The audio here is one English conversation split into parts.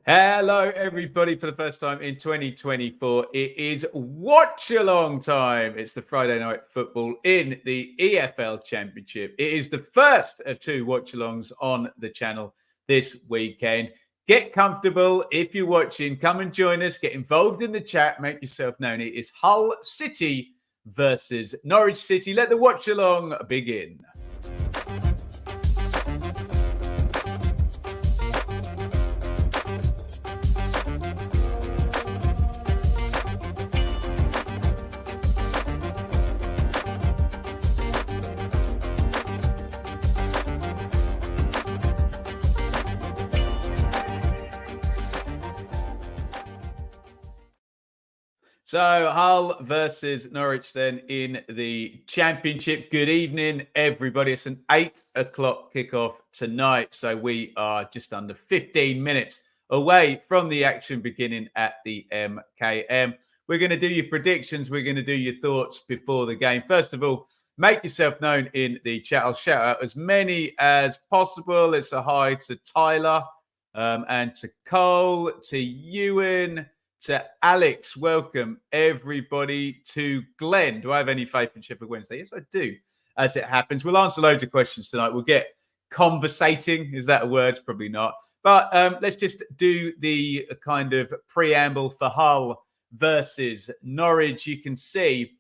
Hello, everybody, for the first time in 2024. It is Watchalong time. It's the Friday night football in the EFL Championship. It is the first of two Watchalongs on the channel this weekend. Get comfortable if you're watching. Come and join us. Get involved in the chat. Make yourself known. It is Hull City versus Norwich City. Let the Watchalong begin. So Hull versus Norwich then in the Championship. Good evening, everybody. It's an 8 o'clock kickoff tonight. So we are just under 15 minutes away from the action beginning at the MKM. We're going to do your predictions. We're going to do your thoughts before the game. First of all, make yourself known in the chat. I'll shout out as many as possible. It's a hi to Tyler and to Cole, to Ewan, to Alex. Welcome, everybody. To Glenn. Do I have any faith in Sheffield Wednesday? Yes, I do, as it happens. We'll answer loads of questions tonight. We'll get conversating. Is that a word? Probably not. But let's just do the kind of preamble for Hull versus Norwich. You can see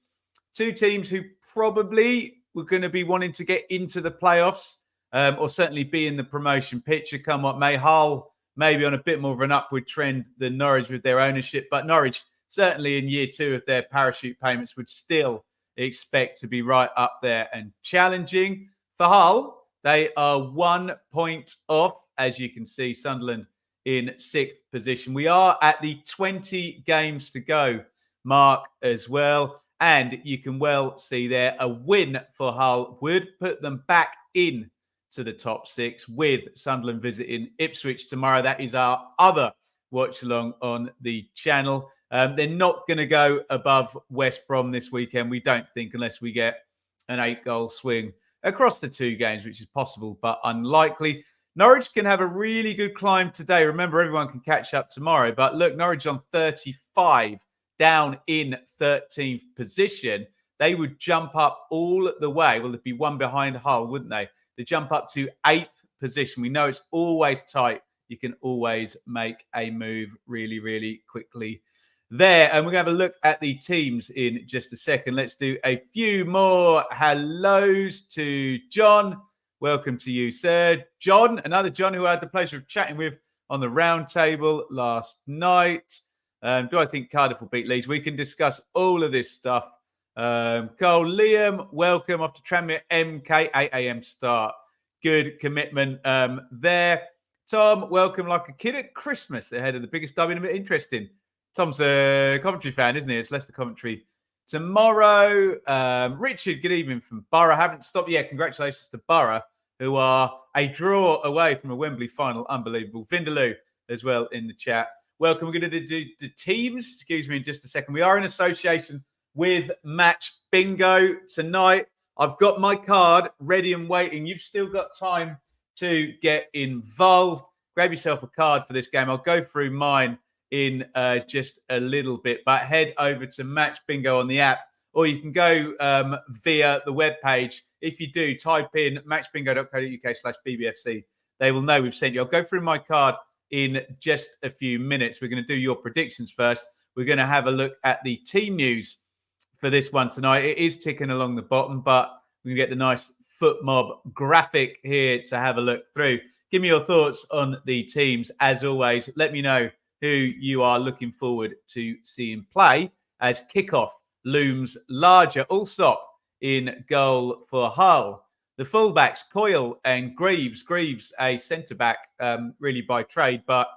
two teams who probably were going to be wanting to get into the playoffs or certainly be in the promotion picture, come what may. Hull maybe on a bit more of an upward trend than Norwich with their ownership. But Norwich, certainly in year two of their parachute payments, would still expect to be right up there and challenging. For Hull, they are 1 point off. As you can see, Sunderland in sixth position. We are at the 20 games to go mark as well. And you can well see there a win for Hull would put them back in to the top six, with Sunderland visiting Ipswich tomorrow. That is our other watch along on the channel. They're not going to go above West Brom this weekend, we don't think, unless we get an 8-goal swing across the two games, which is possible but unlikely. Norwich can have a really good climb today. Remember, everyone can catch up tomorrow. But look, Norwich on 35, down in 13th position. They would jump up all the way. Well, they'd be one behind Hull, wouldn't they? To jump up to 8th position. We know it's always tight. You can always make a move really, really quickly there. And we're going to have a look at the teams in just a second. Let's do a few more hellos to John. Welcome to you, sir. John, another John who I had the pleasure of chatting with on the round table last night. Do I think Cardiff will beat Leeds? We can discuss all of this stuff. Cole, Liam, welcome off to Tranmere MK, 8 a.m. start. Good commitment there. Tom, welcome like a kid at Christmas ahead of the biggest derby. A bit interesting. Tom's a Coventry fan, isn't he? It's Leicester Coventry tomorrow. Richard, good evening from Borough. Haven't stopped yet. Congratulations to Borough, who are a draw away from a Wembley final. Unbelievable. Vindaloo as well in the chat. Welcome. We're going to do the teams. Excuse me in just a second. We are in association with Match Bingo tonight. I've got my card ready and waiting. You've still got time to get involved. Grab yourself a card for this game. I'll go through mine in just a little bit, but head over to Match Bingo on the app, or you can go via the webpage. If you do, type in matchbingo.co.uk/BBFC. They will know we've sent you. I'll go through my card in just a few minutes. We're going to do your predictions first. We're going to have a look at the team news for this one tonight. It is ticking along the bottom, but we can get the nice foot mob graphic here to have a look through. Give me your thoughts on the teams. As always, let me know who you are looking forward to seeing play as kickoff looms larger. Allsop in goal for Hull. The fullbacks, Coyle and Greaves. Greaves, a centre-back, really by trade, but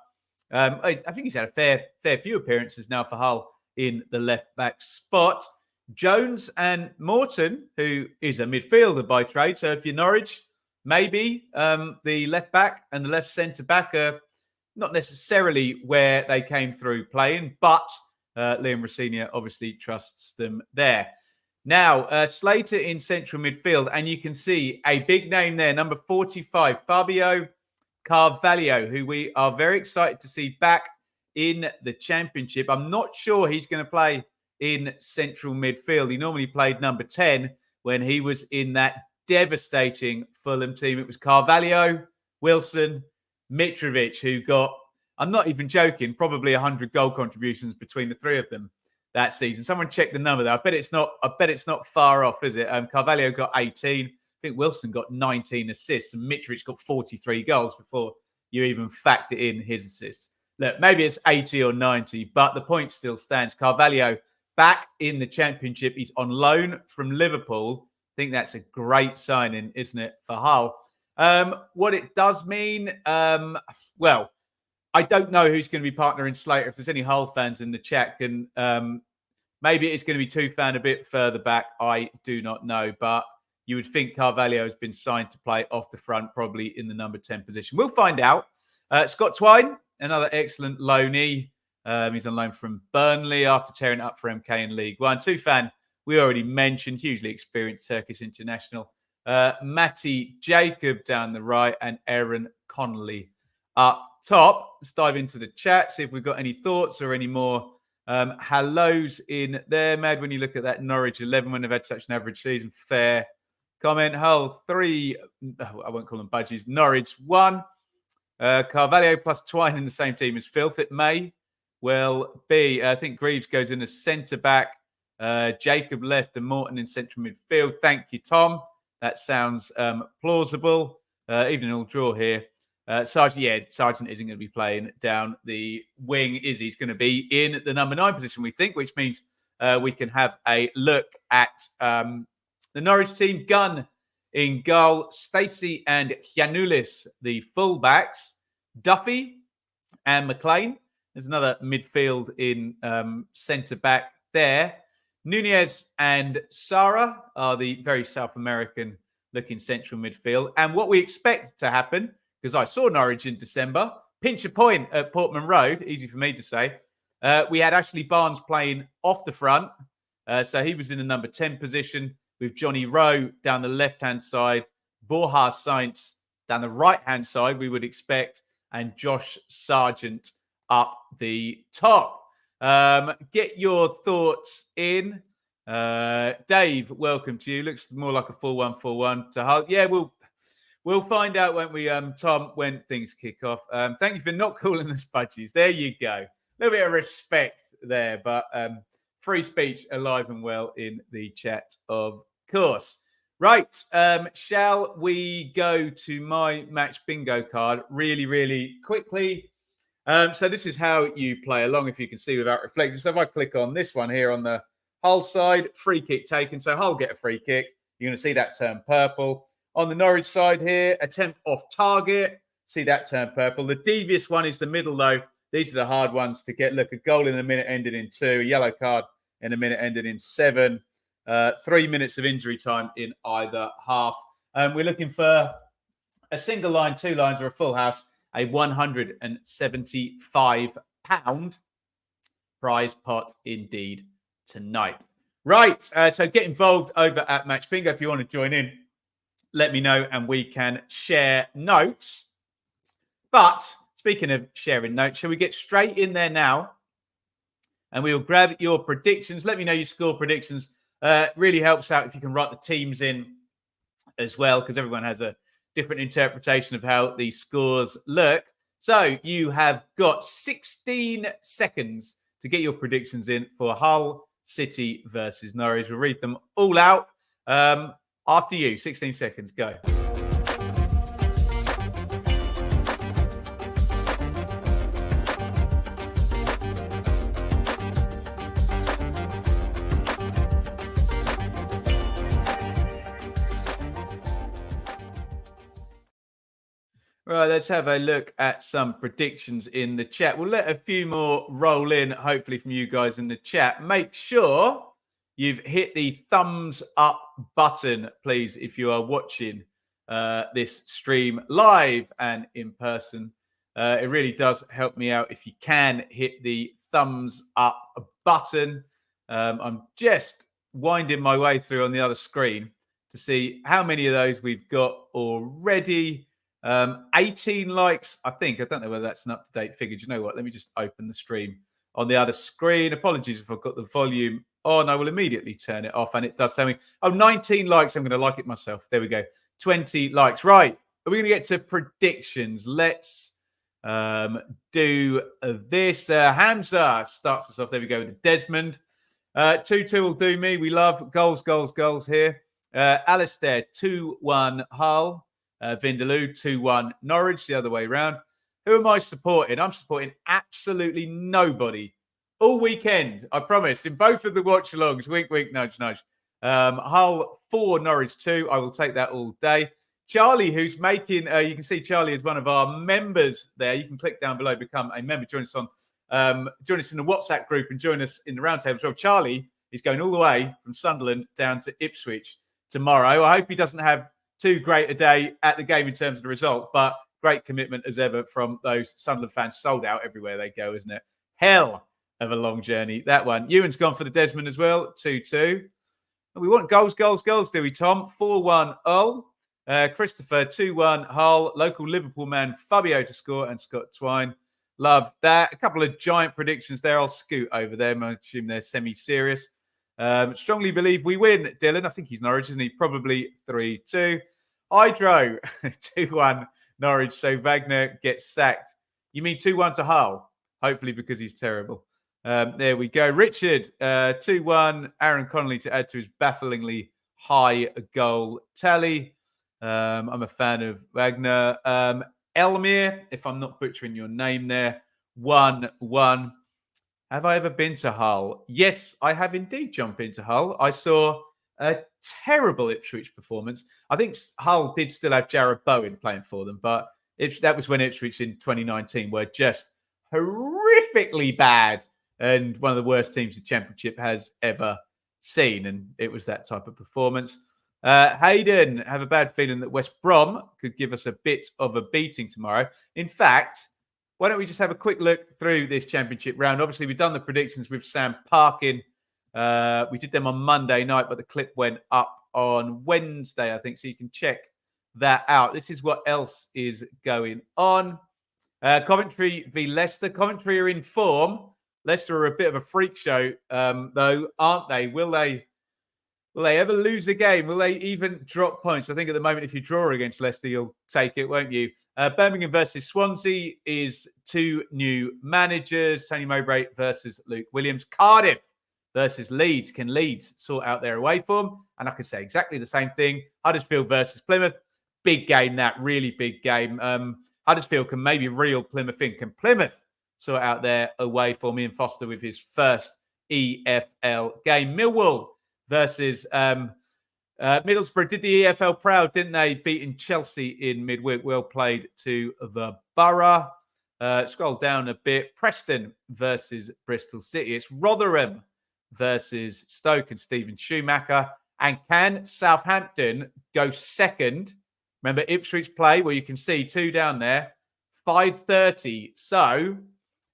I think he's had a fair few appearances now for Hull in the left-back spot. Jones and Morton, who is a midfielder by trade. So if you're Norwich, maybe the left back and the left centre back are not necessarily where they came through playing, but Liam Rossini obviously trusts them there. Now, Slater in central midfield, and you can see a big name there, number 45, Fabio Carvalho, who we are very excited to see back in the Championship. I'm not sure he's going to play in central midfield. He normally played number 10 when he was in that devastating Fulham team. It was Carvalho, Wilson, Mitrovic, who got, I'm not even joking, probably 100 goal contributions between the three of them that season. Someone check the number there. I bet it's not far off, is it? Carvalho got 18. I think Wilson got 19 assists, and Mitrovic got 43 goals before you even factor in his assists. Look, maybe it's 80 or 90, but the point still stands. Carvalho back in the Championship. He's on loan from Liverpool. I think that's a great signing, isn't it, for Hull? What it does mean, well, I don't know who's going to be partnering Slater. If there's any Hull fans in the chat, can maybe it's going to be Tufan a bit further back. I do not know, but you would think Carvalho has been signed to play off the front, probably in the number 10 position. We'll find out. Scott Twine, another excellent loanee. He's on loan from Burnley after tearing up for MK in League One. Tufan, we already mentioned, hugely experienced Turkish international. Matty Jacob down the right and Aaron Connolly up top. Let's dive into the chat, see if we've got any thoughts or any more hellos in there. Mad, when you look at that Norwich 11 when they've had such an average season. Fair comment. Hull 3, I won't call them budgies. Norwich 1. Carvalho plus Twine in the same team as Filth. It may well be. I think Greaves goes in as centre-back. Jacob left and Morton in central midfield. Thank you, Tom. That sounds plausible. Even an all draw here. Sargent isn't going to be playing down the wing, is he? He's going to be in the number 9 position, we think, which means we can have a look at the Norwich team. Gunn in goal, Stacey and Giannoulis, the fullbacks, Duffy and McLean. There's another midfield in centre-back there. Nunez and Sara are the very South American-looking central midfield. And what we expect to happen, because I saw Norwich in December, pinch a point at Portman Road, easy for me to say. We had Ashley Barnes playing off the front. So he was in the number 10 position with Johnny Rowe down the left-hand side, Borja Sainz down the right-hand side, we would expect, and Josh Sargent up the top. Get your thoughts in. Dave, welcome to you. Looks more like a 4-1-4-1 to Hull. Yeah, we'll find out, won't we, Tom, when things kick off. Thank you for not calling us budgies. There you go. A little bit of respect there, but free speech alive and well in the chat, of course. Right. Shall we go to my match bingo card really, really quickly? So this is how you play along, if you can see without reflection. So if I click on this one here on the Hull side, free kick taken. So Hull get a free kick. You're going to see that turn purple. On the Norwich side here, attempt off target. See that turn purple. The devious one is the middle, though. These are the hard ones to get. Look, a goal in a minute ended in 2. A yellow card in a minute ended in 7. 3 minutes of injury time in either half. We're looking for a single line, 2 lines, or a full house. A £175 prize pot indeed tonight. Right, so get involved over at Match Bingo. If you want to join in, let me know and we can share notes. But speaking of sharing notes, shall we get straight in there now? And we will grab your predictions. Let me know your score predictions. Really helps out if you can write the teams in as well, because everyone has a different interpretation of how these scores look. So you have got 16 seconds to get your predictions in for Hull City versus Norwich. We'll read them all out after you. 16 seconds, go. Right, let's have a look at some predictions in the chat. We'll let a few more roll in, hopefully from you guys in the chat. Make sure you've hit the thumbs up button, please, if you are watching this stream live and in person. It really does help me out if you can hit the thumbs up button. I'm just winding my way through on the other screen to see how many of those we've got already. 18 likes, I think. I don't know whether that's an up-to-date figure. Do you know what? Let me just open the stream on the other screen. Apologies if I've got the volume on. I will immediately turn it off, and it does tell me, 19 likes. I'm going to like it myself. There we go. 20 likes. Right. Are we going to get to predictions? Let's do this. Hamza starts us off. There we go with Desmond. 2-2 will do me. We love goals here. Alistair, 2-1 Hull. Vindaloo, 2-1 Norwich, the other way around. Who am I supporting? I'm supporting absolutely nobody all weekend, I promise, in both of the watch-alongs. Wink, wink, nudge, nudge. Hull 4, Norwich 2. I will take that all day. Charlie, who's making, you can see Charlie is one of our members there. You can click down below, become a member. Join us in the WhatsApp group and join us in the roundtable as well. Charlie is going all the way from Sunderland down to Ipswich tomorrow. I hope he doesn't have too great a day at the game in terms of the result, but great commitment as ever from those Sunderland fans. Sold out everywhere they go, isn't it? Hell of a long journey, that one. Ewan's gone for the Desmond as well, 2-2. We want goals, do we, Tom? 4-1 Hull. Christopher, 2-1 Hull. Local Liverpool man, Fabio to score, and Scott Twine. Love that. A couple of giant predictions there. I'll scoot over them. I assume they're semi-serious. Strongly believe we win, Dylan. I think he's Norwich, isn't he? Probably 3-2. Hydro, 2-1 Norwich. So Wagner gets sacked. You mean 2-1 to Hull? Hopefully because he's terrible. There we go. Richard, 2-1. Aaron Connolly to add to his bafflingly high goal tally. I'm a fan of Wagner. Elmir, if I'm not butchering your name there, 1-1. Have I ever been to Hull? Yes, I have indeed jumped into Hull. I saw a terrible Ipswich performance. I think Hull did still have Jared Bowen playing for them, but that was when Ipswich in 2019 were just horrifically bad and one of the worst teams the Championship has ever seen. And it was that type of performance. Hayden, have a bad feeling that West Brom could give us a bit of a beating tomorrow. In fact, why don't we just have a quick look through this Championship round? Obviously, we've done the predictions with Sam Parkin. We did them on Monday night, but the clip went up on Wednesday, I think, so you can check that out. This is what else is going on. Coventry v Leicester. Coventry are in form. Leicester are a bit of a freak show, though, aren't they? Will they ever lose a game? Will they even drop points? I think at the moment, if you draw against Leicester, you'll take it, won't you? Birmingham versus Swansea is 2 new managers. Tony Mowbray versus Luke Williams. Cardiff versus Leeds. Can Leeds sort out their away form? And I could say exactly the same thing. Huddersfield versus Plymouth. Big game, that. Really big game. Huddersfield can maybe reel Plymouth in. Can Plymouth sort out their away form? Ian Foster with his first EFL game. Millwall versus Middlesbrough did the EFL proud, didn't they? Beating Chelsea in midweek. Well played to the Borough. Scroll down a bit. Preston versus Bristol City. It's Rotherham versus Stoke and Stephen Schumacher. And can Southampton go second? Remember, Ipswich play, where you can see 2 down there, 5:30. So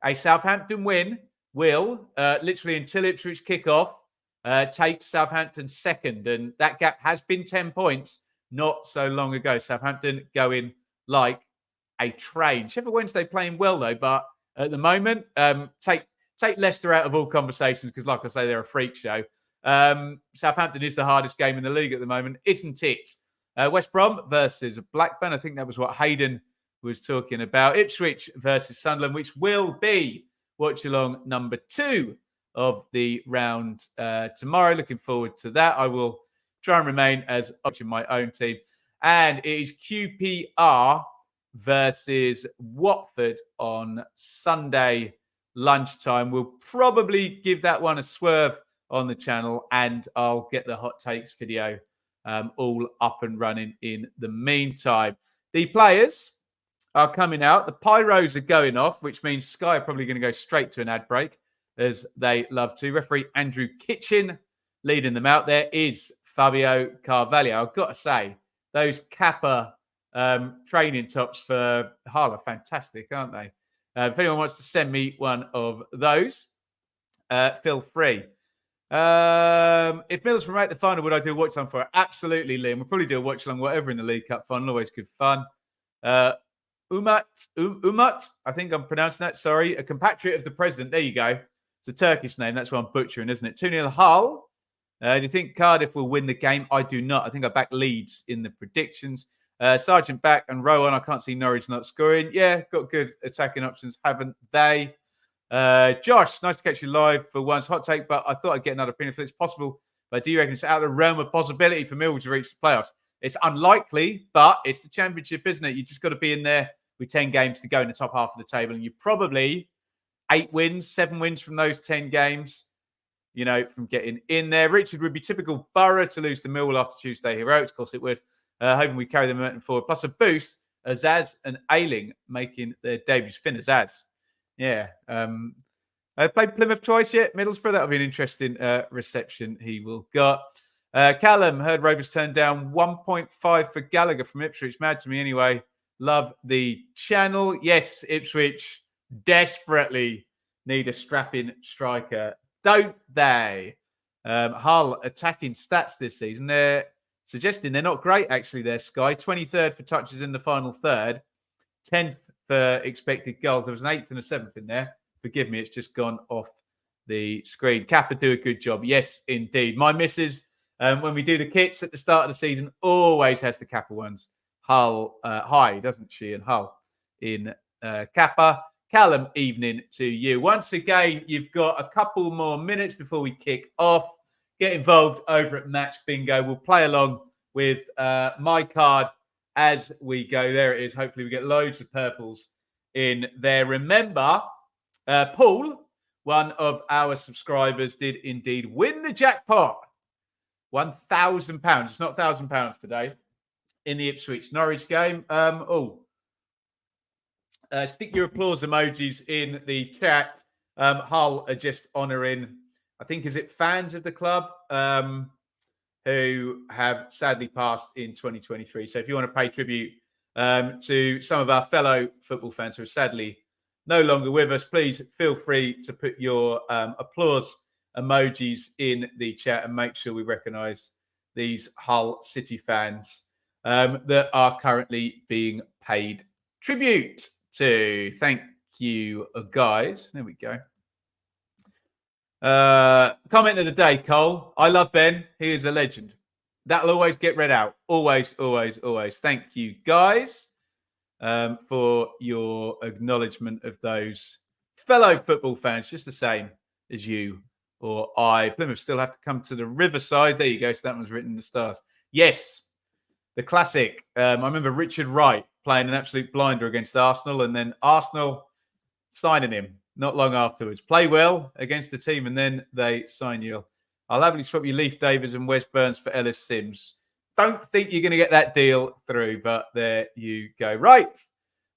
a Southampton win will, literally until Ipswich kick off, take Southampton second. And that gap has been 10 points not so long ago. Southampton going like a train. Sheffield Wednesday playing well, though. But at the moment, take Leicester out of all conversations because, like I say, they're a freak show. Southampton is the hardest game in the league at the moment, isn't it? West Brom versus Blackburn. I think that was what Hayden was talking about. Ipswich versus Sunderland, which will be watch-along number 2 of the round tomorrow. Looking forward to that. I will try and remain as watching my own team. And it is QPR versus Watford on Sunday lunchtime. We'll probably give that one a swerve on the channel, and I'll get the hot takes video all up and running in the meantime. The players are coming out. The pyros are going off, which means Sky are probably going to go straight to an ad break, as they love to. Referee Andrew Kitchen leading them out. There is Fabio Carvalho. I've got to say, those Kappa training tops for Hull are fantastic, aren't they? If anyone wants to send me one of those, feel free. If Middlesbrough make the final, would I do a watch-along for it? Absolutely, Liam. We'll probably do a watch-along, whatever, in the League Cup final. Always good fun. Umut, I think I'm pronouncing that, sorry. A compatriot of the president. There you go. It's a Turkish name. That's what I'm butchering, isn't it? 2-0 Hull. Do you think Cardiff will win the game? I do not. I think I back Leeds in the predictions. Sargent back and Rowe on. I can't see Norwich not scoring. Yeah, got good attacking options, haven't they? Josh, nice to catch you live for once. Hot take, but I thought I'd get another opinion if it's possible. But do you reckon it's out of the realm of possibility for Millwall to reach the playoffs? It's unlikely, but it's the Championship, isn't it? You just got to be in there with 10 games to go in the top half of the table. And you probably 7 wins from those 10 games, from getting in there. Richard, would be typical Borough to lose to Millwall after Tuesday heroics. Of course it would. Hoping we carry the momentum forward. Plus a boost, Azaz and Ayling making their debuts. Finn Azaz. Yeah. Played Plymouth twice yet. Middlesbrough, that'll be an interesting reception he will got. Callum, heard Rovers turned down 1.5 for Gallagher from Ipswich. Mad to me anyway. Love the channel. Yes, Ipswich desperately need a strapping striker, don't they? Hull attacking stats this season. They're suggesting they're not great, actually, there, Sky. 23rd for touches in the final third. 10th for expected goals. There was an 8th and a 7th in there. Forgive me, it's just gone off the screen. Kappa do a good job. Yes, indeed. My missus, when we do the kits at the start of the season, always has the Kappa ones. Hull high, doesn't she? And Hull in Kappa. Callum, evening to you. Once again, you've got a couple more minutes before we kick off. Get involved over at Match Bingo. We'll play along with my card as we go. There it is. Hopefully we get loads of purples in there. Remember, Paul, one of our subscribers, did indeed win the jackpot. £1,000. It's not £1,000 today in the Ipswich Norwich game. Stick your applause emojis in the chat. Hull are just honouring, I think, is it fans of the club who have sadly passed in 2023. So if you want to pay tribute to some of our fellow football fans who are sadly no longer with us, please feel free to put your applause emojis in the chat and make sure we recognise these Hull City fans that are currently being paid tribute to. Thank you, guys. There we go. Comment of the day, Cole. I love Ben. He is a legend. That'll always get read out. Always, always, always. Thank you, guys, for your acknowledgement of those fellow football fans, just the same as you or I. Plymouth still have to come to the Riverside. There you go. So that one's written in the stars. Yes, the classic. I remember Richard Wright playing an absolute blinder against Arsenal, and then Arsenal signing him not long afterwards. Play well against the team, and then they sign you. I'll happily swap you Leif Davis and Wes Burns for Ellis Sims. Don't think you're going to get that deal through, but there you go. Right,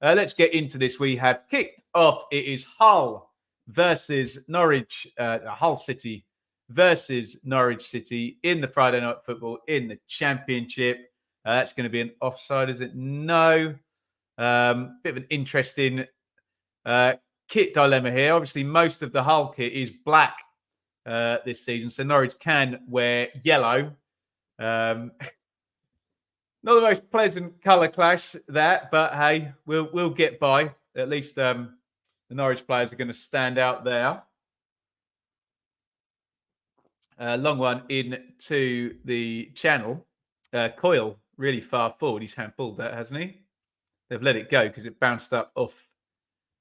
let's get into this. We have kicked off. It is Hull versus Norwich, Hull City versus Norwich City in the Friday Night Football in the Championship. That's going to be an offside, is it? No. Bit of an interesting kit dilemma here. Obviously, most of the Hull kit is black this season, so Norwich can wear yellow. Not the most pleasant colour clash, that, but hey, we'll get by. At least the Norwich players are going to stand out there. Long one into the channel. Coyle really far forward. He's handballed that, hasn't he? They've let it go because it bounced up off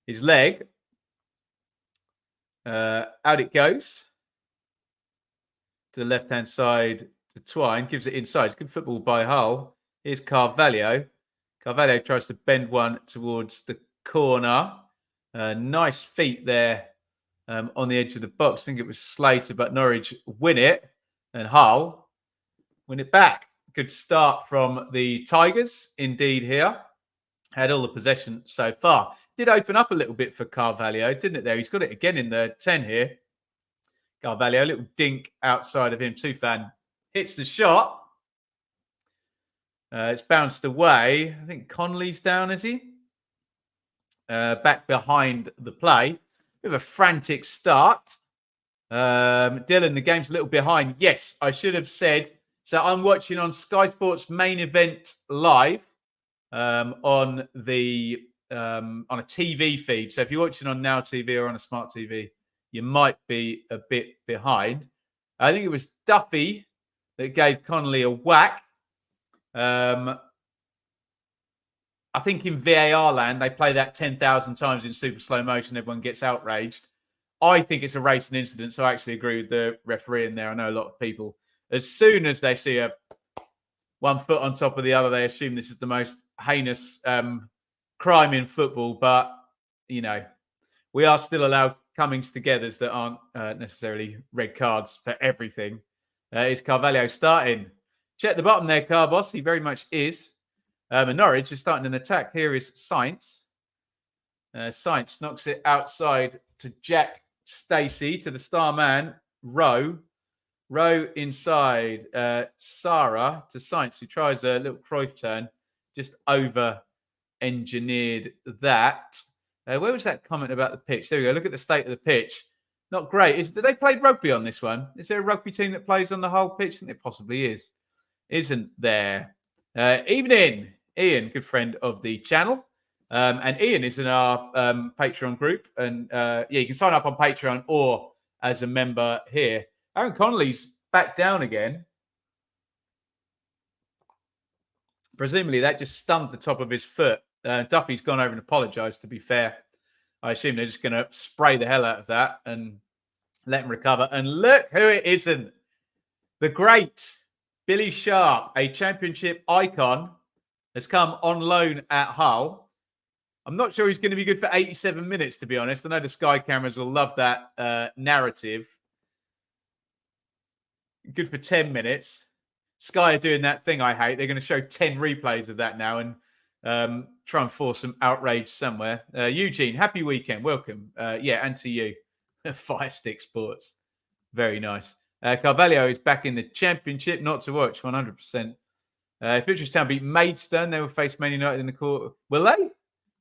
his leg. Out it goes to the left-hand side to Twine. Gives it inside. It's good football by Hull. Here's Carvalho. Carvalho tries to bend one towards the corner. Nice feet there on the edge of the box. I think it was Slater, but Norwich win it. And Hull win it back. Good start from the Tigers, indeed, here. Had all the possession so far. Did open up a little bit for Carvalho, didn't it there? He's got it again in the 10 here. Carvalho, a little dink outside of him. Tufan hits the shot. It's bounced away. I think Conley's down, is he? Back behind the play. Bit of a frantic start. Dylan, the game's a little behind. Yes, I should have said. So I'm watching on Sky Sports Main Event Live. on a TV feed. So if you're watching on Now TV or on a smart TV, you might be a bit behind. I think it was Duffy that gave Connolly a whack. I think in VAR land, they play that 10,000 times in super slow motion. Everyone gets outraged. I think it's a racing incident, so I actually agree with the referee in there. I know a lot of people, as soon as they see a one foot on top of the other, they assume this is the most heinous crime in football. But, you know, we are still allowed comings-togethers that aren't necessarily red cards for everything. Is Carvalho starting? Check the bottom there, Carbos. He very much is. And Norwich is starting an attack. Here is Sainz. Sainz knocks it outside to Jack Stacey, to the star man, Rowe. Rowe inside. Sarah to Sainz, who tries a little Cruyff turn. Just over-engineered that. Where was that comment about the pitch? There we go. Look at the state of the pitch. Not great. Did they play rugby on this one? Is there a rugby team that plays on the whole pitch? I think it possibly is. Isn't there? Evening, Ian, good friend of the channel. And Ian is in our Patreon group. And you can sign up on Patreon or as a member here. Aaron Connolly's back down again. Presumably that just stunned the top of his foot. Duffy's gone over and apologised, to be fair. I assume they're just going to spray the hell out of that and let him recover. And look who it isn't. The great Billy Sharp, a championship icon, has come on loan at Hull. I'm not sure he's going to be good for 87 minutes, to be honest. I know the Sky cameras will love that narrative. Good for 10 minutes. Sky are doing that thing I hate. They're going to show 10 replays of that now and try and force some outrage somewhere. Eugene, happy weekend. Welcome. And to you. Fire Stick Sports. Very nice. Carvalho is back in the championship. Not to watch, 100%. If Ipswich Town beat Maidstone, they will face Man United in the quarter. Will they?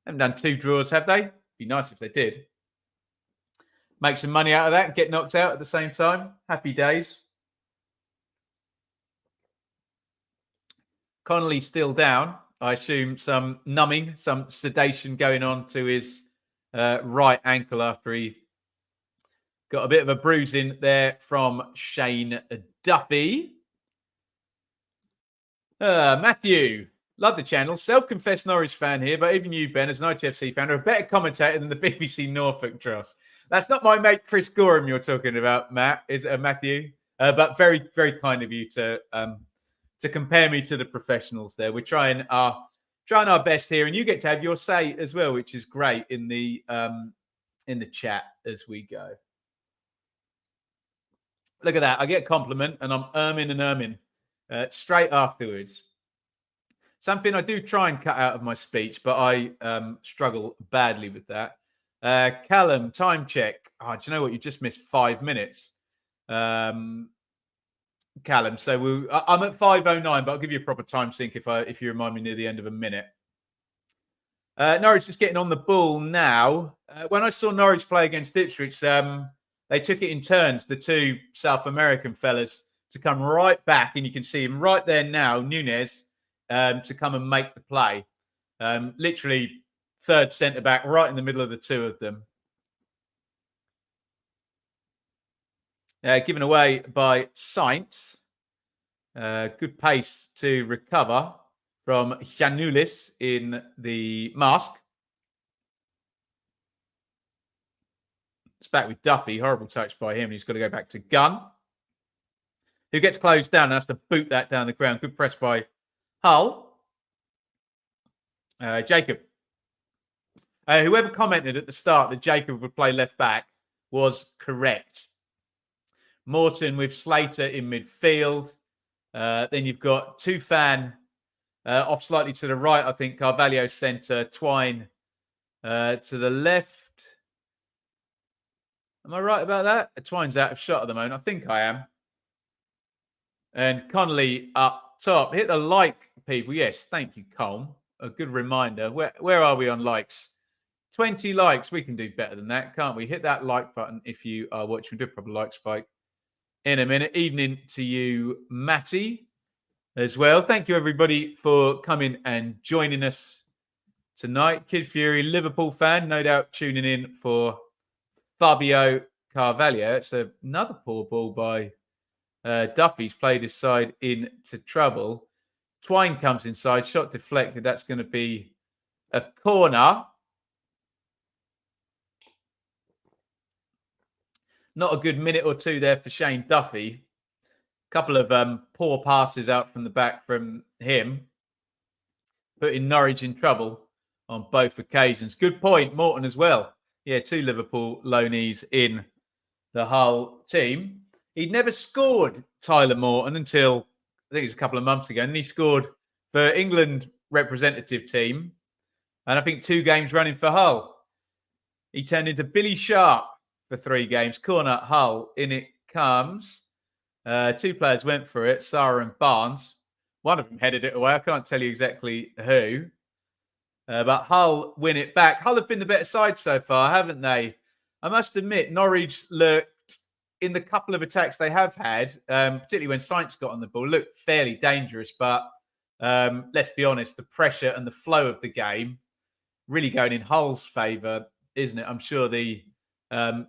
Haven't done 2 draws, have they? Be nice if they did. Make some money out of that and get knocked out at the same time. Happy days. Connolly still down. I assume some numbing, some sedation going on to his right ankle after he got a bit of a bruising there from Shane Duffy. Matthew, love the channel. Self-confessed Norwich fan here, but even you, Ben, as an ITFC fan, are a better commentator than the BBC Norfolk Dross. That's not my mate Chris Gorham you're talking about, Matt, is Matthew. But very, very kind of you to compare me to the professionals there. We're trying our best here, and you get to have your say as well, which is great in the chat as we go. Look at that. I get a compliment, and I'm erming straight afterwards. Something I do try and cut out of my speech, but I struggle badly with that. Callum, time check. Oh, do you know what? You just missed 5 minutes. Callum, so I'm at 5:09, but I'll give you a proper time sync if you remind me near the end of a minute. Norwich is getting on the ball now. When I saw Norwich play against Ipswich, they took it in turns, the 2 South American fellas, to come right back, and you can see him right there now, Nunez, to come and make the play. Literally third centre-back, right in the middle of the 2 of them. Given away by Sainz. Good pace to recover from Janulis in the mask. It's back with Duffy. Horrible touch by him. He's got to go back to Gunn, who gets closed down and has to boot that down the ground. Good press by Hull. Jacob. Whoever commented at the start that Jacob would play left back was correct. Morton with Slater in midfield. Then you've got Tufan off slightly to the right. I think Carvalho centre. Twine to the left. Am I right about that? Twine's out of shot at the moment. I think I am. And Connolly up top. Hit the like, people. Yes, thank you, Colm. A good reminder. Where are we on likes? 20 likes. We can do better than that, can't we? Hit that like button if you are watching. Do a proper like spike in a minute. Evening to you, Matty. as well. Thank you, everybody, for coming and joining us tonight. Kid Fury, Liverpool fan, no doubt tuning in for Fabio Carvalho. It's another poor ball by Duffy's played his side into trouble. Twine comes inside, shot deflected. That's going to be a corner. Not a good minute or two there for Shane Duffy. A couple of poor passes out from the back from him, putting Norwich in trouble on both occasions. Good point, Morton as well. Yeah, 2 Liverpool loanees in the Hull team. He'd never scored, Tyler Morton, until I think it was a couple of months ago. And he scored for England representative team. And I think 2 games running for Hull. He turned into Billy Sharp for 3 games. Corner, Hull, in it comes. 2 players went for it, Sarah and Barnes. One of them headed it away. I can't tell you exactly who. But Hull win it back. Hull have been the better side so far, haven't they? I must admit, Norwich looked, in the couple of attacks they have had, particularly when Sainz got on the ball, looked fairly dangerous. But let's be honest, the pressure and the flow of the game really going in Hull's favour, isn't it? I'm sure the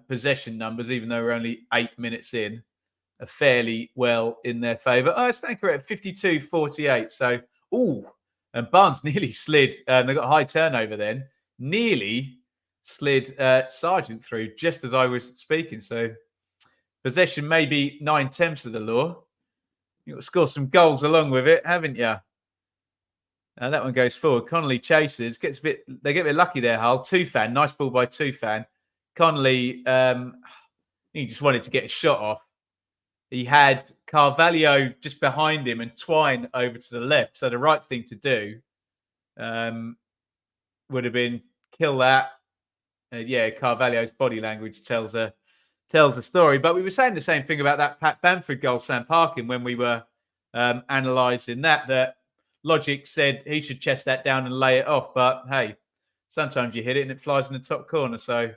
possession numbers, even though we're only 8 minutes in, are fairly well in their favour. Oh, it's at 52-48. So, and Barnes nearly slid. They got a high turnover then. Nearly slid Sargent through just as I was speaking. So, possession maybe 9/10 of the law. You've got to score some goals along with it, haven't you? That one goes forward. Connolly chases. They get a bit lucky there, Hull. Tufan. Nice ball by Tufan. Connolly, he just wanted to get a shot off. He had Carvalho just behind him and Twine over to the left. So the right thing to do would have been kill that. Carvalho's body language tells a story. But we were saying the same thing about that Pat Bamford goal, Sam Parkin, when we were analysing that logic said he should chest that down and lay it off. But hey, sometimes you hit it and it flies in the top corner. So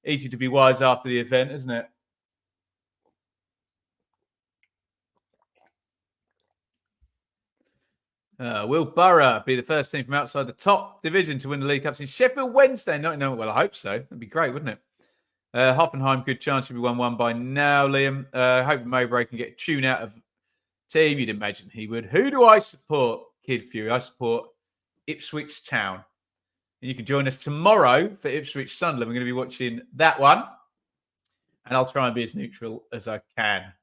easy to be wise after the event, isn't it? Will Borough be the first team from outside the top division to win the League Cup since Sheffield Wednesday? No, well, I hope so. That'd be great, wouldn't it? Hoffenheim, good chance to be 1-1 by now, Liam. Hope Mowbray can get a tune out of team. You'd imagine he would. Who do I support, Kid Fury? I support Ipswich Town. And you can join us tomorrow for Ipswich Sunderland. We're going to be watching that one. And I'll try and be as neutral as I can.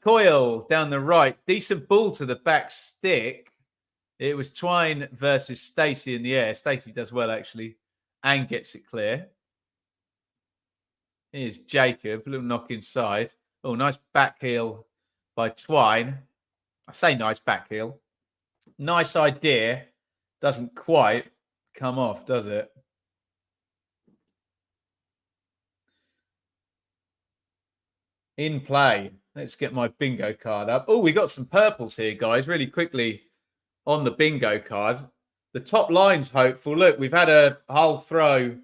Coyle down the right. Decent ball to the back stick. It was Twine versus Stacey in the air. Stacey does well, actually, and gets it clear. Here's Jacob. A little knock inside. Oh, nice back heel by Twine. I say nice back heel. Nice idea. Doesn't quite come off, does it? In play. Let's get my bingo card up. Oh, we got some purples here, guys. Really quickly on the bingo card. The top line's hopeful. Look, we've had a Hull throw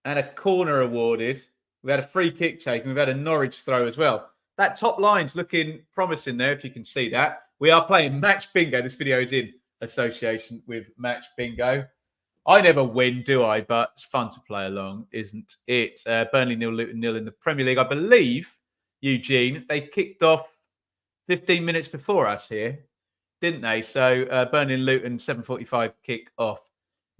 and a corner awarded. We've had a free kick taken. We've had a Norwich throw as well. That top line's looking promising there, if you can see that. We are playing Match Bingo. This video is in association with Match Bingo. I never win, do I? But it's fun to play along, isn't it? Burnley 0, Luton 0 in the Premier League. I believe, Eugene, they kicked off 15 minutes before us here, didn't they? So Burnley and Luton, 7:45 kick off.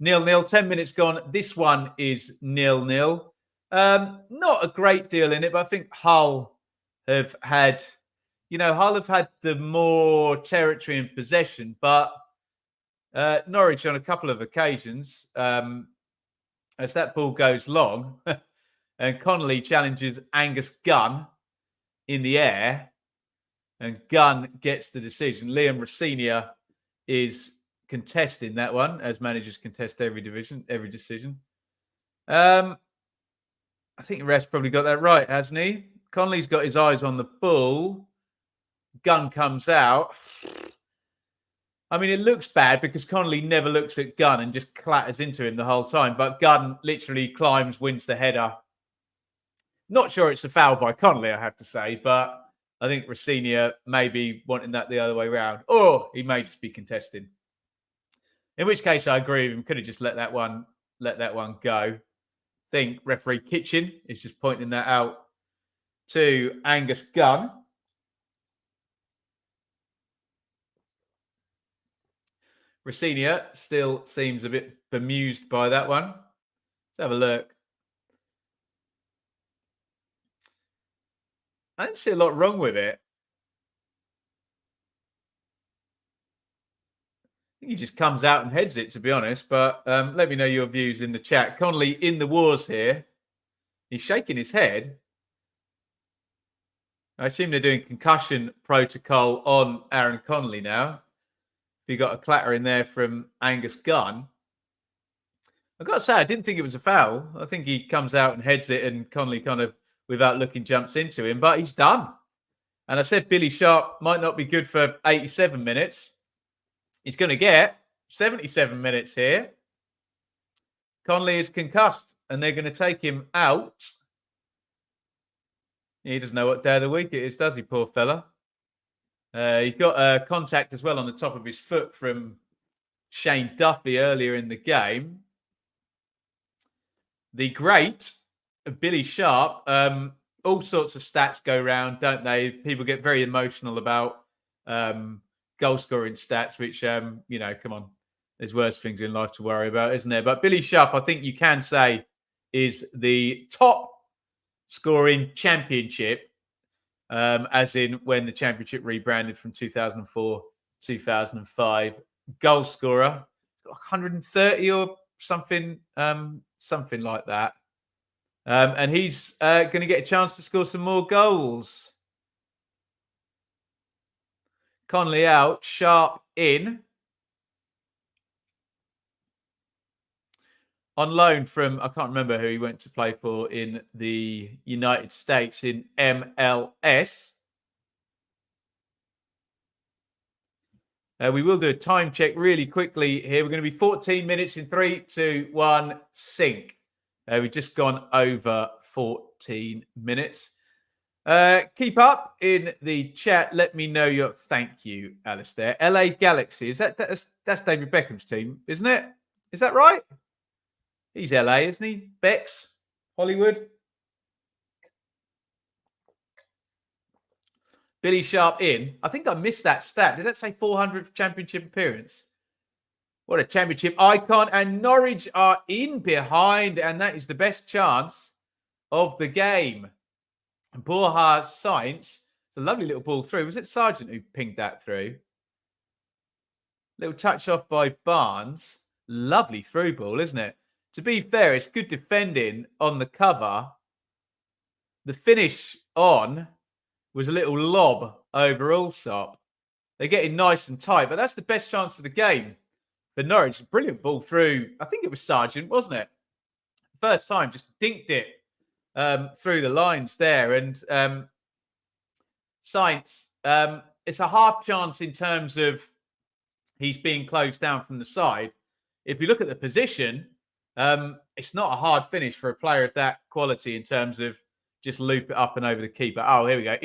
0-0, 10 minutes gone. This one is 0-0. Not a great deal in it, but I think Hull have had, the more territory and possession, but Norwich on a couple of occasions, as that ball goes long, and Connolly challenges Angus Gunn in the air, and Gunn gets the decision. Liam Rossinia is contesting that one, as managers contest every decision. I think the rest probably got that right, hasn't he? Connolly's got his eyes on the ball. Gunn comes out. I mean, it looks bad because Connolly never looks at Gunn and just clatters into him the whole time. But Gunn literally climbs, wins the header. Not sure it's a foul by Connolly, I have to say. But I think Rossignol may be wanting that the other way around, or he may just be contesting. In which case, I agree with him. Could have just let that one go. I think referee Kitchen is just pointing that out to Angus Gunn. Rossignol still seems a bit bemused by that one. Let's have a look. I don't see a lot wrong with it. I think he just comes out and heads it, to be honest. But let me know your views in the chat. Connolly in the wars here. He's shaking his head. I assume they're doing concussion protocol on Aaron Connolly now. You got a clatter in there from Angus Gunn. I've got to say, I didn't think it was a foul. I think he comes out and heads it, and Connolly kind of, without looking, jumps into him. But he's done. And I said Billy Sharp might not be good for 87 minutes. He's going to get 77 minutes here. Connolly is concussed, and they're going to take him out. He doesn't know what day of the week it is, does he, poor fella? He got contact as well on the top of his foot from Shane Duffy earlier in the game. The great Billy Sharp, all sorts of stats go around, don't they? People get very emotional about goal scoring stats, which, come on, there's worse things in life to worry about, isn't there? But Billy Sharp, I think you can say, is the top scoring championship, as in when the championship rebranded from 2004, 2005. Goal scorer, 130 or something, something like that. And he's going to get a chance to score some more goals. Connolly out, Sharp in. On loan from, I can't remember who he went to play for in the United States in MLS. We will do a time check really quickly here. We're going to be 14 minutes in 3, 2, 1, sync. We've just gone over 14 minutes. Keep up in the chat. Let me know your thank you, Alistair. LA Galaxy. That's David Beckham's team, isn't it? Is that right? He's LA, isn't he? Becks, Hollywood. Billy Sharp in. I think I missed that stat. Did that say 400th championship appearance? What a championship icon. And Norwich are in behind, and that is the best chance of the game. And Borja Sainz, it's a lovely little ball through. Was it Sargent who pinged that through? Little touch off by Barnes. Lovely through ball, isn't it? To be fair, it's good defending on the cover. The finish on was a little lob over Allsop. They're getting nice and tight, but that's the best chance of the game for Norwich. Brilliant ball through. I think it was Sargent, wasn't it? First time, just dinked it through the lines there. And Sainz, it's a half chance in terms of he's being closed down from the side. If you look at the position, it's not a hard finish for a player of that quality in terms of just loop it up and over the keeper. Oh, here we go.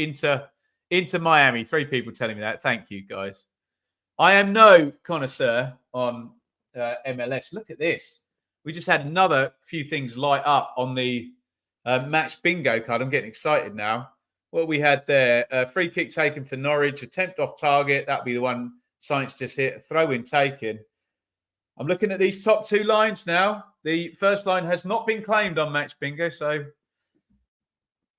Into Miami. 3 people telling me that. Thank you, guys. I am no connoisseur on MLS. Look at this. We just had another few things light up on the match bingo card. I'm getting excited now. What we had there, free kick taken for Norwich, attempt off target. That'll be the one Sainz just hit. Throw in taken. I'm looking at these top 2 lines now. The first line has not been claimed on match bingo, so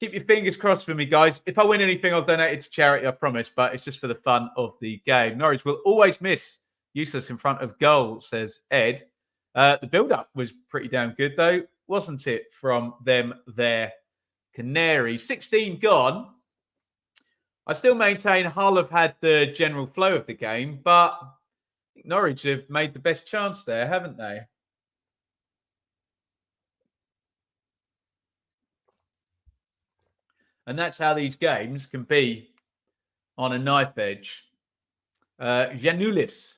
keep your fingers crossed for me, guys. If I win anything, I'll donate it to charity, I promise, but it's just for the fun of the game. Norwich will always miss useless in front of goal, says Ed. The build-up was pretty damn good, though, wasn't it, from them there? Canaries. 16 gone. I still maintain Hull have had the general flow of the game, but Norwich have made the best chance there, haven't they? And that's how these games can be on a knife edge. Janulis.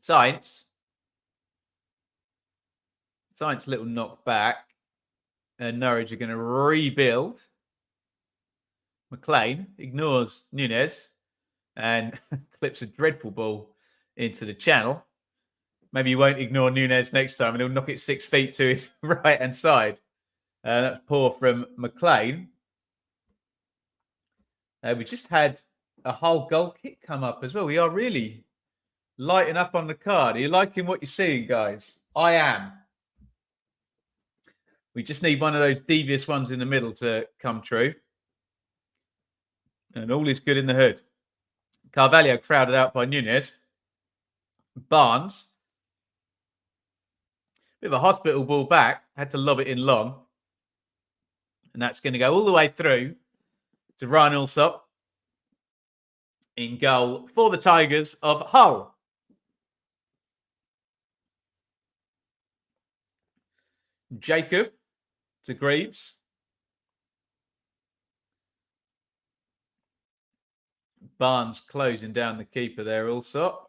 Sainz, little knock back. And Norwich are going to rebuild. McLean ignores Nunez and clips a dreadful ball into the channel. Maybe he won't ignore Nunez next time and he'll knock it 6 feet to his right-hand side. That's poor from McLean. We just had a Hull goal kick come up as well. We are really lighting up on the card. Are you liking what you're seeing, guys? I am. We just need one of those devious ones in the middle to come true. And all is good in the hood. Carvalho crowded out by Nunez. Barnes. Bit of a hospital ball back. Had to lob it in long. And that's going to go all the way through to Ryan Alsop in goal for the Tigers of Hull. Jacob to Greaves. Barnes closing down the keeper there also.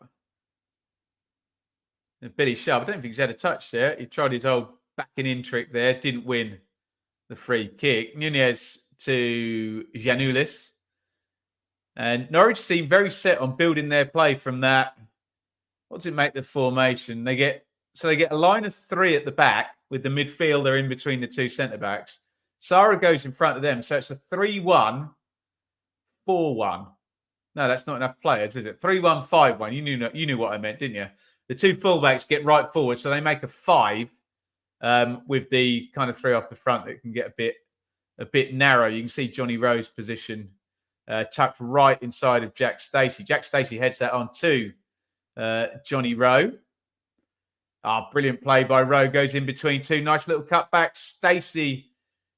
And Billy Sharp, I don't think he's had a touch there. He tried his old backing in trick there. Didn't win the free kick. Nunez to Giannoulis. And Norwich seem very set on building their play from that. What does it make the formation? They get a line of 3 at the back with the midfielder in between the 2 centre-backs. Sarah goes in front of them. So it's a 3-1, 4-1. No, that's not enough players, is it? 3-1, 5-1. You knew what I meant, didn't you? The 2 fullbacks get right forward, so they make a 5 with the kind of 3 off the front that can get a bit narrow. You can see Johnny Rowe's position tucked right inside of Jack Stacey. Jack Stacey heads that on to Johnny Rowe. Brilliant play by Rowe. Goes in between 2. Nice little cutback. Stacey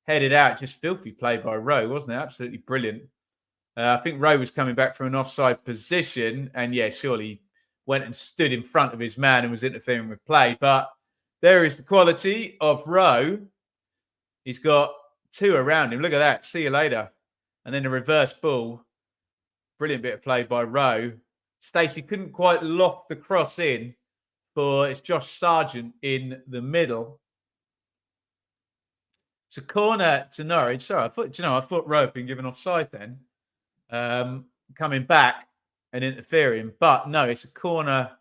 headed out. Just filthy play by Rowe, wasn't it? Absolutely brilliant. I think Rowe was coming back from an offside position. And yeah, surely went and stood in front of his man and was interfering with play. But there is the quality of Rowe. He's got 2 around him. Look at that. See you later. And then a reverse ball. Brilliant bit of play by Rowe. Stacey couldn't quite lock the cross in. It's Josh Sargent in the middle. It's a corner to Norwich. Sorry, I thought Rowe had been given offside then. Coming back and interfering. But no, it's a corner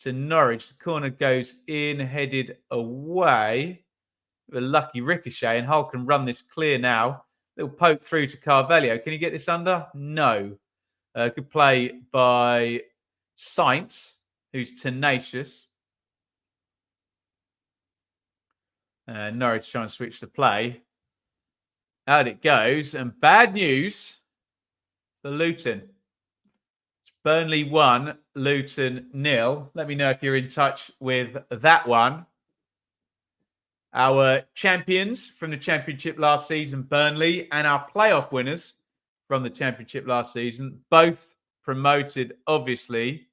to Norwich. The corner goes in, headed away. A lucky ricochet, and Hull can run this clear now. Little poke through to Carvalho. Can he get this under? No. Good play by Sainz, who's tenacious. Norwich trying to switch the play. Out it goes. And bad news for Luton. It's Burnley 1, Luton 0. Let me know if you're in touch with that one. Our champions from the Championship last season, Burnley, and our playoff winners from the Championship last season, both promoted, obviously.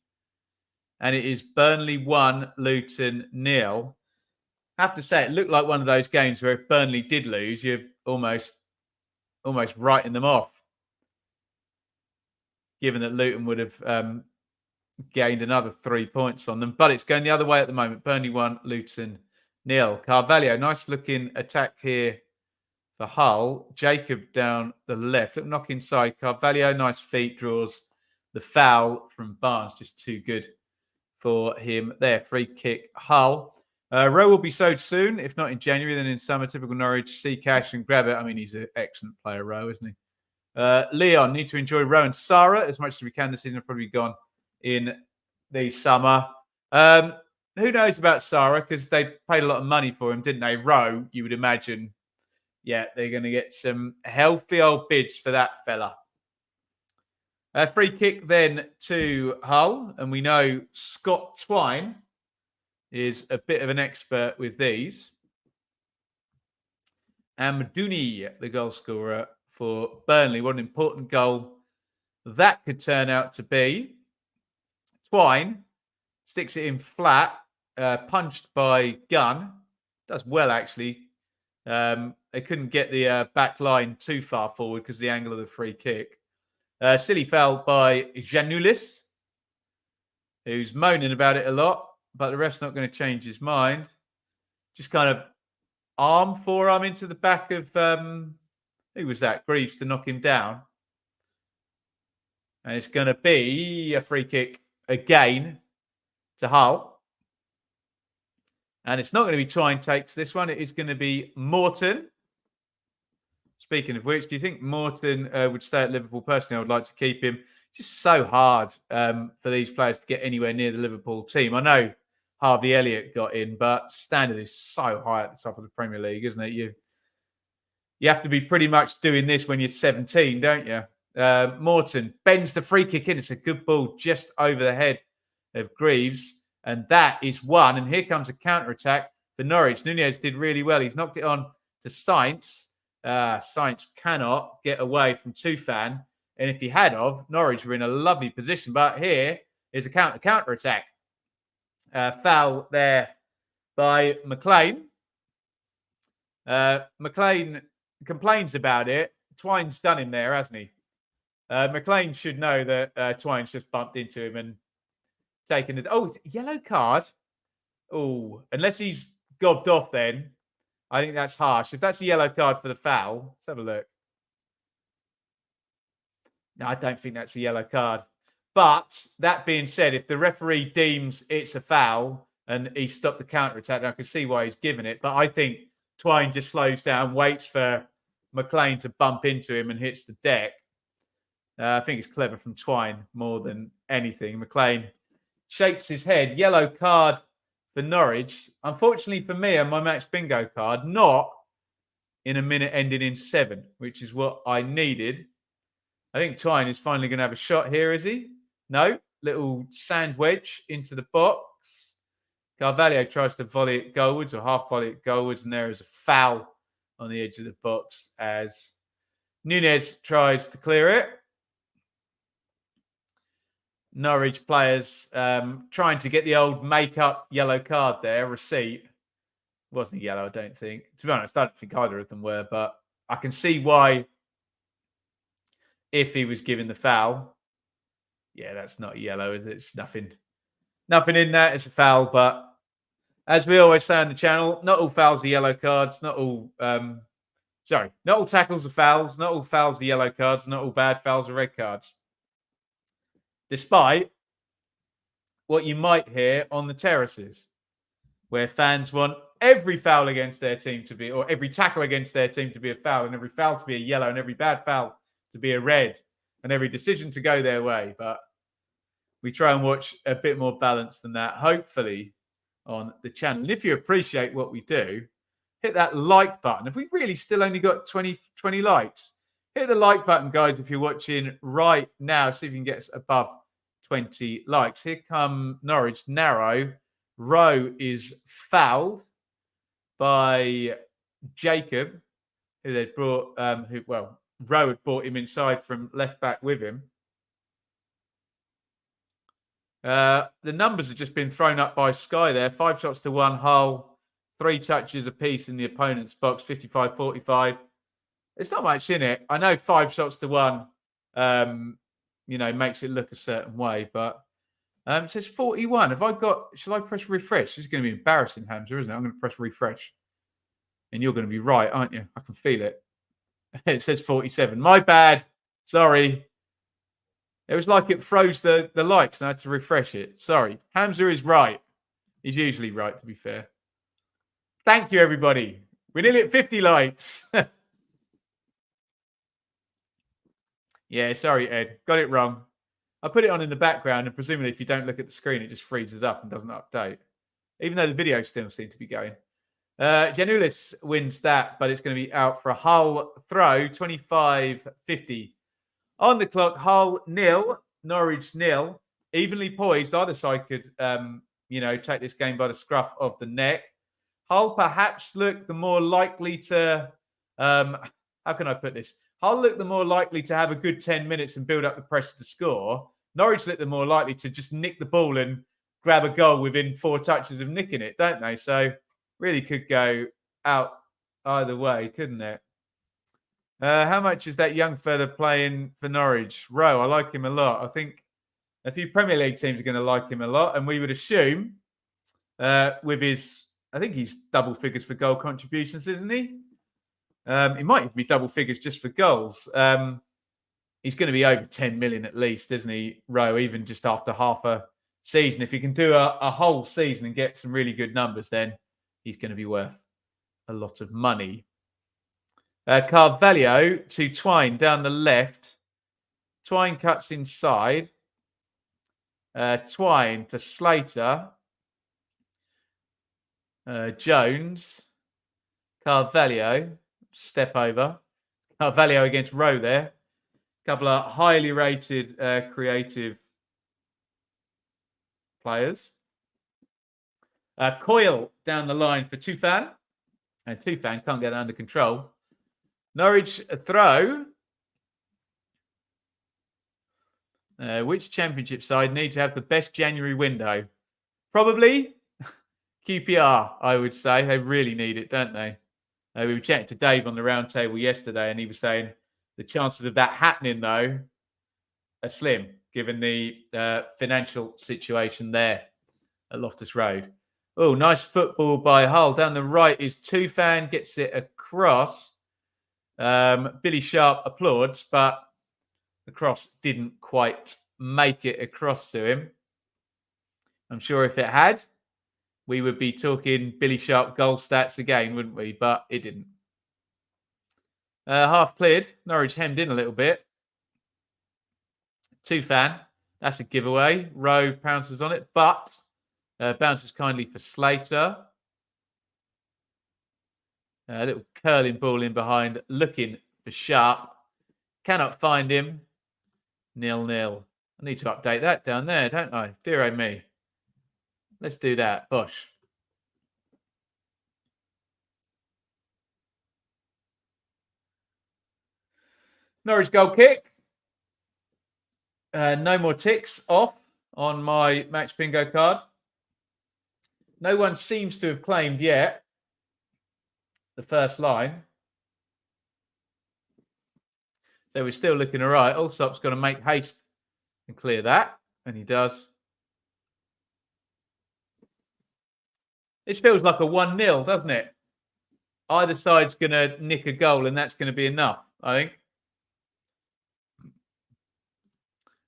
And it is Burnley 1, Luton 0. I have to say, it looked like one of those games where if Burnley did lose, you're almost writing them off. Given that Luton would have gained another 3 points on them. But it's going the other way at the moment. Burnley 1, Luton 0. Carvalho, nice looking attack here for Hull. Jacob down the left. Little knock inside. Carvalho, nice feet, draws the foul from Barnes. Just too good for him there. Free kick, Hull. Rowe will be sold soon. If not in January, then in summer. Typical Norwich. See cash and grab it. I mean, he's an excellent player, Rowe, isn't he? Leon, need to enjoy Rowe and Sarah as much as we can this season. Have probably gone in the summer. Who knows about Sarah, because they paid a lot of money for him, didn't they? Rowe, you would imagine, yeah, they're going to get some healthy old bids for that fella. Free kick then to Hull. And we know Scott Twine is a bit of an expert with these. And Maduni, the goal scorer for Burnley. What an important goal that could turn out to be. Twine sticks it in flat, punched by Gunn. Does well, actually. They couldn't get the back line too far forward because of the angle of the free kick. Silly foul by Giannoulis, who's moaning about it a lot, but the ref's not going to change his mind. Just kind of forearm into the back of Who was that? Greaves to knock him down. And it's going to be a free kick again to Hull. And it's not going to be Twine takes this one. It is going to be Morton. Speaking of which, do you think Morton would stay at Liverpool? Personally, I would like to keep him. Just so hard for these players to get anywhere near the Liverpool team. I know Harvey Elliott got in, but standard is so high at the top of the Premier League, isn't it? You have to be pretty much doing this when you're 17, don't you? Morton bends the free kick in. It's a good ball just over the head of Greaves. And that is one. And here comes a counter-attack for Norwich. Nunez did really well. He's knocked it on to Sainz. Sainz cannot get away from Tufan. And if he had of, Norwich were in a lovely position. But here is a counter-attack. Foul there by McLean. McLean complains about it. Twine's done him there, hasn't he? McLean should know that Twine's just bumped into him and taken it. Oh, yellow card. Oh, unless he's gobbed off then. I think that's harsh. If that's a yellow card for the foul, let's have a look. No, I don't think that's a yellow card. But that being said, if the referee deems it's a foul and he stopped the counter-attack, I can see why he's given it. But I think Twine just slows down, waits for McLean to bump into him and hits the deck. I think it's clever from Twine more than anything. McLean shakes his head. Yellow card for Norwich. Unfortunately for me on my match bingo card, not in a minute ending in 7, which is what I needed. I think Twine is finally going to have a shot here, is he? No. Little sand wedge into the box. Carvalho tries to volley it goalwards or half volley it goalwards, and there is a foul on the edge of the box as Nunez tries to clear it. Norwich players trying to get the old make-up yellow card there, receipt. It wasn't yellow, I don't think. To be honest, I don't think either of them were, but I can see why if he was given the foul. Yeah, that's not yellow, is it? It's nothing in that. It's a foul, but as we always say on the channel, not all fouls are yellow cards. Not all tackles are fouls. Not all fouls are yellow cards. Not all bad fouls are red cards. Despite what you might hear on the terraces, where fans want every foul against their team to be, or every tackle against their team to be a foul, and every foul to be a yellow, and every bad foul to be a red, and every decision to go their way. But we try and watch a bit more balance than that, hopefully, on the channel. And if you appreciate what we do, hit that like button. If we really still only got 20 likes, hit the like button, guys, if you're watching right now. See if you can get us above 20 likes. Here come Norwich. Narrow. Rowe is fouled by Jacob, who they'd brought, Rowe had brought him inside from left back with him. The numbers have just been thrown up by Sky there. 5 shots to 1 Hull, 3 touches apiece in the opponent's box, 55-45. It's not much in it. I know 5 shots to 1, makes it look a certain way, but it says 41. Shall I press refresh? This is going to be embarrassing, Hamza, isn't it? I'm going to press refresh. And you're going to be right, aren't you? I can feel it. It says 47. My bad. Sorry. It was like it froze the likes and I had to refresh it. Sorry. Hamza is right. He's usually right, to be fair. Thank you, everybody. We're nearly at 50 likes. Yeah, sorry, Ed. Got it wrong. I put it on in the background, and presumably if you don't look at the screen, it just freezes up and doesn't update. Even though the videos still seem to be going. Janulis wins that, but it's going to be out for a Hull throw. 25-50 on the clock. Hull 0, Norwich 0. Evenly poised. Either side could, take this game by the scruff of the neck. Hull perhaps look the more likely to, how can I put this? Hull look the more likely to have a good 10 minutes and build up the pressure to score. Norwich look the more likely to just nick the ball and grab a goal within 4 touches of nicking it, don't they? So really could go out either way, couldn't it? How much is that young fella playing for Norwich? Rowe, I like him a lot. I think a few Premier League teams are going to like him a lot. And we would assume with his, I think he's double figures for goal contributions, isn't he? He might even be double figures just for goals. He's going to be over 10 million at least, isn't he, Rowe, even just after half a season. If he can do a whole season and get some really good numbers, then he's going to be worth a lot of money. Carvalho to Twine down the left. Twine cuts inside. Twine to Slater. Jones. Carvalho. Step over. Carvalho against Rowe there. Couple of highly rated creative players. Coyle down the line for Tufan. And Tufan can't get it under control. Norwich a throw. Which championship side need to have the best January window? Probably QPR, I would say. They really need it, don't they? We were chatting to Dave on the round table yesterday, and he was saying the chances of that happening, though, are slim, given the financial situation there at Loftus Road. Oh, nice football by Hull. Down the right is Tufan, gets it across. Billy Sharp applauds, but the cross didn't quite make it across to him. I'm sure if it had, we would be talking Billy Sharp goal stats again, wouldn't we? But it didn't. Half cleared. Norwich hemmed in a little bit. Tufan. That's a giveaway. Rowe pounces on it, but bounces kindly for Slater. A little curling ball in behind, looking for Sharp. Cannot find him. 0-0. I need to update that down there, don't I? Dear oh me. Let's do that. Bosh. Norwich goal kick. No more ticks off on my match bingo card. No one seems to have claimed yet the first line. So we're still looking all right. Allsop's got to make haste and clear that. And he does. This feels like a 1-0, doesn't it? Either side's going to nick a goal, and that's going to be enough, I think.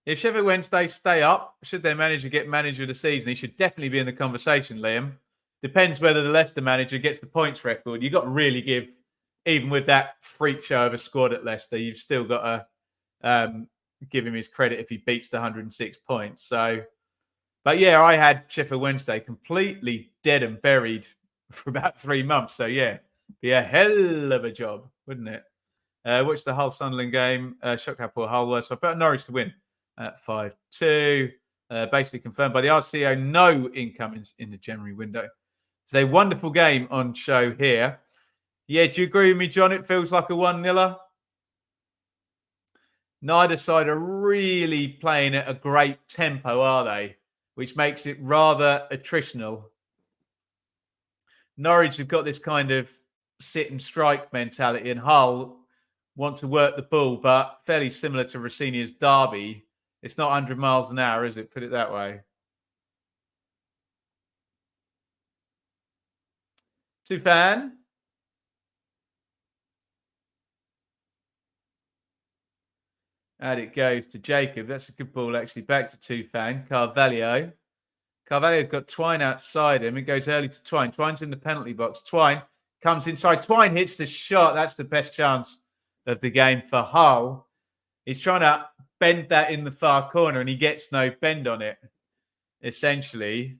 If Sheffield Wednesday stay up, should their manager get manager of the season, he should definitely be in the conversation, Liam. Depends whether the Leicester manager gets the points record. You've got to really give, even with that freak show of a squad at Leicester, you've still got to give him his credit if he beats the 106 points. So, but yeah, I had Sheffield Wednesday completely dead and buried for about 3 months. So yeah, be a hell of a job, wouldn't it? Watch the Hull Sunderland game. Shocked how poor Hull was. So I put Norwich to win at 5-2. Basically confirmed by the RCO, no income in the January window. It's a wonderful game on show here. Yeah, do you agree with me, John? It feels like a 1-0. Neither side are really playing at a great tempo, are they? Which makes it rather attritional. Norwich have got this kind of sit and strike mentality, and Hull want to work the ball, but fairly similar to Rossini's derby. It's not 100 miles an hour, is it? Put it that way. Tufan. And it goes to Jacob. That's a good ball, actually. Back to Tufan. Carvalho. Carvalho's got Twine outside him. It goes early to Twine. Twine's in the penalty box. Twine comes inside. Twine hits the shot. That's the best chance of the game for Hull. He's trying to bend that in the far corner, and he gets no bend on it, essentially.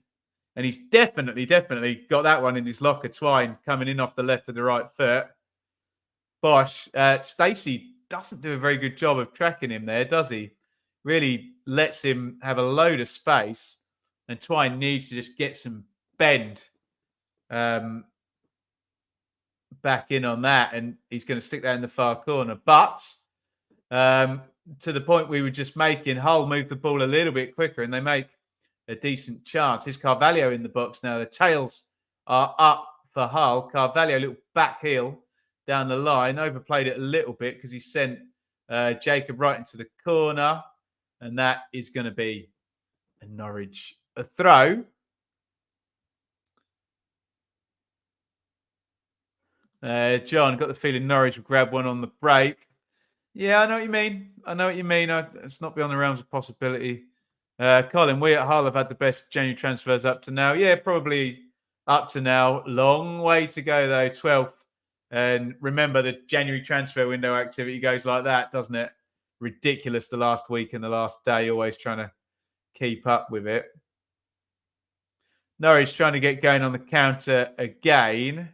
And he's definitely got that one in his locker. Twine coming in off the left of the right foot. Bosh. Stacey doesn't do a very good job of tracking him there, does he? Really lets him have a load of space. And Twine needs to just get some bend back in on that. And he's going to stick that in the far corner. But to the point we were just making, Hull move the ball a little bit quicker and they make a decent chance. Here's Carvalho in the box now. The tails are up for Hull. Carvalho, a little back heel down the line. Overplayed it a little bit because he sent Jacob right into the corner. And that is going to be a Norwich throw. John, got the feeling Norwich will grab one on the break. Yeah, I know what you mean. It's not beyond the realms of possibility. Colin, we at Hull have had the best January transfers up to now. Yeah, probably up to now. Long way to go, though. 12th. And remember, the January transfer window activity goes like that, doesn't it? Ridiculous the last week and the last day, always trying to keep up with it. Norwich trying to get going on the counter again.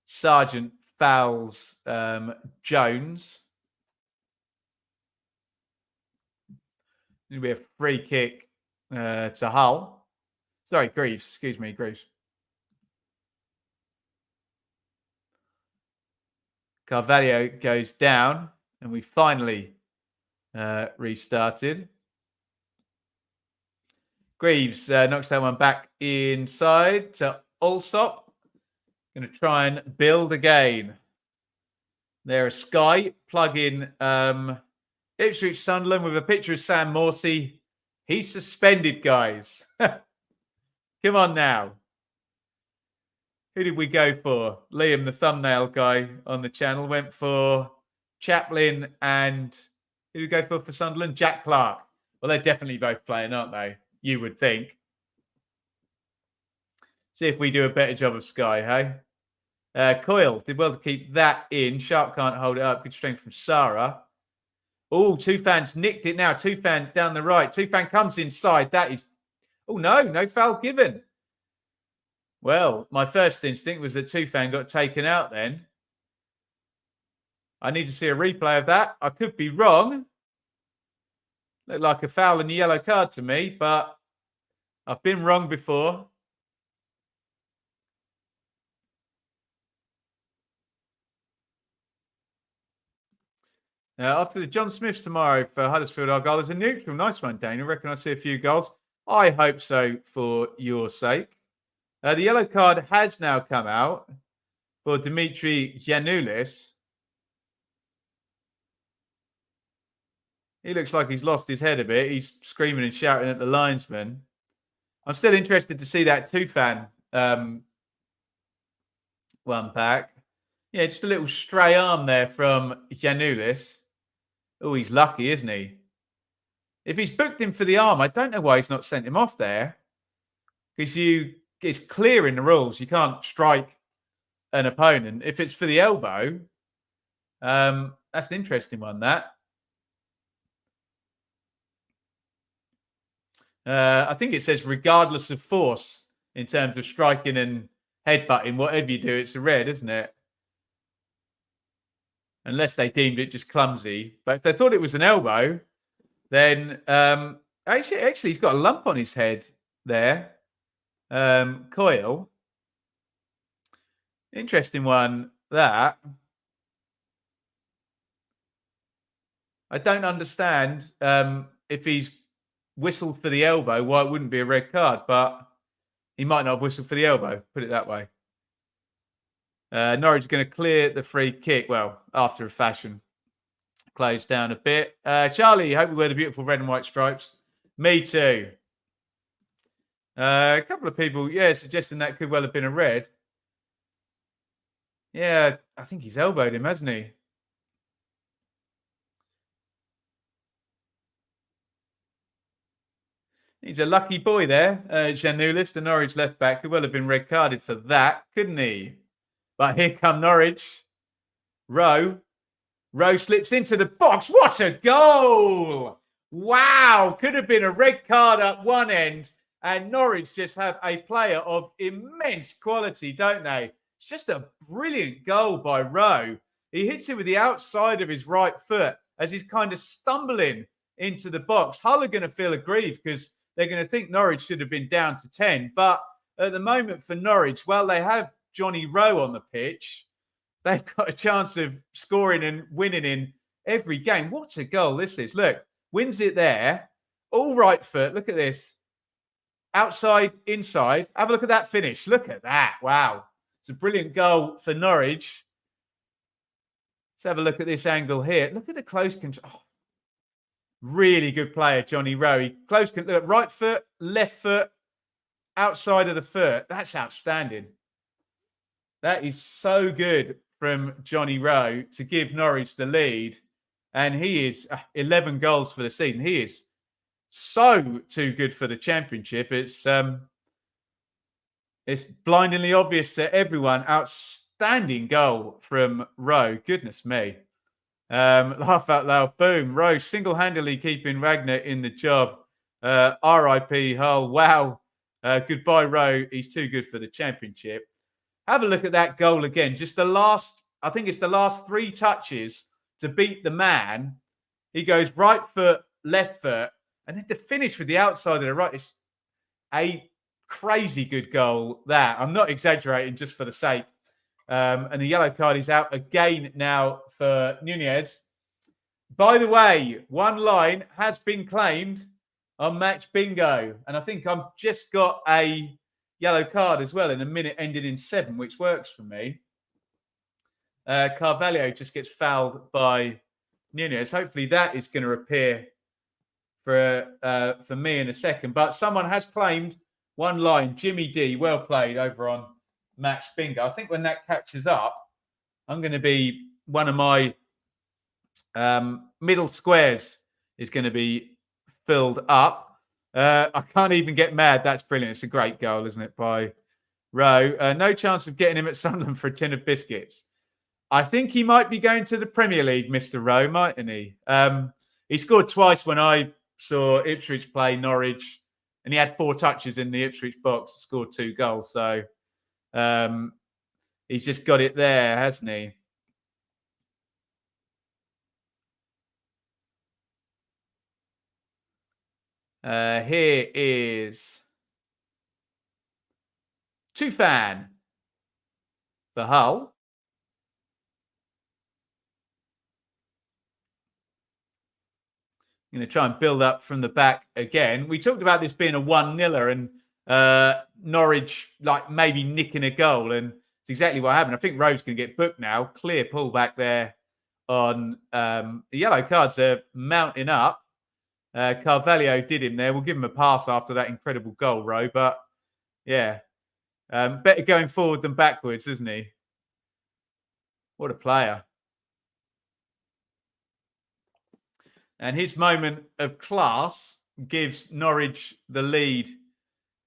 Sargent fouls Jones. It'll be a free kick to Hull. Sorry, Greaves. Excuse me, Greaves. Carvalho goes down, and we finally restarted. Greaves knocks that one back inside to Allsop. Going to try and build again. There's Sky. Plug in Ipswich Sunderland with a picture of Sam Morsey. He's suspended, guys. Come on now. Who did we go for? Liam, the thumbnail guy on the channel, went for Chaplin and who did we go for Sunderland? Jack Clark. Well, they're definitely both playing, aren't they? You would think. See if we do a better job of Sky, hey? Coyle did well to keep that in. Sharp can't hold it up. Good strength from Sarah. Oh, Tufan's nicked it now. Tufan down the right. Tufan comes inside. That is... Oh, no foul given. Well, my first instinct was that Tufan got taken out then. I need to see a replay of that. I could be wrong. Looked like a foul and a yellow card to me, but I've been wrong before. After the John Smiths tomorrow for Huddersfield Argyle, there's a neutral. Nice one, Daniel. Reckon I see a few goals. I hope so for your sake. The yellow card has now come out for Dimitri Giannoulis. He looks like he's lost his head a bit. He's screaming and shouting at the linesman. I'm still interested to see that Tufan one back. Yeah, just a little stray arm there from Giannoulis. Oh, he's lucky, isn't he? If he's booked him for the arm, I don't know why he's not sent him off there. Because it's clear in the rules. You can't strike an opponent. If it's for the elbow, that's an interesting one, that. I think it says regardless of force in terms of striking and headbutting, whatever you do, it's a red, isn't it? Unless they deemed it just clumsy. But if they thought it was an elbow, then actually he's got a lump on his head there. Coyle. Interesting one, that. I don't understand if he's whistled for the elbow, why it wouldn't be a red card, but he might not have whistled for the elbow, put it that way. Norwich is going to clear the free kick, well, after a fashion. Closed down a bit. Charlie, hope you wear the beautiful red and white stripes. Me too. A couple of people, suggesting that could well have been a red. Yeah, I think he's elbowed him, hasn't he? He's a lucky boy there. Giannoulis, the Norwich left back, could well have been red carded for that, couldn't he? But here come Norwich. Rowe. Rowe slips into the box. What a goal! Wow! Could have been a red card at one end. And Norwich just have a player of immense quality, don't they? It's just a brilliant goal by Rowe. He hits it with the outside of his right foot as he's kind of stumbling into the box. Hull are going to feel aggrieved because they're going to think Norwich should have been down to 10. But at the moment for Norwich, well, they have Johnny Rowe on the pitch. They've got a chance of scoring and winning in every game. What a goal this is. Look, wins it there. All right foot. Look at this. Outside, inside. Have a look at that finish. Look at that. Wow. It's a brilliant goal for Norwich. Let's have a look at this angle here. Look at the close control. Oh, really good player, Johnny Rowe. Close control. Right foot, left foot, outside of the foot. That's outstanding. That is so good from Johnny Rowe to give Norwich the lead. And he is 11 goals for the season. He is so too good for the Championship. It's blindingly obvious to everyone. Outstanding goal from Rowe. Goodness me. Laugh out loud. Boom. Rowe single-handedly keeping Wagner in the job. R.I.P. Hull. Wow. Goodbye, Rowe. He's too good for the Championship. Have a look at that goal again. Just I think it's the last 3 touches to beat the man. He goes right foot, left foot, and then to finish with the outside of the right. It's a crazy good goal, that. I'm not exaggerating just for the sake. And the yellow card is out again now for Nunez. By the way, one line has been claimed on Match Bingo. And I think I've just got a yellow card as well in a minute ended in 7, which works for me. Carvalho just gets fouled by Nunez. Hopefully that is going to appear for me in a second. But someone has claimed one line. Jimmy D, well played over on Match Bingo. I think when that catches up, I'm going to be one of my middle squares is going to be filled up. I can't even get mad. That's brilliant. It's a great goal, isn't it, by Rowe? No chance of getting him at Sunderland for a tin of biscuits. I think he might be going to the Premier League, Mr. Rowe, mightn't he? He scored twice when I saw Ipswich play Norwich, and he had 4 touches in the Ipswich box, scored 2 goals. So he's just got it there, hasn't he? Here is Tufan for Hull. I'm going to try and build up from the back again. We talked about this being a 1-0 and Norwich like maybe nicking a goal, and it's exactly what happened. I think Rowe's going to get booked now. Clear pullback there on the yellow cards are mounting up. Carvalho did him there. We'll give him a pass after that incredible goal, Rowe. But yeah, better going forward than backwards, isn't he? What a player. And his moment of class gives Norwich the lead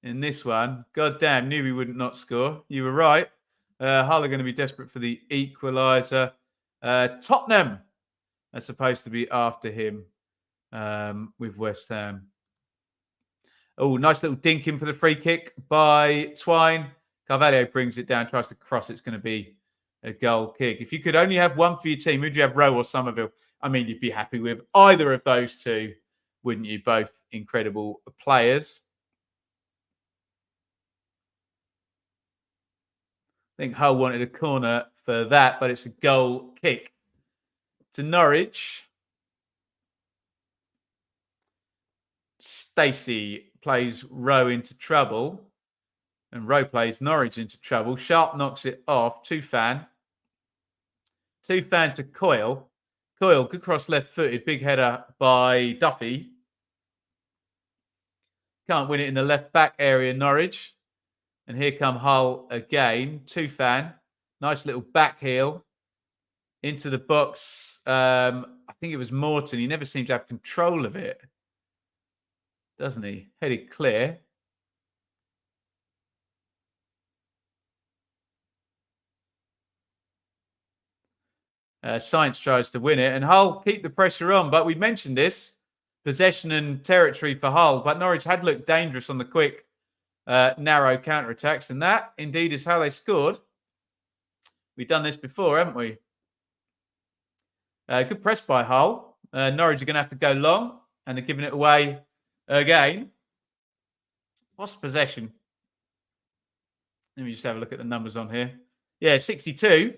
in this one. God damn, knew he wouldn't not score. You were right. Hull are going to be desperate for the equaliser. Tottenham are supposed to be after him with West Ham. Oh, nice little dinking for the free kick by Twine. Carvalho brings it down, tries to cross. It's going to be a goal kick. If you could only have one for your team, would you have Rowe or Somerville? I mean, you'd be happy with either of those two, wouldn't you? Both incredible players. I think Hull wanted a corner for that, but it's a goal kick to Norwich. Stacey plays Rowe into trouble, and Rowe plays Norwich into trouble. Sharp knocks it off. Tufan to Coyle. Coyle, good cross left-footed. Big header by Duffy. Can't win it in the left-back area, Norwich. And here come Hull again. Tufan. Nice little back heel into the box. I think it was Morton. He never seemed to have control of it, doesn't he? Headed clear. Science tries to win it, and Hull keep the pressure on. But we mentioned this, possession and territory for Hull. But Norwich had looked dangerous on the quick, narrow counter-attacks, and that indeed is how they scored. We've done this before, haven't we? Good press by Hull. Norwich are going to have to go long, and they're giving it away again. What's possession? Let me just have a look at the numbers on here. Yeah, 62.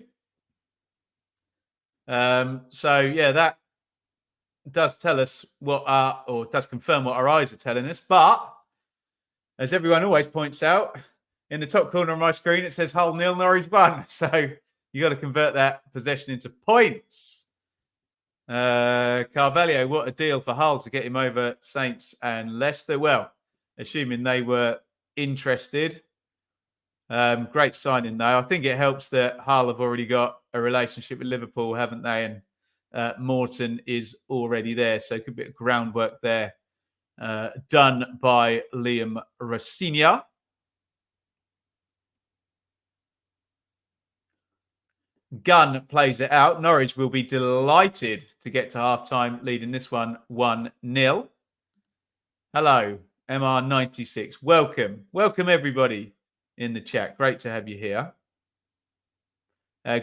So yeah, that does tell us or does confirm what our eyes are telling us. But as everyone always points out, in the top corner of my screen, it says Hull 0, Norwich 1. So you got to convert that possession into points. Carvalho, what a deal for Hull to get him over Saints and Leicester. Well, assuming they were interested. Great signing, though. I think it helps that Hull have already got a relationship with Liverpool, haven't they? And Morton is already there. So it could be a groundwork there done by Liam Rossignol. Gunn plays it out. Norwich will be delighted to get to half-time, leading this one 1-0. Hello, MR96. Welcome. Welcome, everybody in the chat. Great to have you here.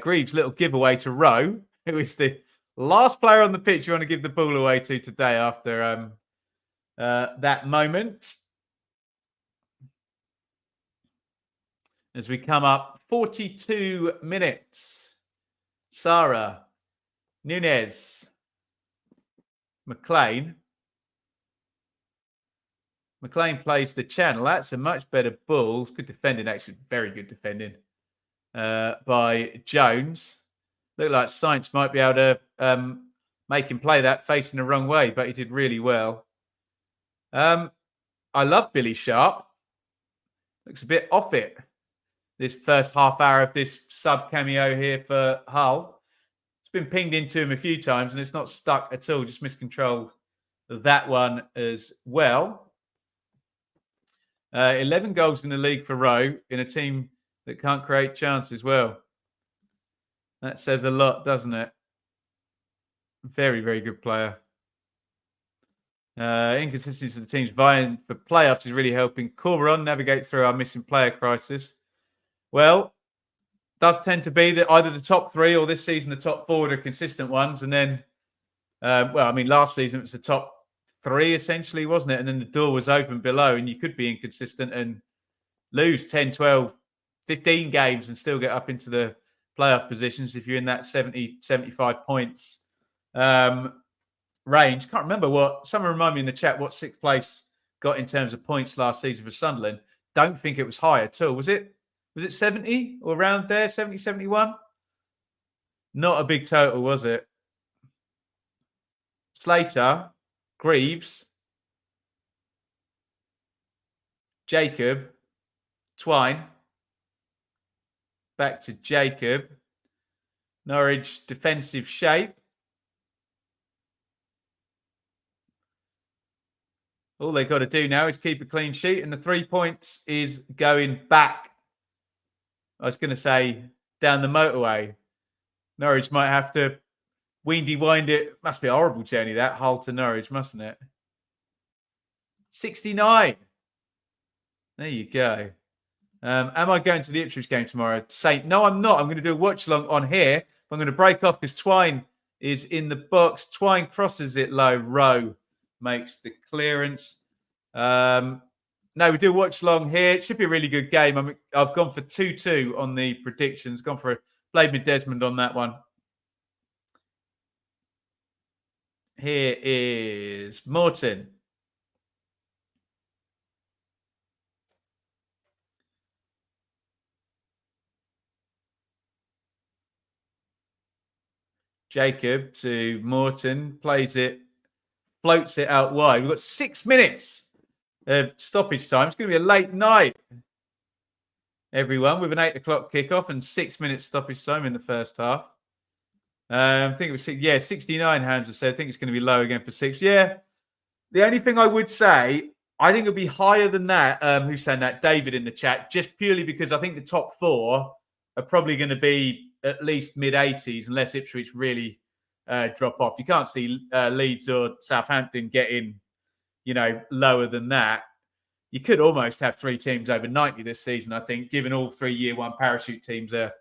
Greaves' little giveaway to Rowe, who is the last player on the pitch you want to give the ball away to today after that moment. As we come up, 42 minutes. Sarah, Nunez, McLean. McLean plays the channel. That's a much better ball. Good defending, actually. Very good defending by Jones. Looked like Sainz might be able to make him play that facing the wrong way, but he did really well. I love Billy Sharp. Looks a bit off it. This first half hour of this sub cameo here for Hull. It's been pinged into him a few times and it's not stuck at all, just miscontrolled that one as well. 11 goals in the league for Rowe in a team that can't create chances. Well, that says a lot, doesn't it? Very, very good player. Inconsistency of the teams vying for playoffs is really helping Corberon navigate through our missing player crisis. Well, does tend to be that either the top three or this season the top four are consistent ones. And then, last season it was the top three essentially, wasn't it? And then the door was open below and you could be inconsistent and lose 10, 12, 15 games and still get up into the playoff positions if you're in that 70, 75 points range. Can't remember what, someone remind me in the chat what sixth place got in terms of points last season for Sunderland. Don't think it was high at all. Was it 70 or around there, 70, 71? Not a big total, was it? Slater, Greaves, Jacob, Twine, back to Jacob. Norwich defensive shape. All they've got to do now is keep a clean sheet, and the 3 points is going back. I was going to say down the motorway. Norwich might have to wind it. Must be a horrible journey, that Hull to Norwich, mustn't it? 69. There you go. Am I going to the Ipswich game tomorrow? No, I'm not. I'm going to do a watch along on here. I'm going to break off because Twine is in the box. Twine crosses it low. Rowe makes the clearance. No, we do watch along here. It should be a really good game. I've gone for 2-2 on the predictions. Gone for a Blademan Desmond on that one. Here is Morton. Jacob to Morton. Plays it. Floats it out wide. We've got 6 minutes of stoppage time. It's going to be a late night, everyone, with an 8 o'clock kickoff and 6 minutes stoppage time in the first half. I think it was 69 hands or so. I think it's going to be low again for 6. Yeah. The only thing I would say, I think it'll be higher than that. Who's saying that? David in the chat, just purely because I think the top four are probably going to be at least mid-80s unless Ipswich really drop off. You can't see Leeds or Southampton getting, lower than that. You could almost have 3 teams over 90 this season, I think, given all 3 year one parachute teams are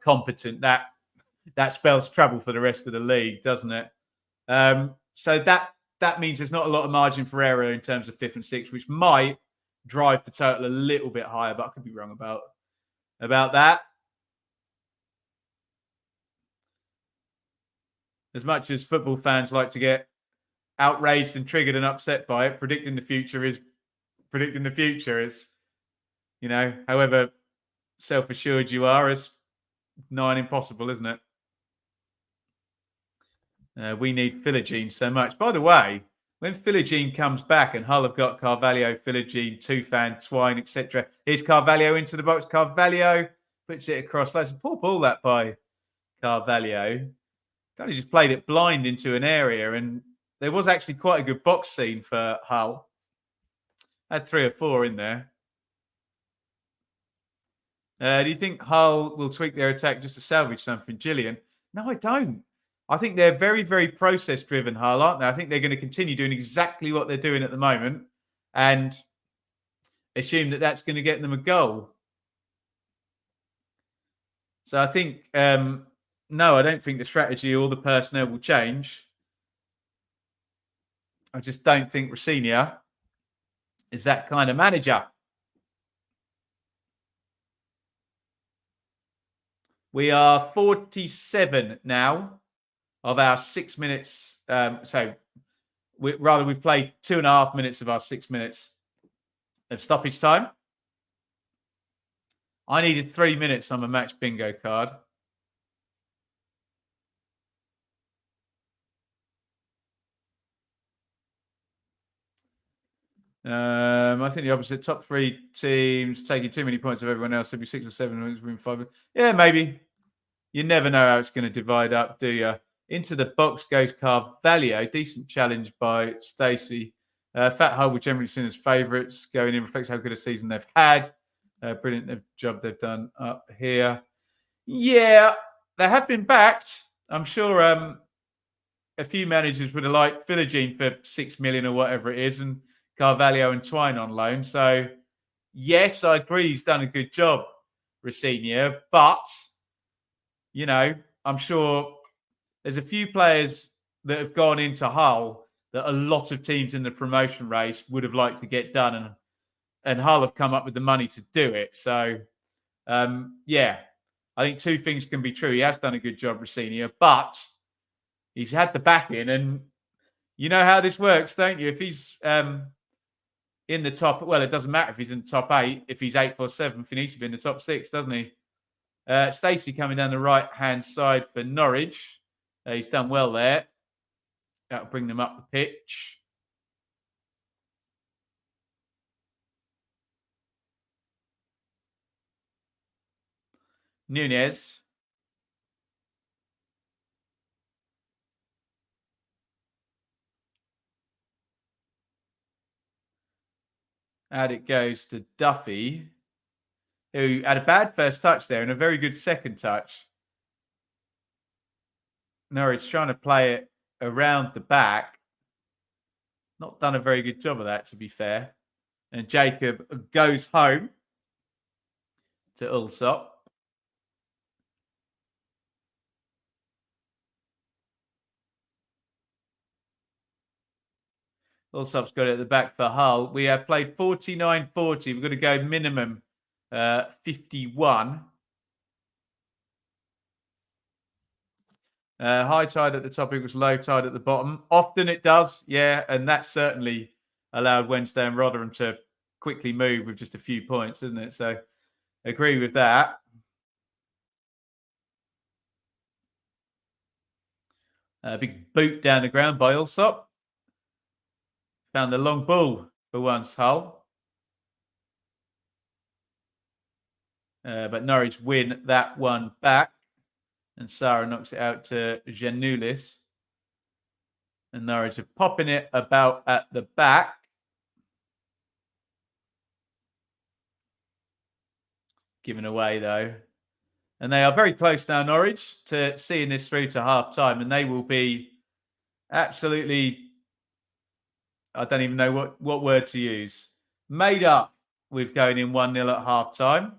competent. That spells trouble for the rest of the league, doesn't it? So that means there's not a lot of margin for error in terms of 5th and 6th, which might drive the total a little bit higher, but I could be wrong about that. As much as football fans like to get outraged and triggered and upset by it, predicting the future is, however self-assured you are, is nigh impossible, isn't it? We need Philogene so much. By the way, when Philogene comes back, and Hull have got Carvalho, Philogene, Tufan, Twine, etc. Here's Carvalho into the box. Carvalho puts it across. That's a poor ball that by Carvalho. Kind of just played it blind into an area, and there was actually quite a good box scene for Hull. Had 3 or 4 in there. Do you think Hull will tweak their attack just to salvage something, Gillian? No, I don't. I think they're very, very process-driven, Hull, aren't they? I think they're going to continue doing exactly what they're doing at the moment and assume that that's going to get them a goal. So I think, no, I don't think the strategy or the personnel will change. I just don't think Rossignol is that kind of manager. We are 47 now of our 6 minutes. We've played 2.5 minutes of our 6 minutes of stoppage time. I needed 3 minutes on my match bingo card. I think the opposite. Top 3 teams taking too many points of everyone else. There'll be 6 or 7 wins, 5. Yeah, maybe. You never know how it's going to divide up, do you? Into the box goes Carvalho. Decent challenge by Stacey. Fat Hull were generally seen as favourites. Going in reflects how good a season they've had. Brilliant job they've done up here. Yeah, they have been backed. I'm sure a few managers would have liked Philogene for 6 million or whatever it is, and Carvalho and Twine on loan. So, yes, I agree he's done a good job, Rossignol. But, you know, I'm sure there's a few players that have gone into Hull that a lot of teams in the promotion race would have liked to get done. And Hull have come up with the money to do it. So, yeah, I think 2 things can be true. He has done a good job, Rossignol, but he's had the backing. And you know how this works, don't you? If he's in the top, well, it doesn't matter if he's in the top 8. If he's 8th or 7th, he needs to be in the top 6, doesn't he? Stacey coming down the right-hand side for Norwich. He's done well there. That'll bring them up the pitch. Nunez. And it goes to Duffy, who had a bad first touch there and a very good second touch. Norwich trying to play it around the back. Not done a very good job of that, to be fair. And Jacob goes home to Ulsop. Ulsop's got it at the back for Hull. We have played 49-40. We're going to go minimum 51. High tide at the top equals low tide at the bottom. Often it does, yeah. And that certainly allowed Wednesday and Rotherham to quickly move with just a few points, isn't it? So agree with that. A big boot down the ground by Ulsop. Found the long ball for once, Hull. But Norwich win that one back. And Sarah knocks it out to Janulis. And Norwich are popping it about at the back. Given away, though. And they are very close now, Norwich, to seeing this through to half-time. And they will be absolutely, I don't even know what word to use, made up with going in 1-0 at half-time.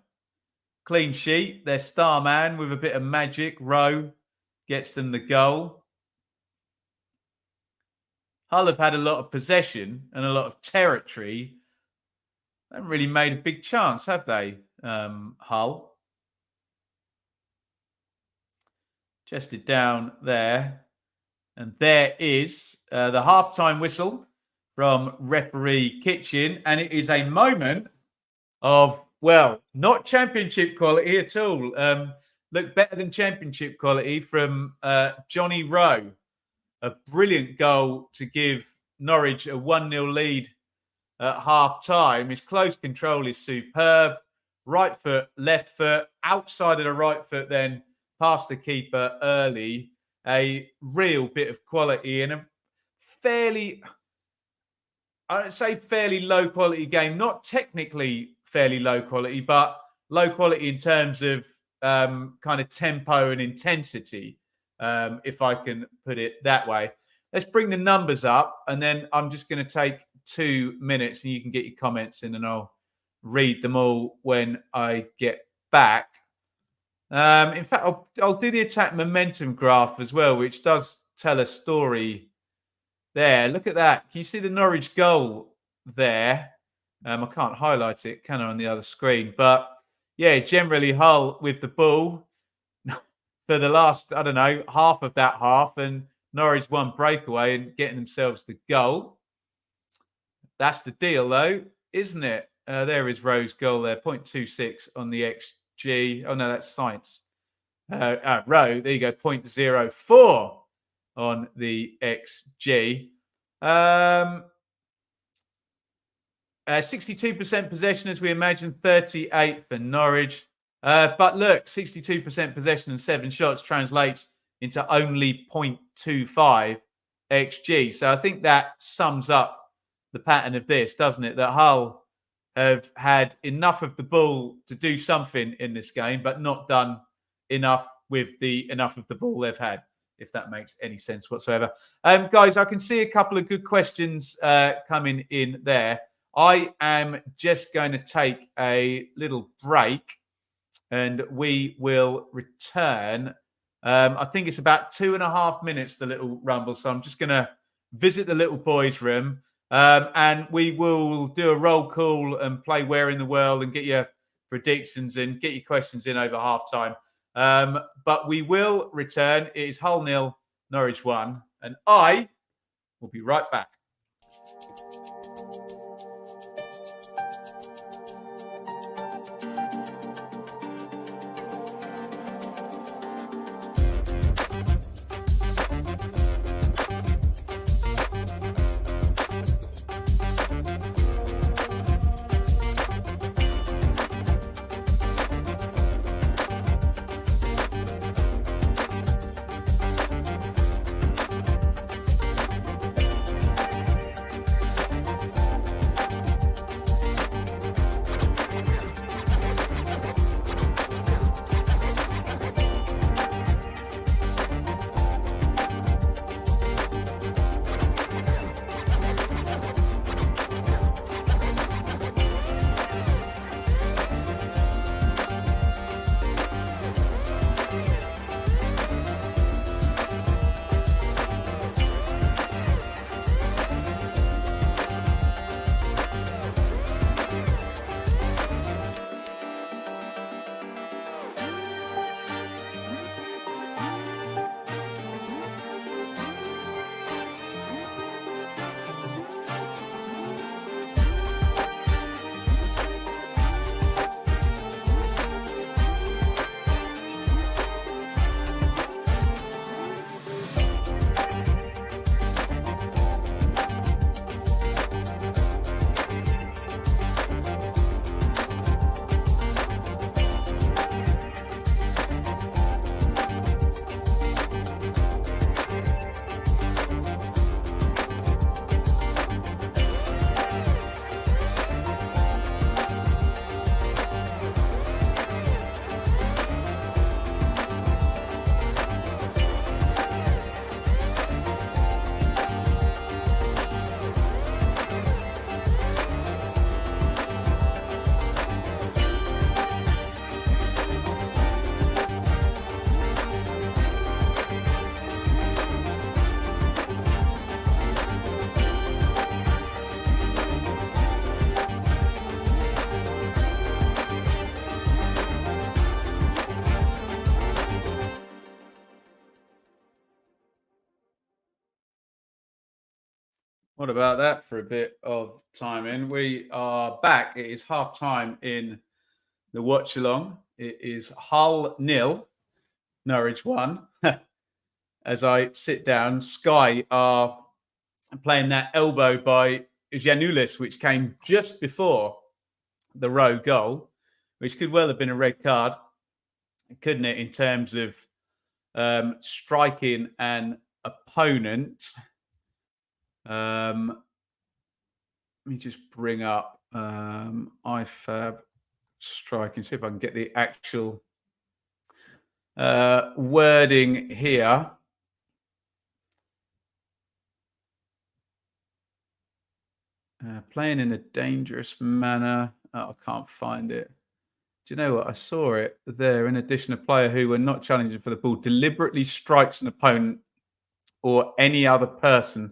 Clean sheet. Their star man with a bit of magic, Rowe, gets them the goal. Hull have had a lot of possession and a lot of territory. They haven't really made a big chance, have they, Hull? Chested down there. And there is the half-time whistle from referee Kitchen. And it is a moment of, well, not championship quality at all. Look better than championship quality from Johnny Rowe. A brilliant goal to give Norwich a 1-0 lead at half-time. His close control is superb. Right foot, left foot, outside of the right foot, then past the keeper early. A real bit of quality in a fairly, I'd say fairly low quality game. Not technically fairly low quality, but low quality in terms of kind of tempo and intensity, if I can put it that way. Let's bring the numbers up, and then I'm just going to take 2 minutes and you can get your comments in and I'll read them all when I get back. In fact, I'll do the attack momentum graph as well, which does tell a story there. Look at that. Can you see the Norwich goal there? I can't highlight it, can I, on the other screen? But yeah, generally Hull with the ball for the last, I don't know, half of that half, and Norwich one breakaway and getting themselves the goal. That's the deal, though, isn't it? There is Rowe's goal there, 0.26 on the XG. Oh, no, that's science. Rowe, there you go, 0.04 on the XG. 62% possession, as we imagined, 38 for Norwich. But look, 62% possession and 7 shots translates into only 0.25 XG. So I think that sums up the pattern of this, doesn't it? That Hull have had enough of the ball to do something in this game, but not done enough with the enough of the ball they've had, if that makes any sense whatsoever. Guys, I can see a couple of good questions coming in there. I am just going to take a little break and we will return. I think it's about 2.5 minutes, the little rumble. So I'm just going to visit the little boys' room. And we will do a roll call and play Where in the World and get your predictions and get your questions in over halftime. But we will return. It is Hull 0, Norwich 1, and I will be right back. What about that for a bit of timing? We are back. It is half time in the Watchalong. It is Hull 0, Norwich 1. As I sit down, Sky are playing that elbow by Giannoulis, which came just before the Rowe goal, which could well have been a red card, couldn't it, in terms of striking an opponent. Let me just bring up IFAB striking, see if I can get the actual wording here. Playing in a dangerous manner. Oh, I can't find it. Do you know what? I saw it there. In addition, a player who, when not challenging for the ball, deliberately strikes an opponent or any other person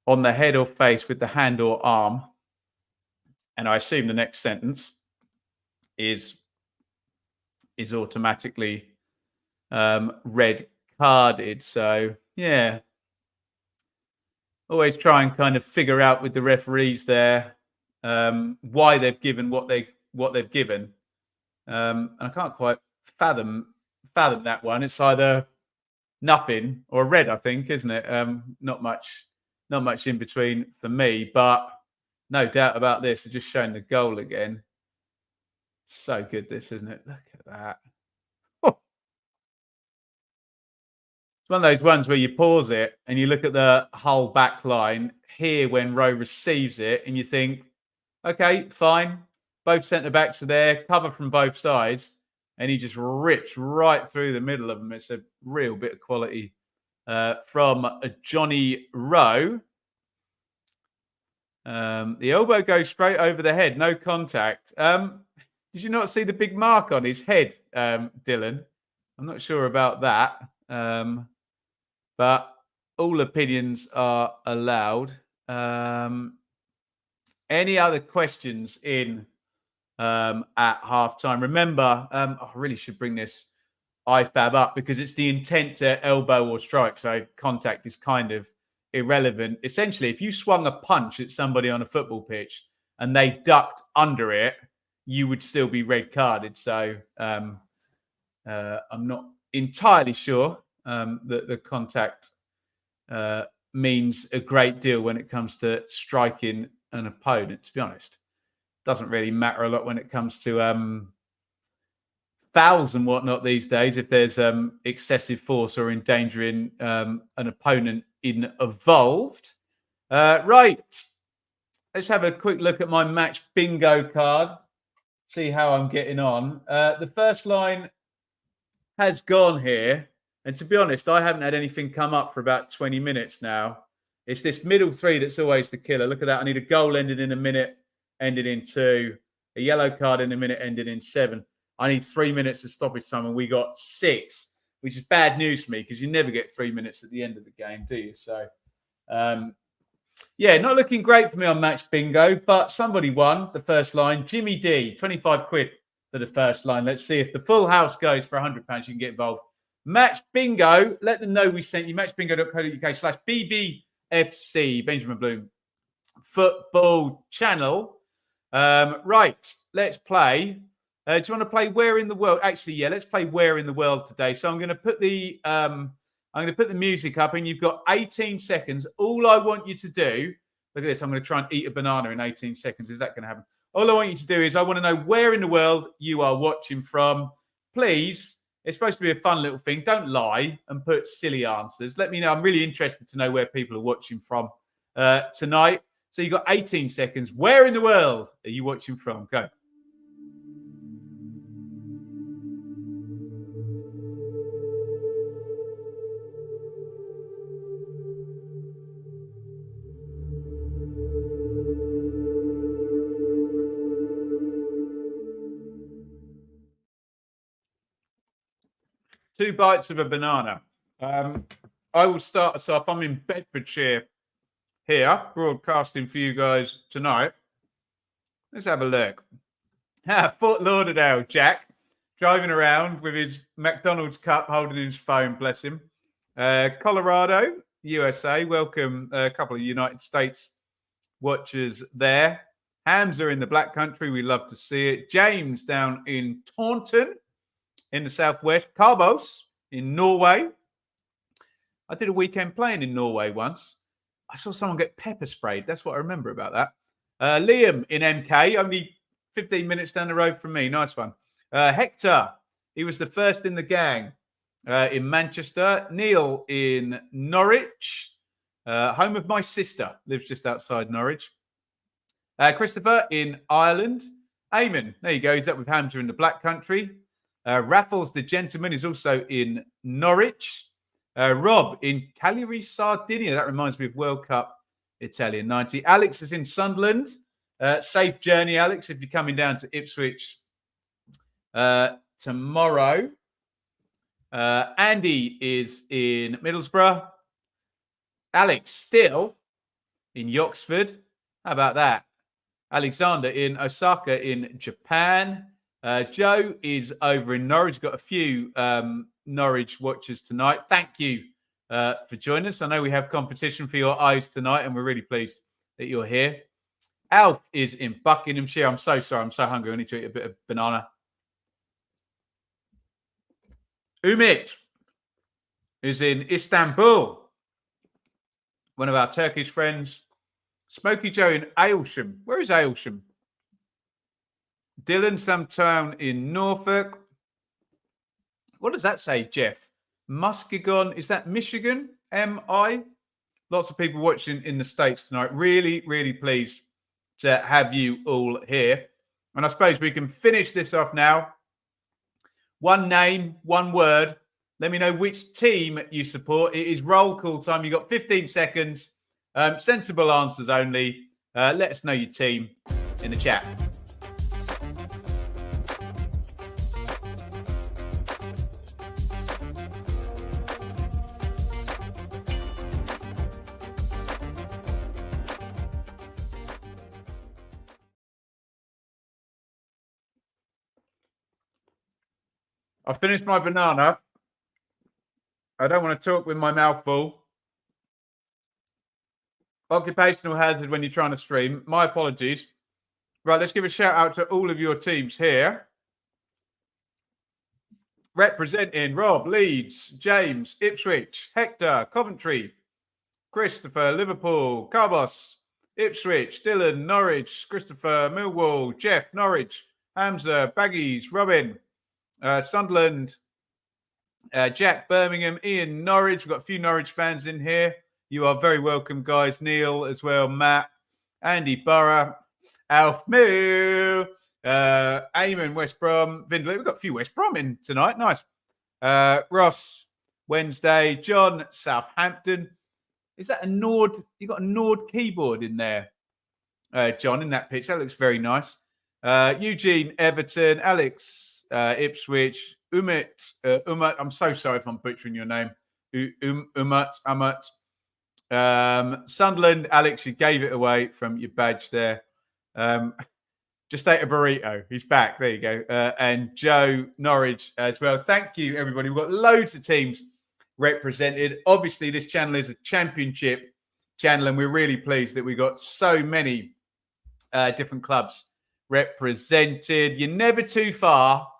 on the head or face with the hand or arm. And I assume the next sentence is automatically red carded. So, yeah. Always try and kind of figure out with the referees there why they've given what they've given. And I can't quite fathom that one. It's either nothing or red, I think, isn't it? Not much in between for me, but no doubt about this. I've just shown the goal again. So good, this, isn't it? Look at that. Oh. It's one of those ones where you pause it and you look at the whole back line here when Rowe receives it and you think, okay, fine. Both centre-backs are there, cover from both sides, and he just rips right through the middle of them. It's a real bit of quality from Johnny Rowe. The elbow goes straight over the head, no contact. Did you not see the big mark on his head, Dylan? I'm not sure about that. But all opinions are allowed. Any other questions in at halftime? Remember, I really should bring this IFAB up because it's the intent to elbow or strike. So contact is kind of irrelevant. Essentially, if you swung a punch at somebody on a football pitch and they ducked under it, you would still be red carded. So I'm not entirely sure that the contact means a great deal when it comes to striking an opponent, to be honest. Doesn't really matter a lot when it comes to fouls and whatnot these days, if there's excessive force or endangering an opponent involved. Right. Let's have a quick look at my match bingo card. See how I'm getting on. The first line has gone here. And to be honest, I haven't had anything come up for about 20 minutes now. It's this middle three that's always the killer. Look at that. I need a goal ended in a minute, ended in 2. A yellow card in a minute, ended in 7. I need 3 minutes of stoppage time, and we got 6, which is bad news for me because you never get 3 minutes at the end of the game, do you? So, yeah, not looking great for me on match bingo, but somebody won the first line. Jimmy D, 25 quid for the first line. Let's see if the full house goes for £100. You can get involved. Match bingo. Let them know we sent you. Matchbingo.co.uk/BBFC. Benjamin Bloom football channel. Right. Let's play. Do you want to play Where in the World? Actually, yeah. Let's play Where in the World today. So I'm going to put the music up, and you've got 18 seconds. All I want you to do. Look at this. I'm going to try and eat a banana in 18 seconds. Is that going to happen? All I want you to do is I want to know where in the world you are watching from. Please. It's supposed to be a fun little thing. Don't lie and put silly answers. Let me know. I'm really interested to know where people are watching from tonight. So you've got 18 seconds. Where in the world are you watching from? Go. Two bites of a banana. I will start us off. I'm in Bedfordshire here, broadcasting for you guys tonight. Let's have a look. Fort Lauderdale, Jack, driving around with his McDonald's cup, holding his phone, bless him. Colorado, USA, welcome a couple of United States watchers there. Hamza in the Black Country, we love to see it. James down in Taunton in the southwest. Carbos in Norway. I did a weekend playing in Norway once. I saw someone get pepper sprayed. That's what I remember about that. Liam in MK, only 15 minutes down the road from me. Nice one. Hector, he was the first in the gang in Manchester. Neil in Norwich, home of my sister, lives just outside Norwich. Christopher in Ireland. Eamon, there you go. He's up with Hamza in the Black Country. Raffles, the gentleman, is also in Norwich. Rob in Canaries, Sardinia. That reminds me of World Cup Italian 90. Alex is in Sunderland. Safe journey, Alex, if you're coming down to Ipswich tomorrow. Andy is in Middlesbrough. Alex still in Yoxford. How about that? Alexander in Osaka in Japan. Joe is over in Norwich. Got a few Norwich watchers tonight. Thank you for joining us. I know we have competition for your eyes tonight, and we're really pleased that you're here. Alf is in Buckinghamshire. I'm so sorry. I'm so hungry. I need to eat a bit of banana. Umit is in Istanbul. One of our Turkish friends. Smoky Joe in Aylsham. Where is Aylsham? Dylan, some town in Norfolk. What does that say, Jeff? Muskegon. Is that Michigan? M-I? Lots of people watching in the States tonight. Really, really pleased to have you all here. And I suppose we can finish this off now. One name, one word. Let me know which team you support. It is roll call time. You've got 15 seconds. Sensible answers only. Let us know your team in the chat. I've finished my banana. I don't want to talk with my mouth full. Occupational hazard when you're trying to stream. My apologies. Right, let's give a shout out to all of your teams here. Representing Rob, Leeds, James, Ipswich, Hector, Coventry, Christopher, Liverpool, Carbos, Ipswich, Dylan, Norwich, Christopher, Millwall, Jeff, Norwich, Hamza, Baggies, Robin, Sunderland, Jack, Birmingham, Ian, Norwich. We've got a few Norwich fans in here. You are very welcome, guys. Neil as well, Matt, Andy, Borough, Alf, Moo, Eamon, West Brom, Vindley. We've got a few West Brom in tonight. Nice. Ross, Wednesday, John, Southampton. Is that a Nord? You got a Nord keyboard in there, John, in that pitch. That looks very nice. Eugene, Everton, Alex, Ipswich, Umut. I'm so sorry if I'm butchering your name. Umut. Sunderland, Alex, you gave it away from your badge there. Just ate a burrito. He's back. There you go. And Joe, Norwich as well. Thank you, everybody. We've got loads of teams represented. Obviously, this channel is a championship channel, and we're really pleased that we got so many different clubs represented. You're never too far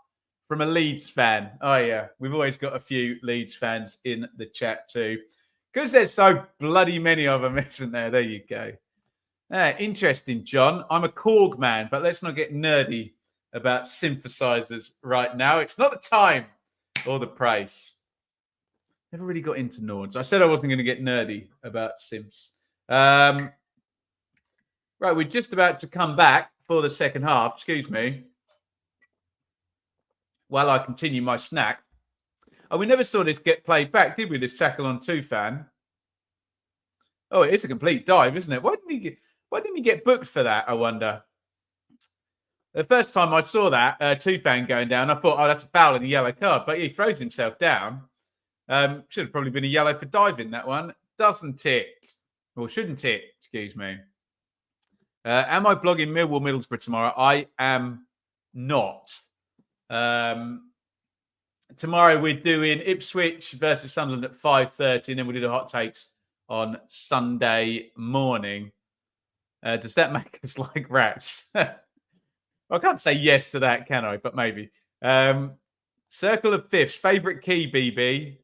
from a Leeds fan. Oh, yeah. We've always got a few Leeds fans in the chat too. Because there's so bloody many of them, isn't there? There you go. Interesting, John. I'm a Korg man, but let's not get nerdy about synthesizers right now. It's not the time or the price. Never really got into Nords. I said I wasn't going to get nerdy about synths. Right, we're just about to come back for the second half. Excuse me. While I continue my snack. Oh, we never saw this get played back, did we? This tackle on 2 fan. Oh, it is a complete dive, isn't it? Why didn't he get booked for that, I wonder? The first time I saw that 2 fan going down, I thought, oh, that's a foul and a yellow card. But he throws himself down. Should have probably been a yellow for diving, that one. Doesn't it? Or shouldn't it? Excuse me. Am I blogging Millwall Middlesbrough tomorrow? I am not. Tomorrow we're doing Ipswich versus Sunderland at 5:30, and then we'll do the hot takes on Sunday morning. Does that make us like rats? I can't say yes to that, can I? But maybe. Circle of Fifths, favourite key, BB.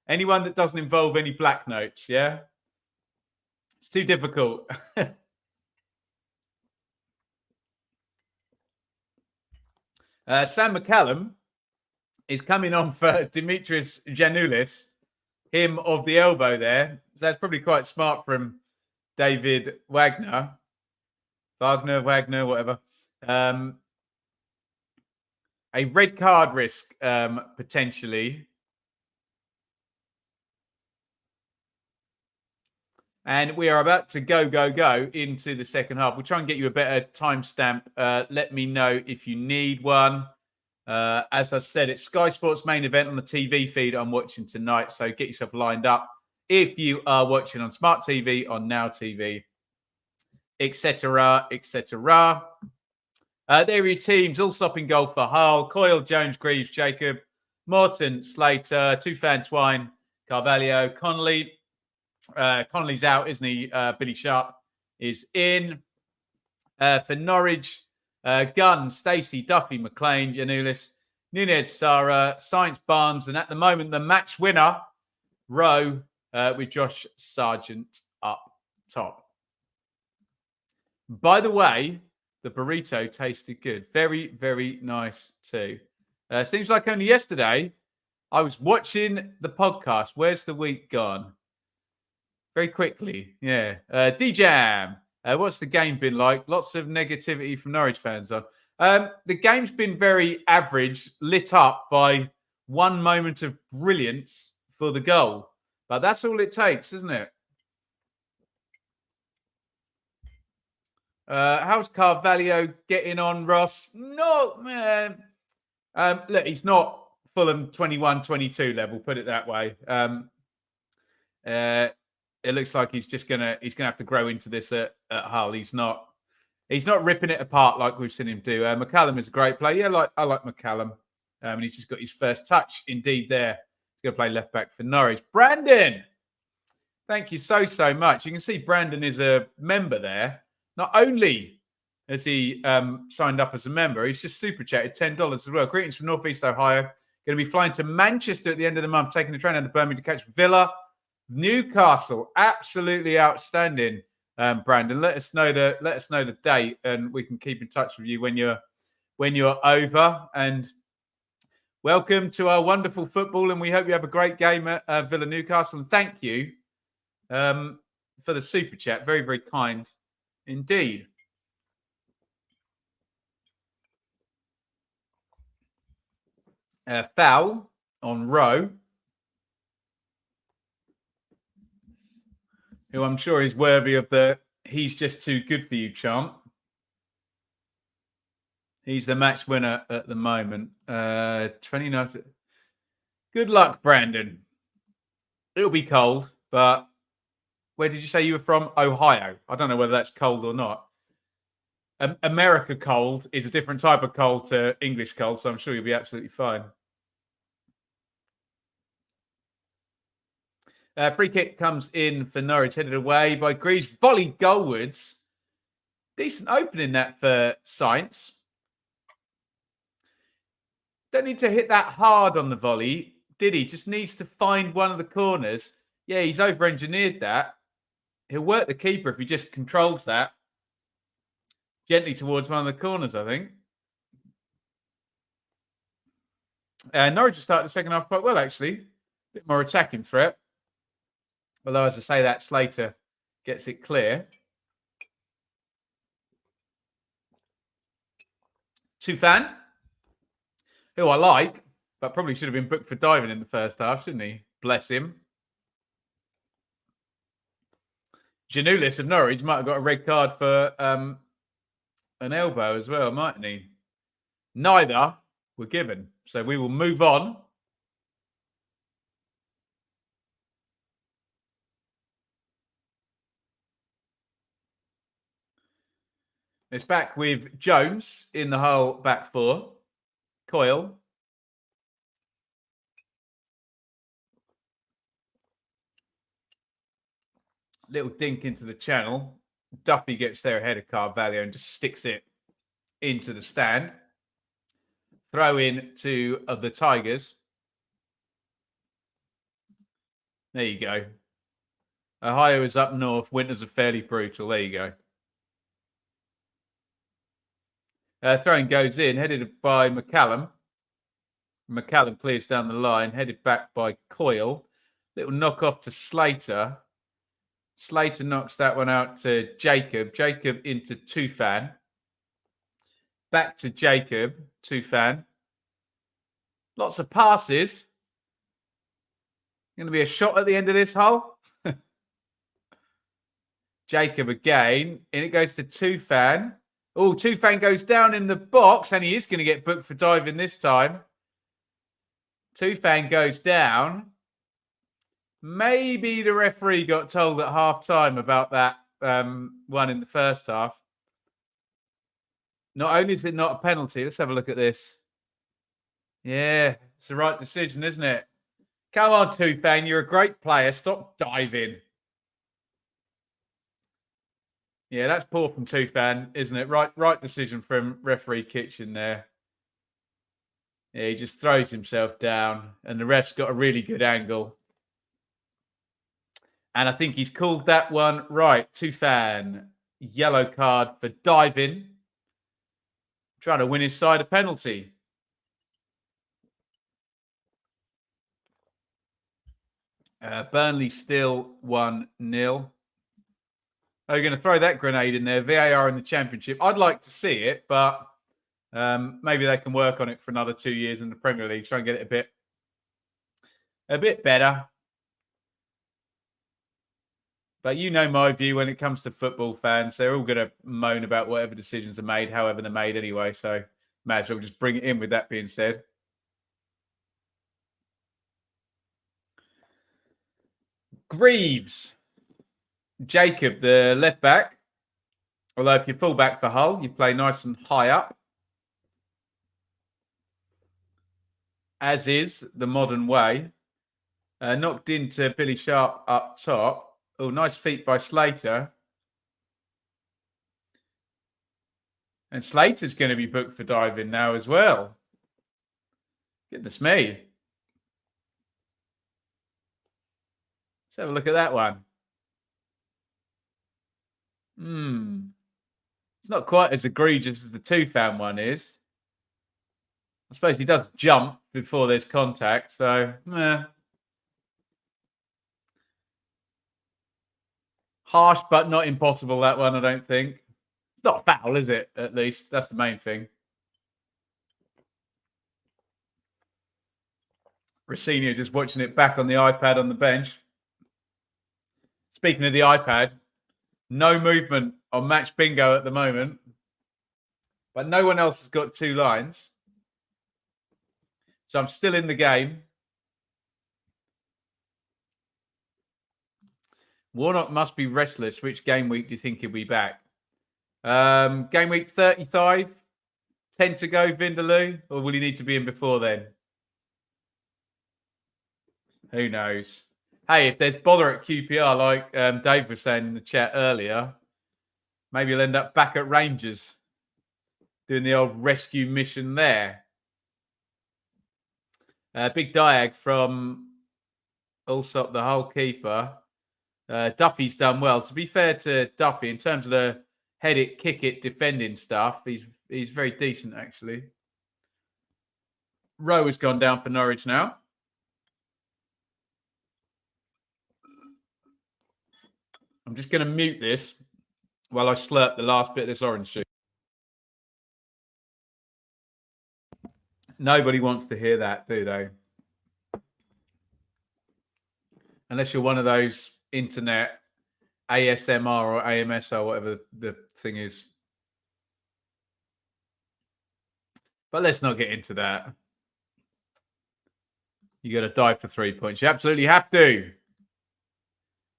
Anyone that doesn't involve any black notes, yeah? It's too difficult. Sam McCallum is coming on for Dimitris Giannoulis, him of the elbow there. So that's probably quite smart from David Wagner, whatever. A red card risk, potentially. And we are about to go into the second half. We'll try and get you a better timestamp. Let me know if you need one. As I said, it's Sky Sports main event on the TV feed I'm watching tonight. So get yourself lined up. If you are watching on Smart TV, on Now TV, etc., etc. There are your teams, all stopping goal for Hull. Coyle, Jones, Greaves, Jacob, Morton, Slater, Tufan, Twine, Carvalho, Connolly. Connolly's out, isn't he? Billy Sharp is in. For Norwich, Gunn, Stacey, Duffy, McLean, Giannoulis, Nunez, Sarah, Science, Barnes, and at the moment, the match winner, Rowe, with Josh Sargent up top. By the way, the burrito tasted good. Very, very nice too. Seems like only yesterday I was watching the podcast. Where's the week gone? Very quickly, yeah. D-Jam, what's the game been like? Lots of negativity from Norwich fans on. The game's been very average, lit up by one moment of brilliance for the goal. But that's all it takes, isn't it? How's Carvalho getting on, Ross? No, man. Look, he's not Fulham 21-22 level, put it that way. It looks like he's gonna have to grow into this at Hull. He's not ripping it apart like we've seen him do. McCallum is a great player. Yeah, I like McCallum. And he's just got his first touch. Indeed, there. He's going to play left back for Norwich. Brandon, thank you so much. You can see Brandon is a member there. Not only has he signed up as a member, he's just super chatted $10 as well. Greetings from Northeast Ohio. Going to be flying to Manchester at the end of the month, taking the train out to Birmingham to catch Villa. Newcastle, absolutely outstanding, Brandon. Let us know the date, and we can keep in touch with you when you're over. And welcome to our wonderful football, and we hope you have a great game at Villa Newcastle. And thank you for the super chat, very, very kind indeed. Foul on Rowe, who I'm sure is worthy of the "he's just too good for you" chant. He's the match winner at the moment. 29. Good luck, Brandon. It'll be cold, but where did you say you were from? Ohio. I don't know whether that's cold or not. America cold is a different type of cold to English cold, so I'm sure you'll be absolutely fine. Free kick comes in for Norwich, headed away by Greaves. Volley goalwards. Decent opening that for Science. Don't need to hit that hard on the volley, did he? Just needs to find one of the corners. Yeah, he's over-engineered that. He'll work the keeper if he just controls that gently towards one of the corners, I think. Norwich will start the second half quite well, actually. A bit more attacking threat. Although, as I say that, Slater gets it clear. Tufan, who I like, but probably should have been booked for diving in the first half, shouldn't he? Bless him. Giannoulis of Norwich might have got a red card for an elbow as well, mightn't he? Neither were given. So we will move on. It's back with Jones in the whole back four. Coyle. Little dink into the channel. Duffy gets there ahead of Carvalho and just sticks it into the stand. Throw in to the Tigers. There you go. Ohio is up north. Winters are fairly brutal. There you go. Throwing goes in, headed by McCallum. McCallum clears down the line, headed back by Coyle. Little knock off to Slater. Slater knocks that one out to Jacob. Jacob into Tufan. Back to Jacob. Tufan. Lots of passes. Going to be a shot at the end of this hole. Jacob again. And it goes to Tufan. Oh, Tufan goes down in the box, and he is going to get booked for diving this time. Tufan goes down. Maybe the referee got told at half-time about that one in the first half. Not only is it not a penalty, let's have a look at this. Yeah, it's the right decision, isn't it? Come on, Tufan, you're a great player. Stop diving. Yeah, that's poor from Tufan, isn't it? Right decision from referee Kitchen there. Yeah, he just throws himself down, and the ref's got a really good angle. And I think he's called that one right. Tufan, yellow card for diving. Trying to win his side a penalty. Burnley still 1-0. Are you going to throw that grenade in there? VAR in the Championship. I'd like to see it, but maybe they can work on it for another 2 years in the Premier League. Try and get it a bit better. But you know my view when it comes to football fans. They're all going to moan about whatever decisions are made, however they're made anyway. So may as well just bring it in with that being said. Greaves. Jacob, the left back. Although if you're full back for Hull, you play nice and high up. As is the modern way. Knocked into Billy Sharp up top. Oh, nice feet by Slater. And Slater's going to be booked for diving now as well. Goodness me. Let's have a look at that one. It's not quite as egregious as the Tufan one is. I suppose he does jump before there's contact, so harsh, but not impossible, that one, I don't think. It's not a foul, is it? At least. That's the main thing. Rossini just watching it back on the iPad on the bench. Speaking of the iPad, no movement on Match Bingo at the moment. But no one else has got 2 lines. So I'm still in the game. Warnock must be restless. Which game week do you think he'll be back? Game week 35? 10 to go, Vindaloo? Or will he need to be in before then? Who knows? Hey, if there's bother at QPR, like Dave was saying in the chat earlier, maybe he'll end up back at Rangers doing the old rescue mission there. Big diag from Allsop, the Hull keeper. Duffy's done well. To be fair to Duffy, in terms of the head it, kick it, defending stuff, he's very decent, actually. Rowe has gone down for Norwich now. I'm just going to mute this while I slurp the last bit of this orange juice. Nobody wants to hear that, do they? Unless you're one of those internet ASMR or AMSR, whatever the thing is. But let's not get into that. You got to dive for 3 points. You absolutely have to.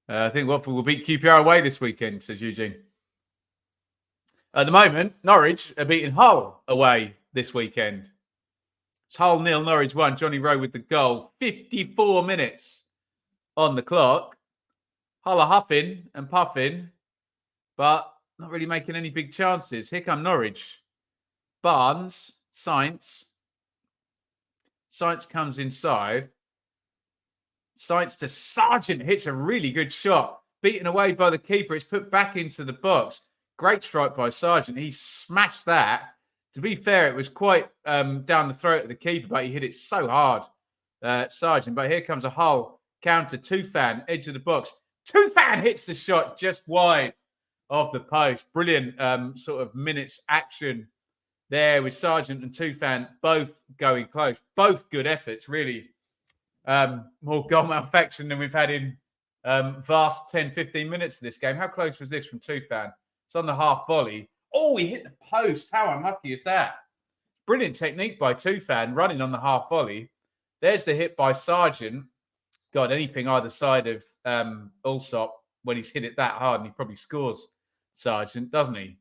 I think Watford will beat QPR away this weekend, says Eugene. At the moment, Norwich are beating Hull away this weekend. It's Hull 0, Norwich 1. Johnny Rowe with the goal. 54 minutes on the clock. Hull are huffing and puffing, but not really making any big chances. Here come Norwich. Barnes, Sainz. Sainz comes inside. Sainz to Sargent, hits a really good shot. beaten away by the keeper. It's put back into the box. Great strike by Sargent. He smashed that. To be fair, it was quite down the throat of the keeper, but he hit it so hard, Sargent. But here comes a Hull counter. Tufan, edge of the box. Tufan hits the shot just wide of the post. Brilliant sort of minutes action there with Sargent and Tufan both going close. Both good efforts, really. More goal malfunction than we've had in vast 10, 15 minutes of this game. How close was this from Tufan? It's on the half volley. Oh, he hit the post. How unlucky is that? Brilliant technique by Tufan, running on the half volley. There's the hit by Sargent. God, anything either side of Allsop, when he's hit it that hard, and he probably scores, Sargent, doesn't he?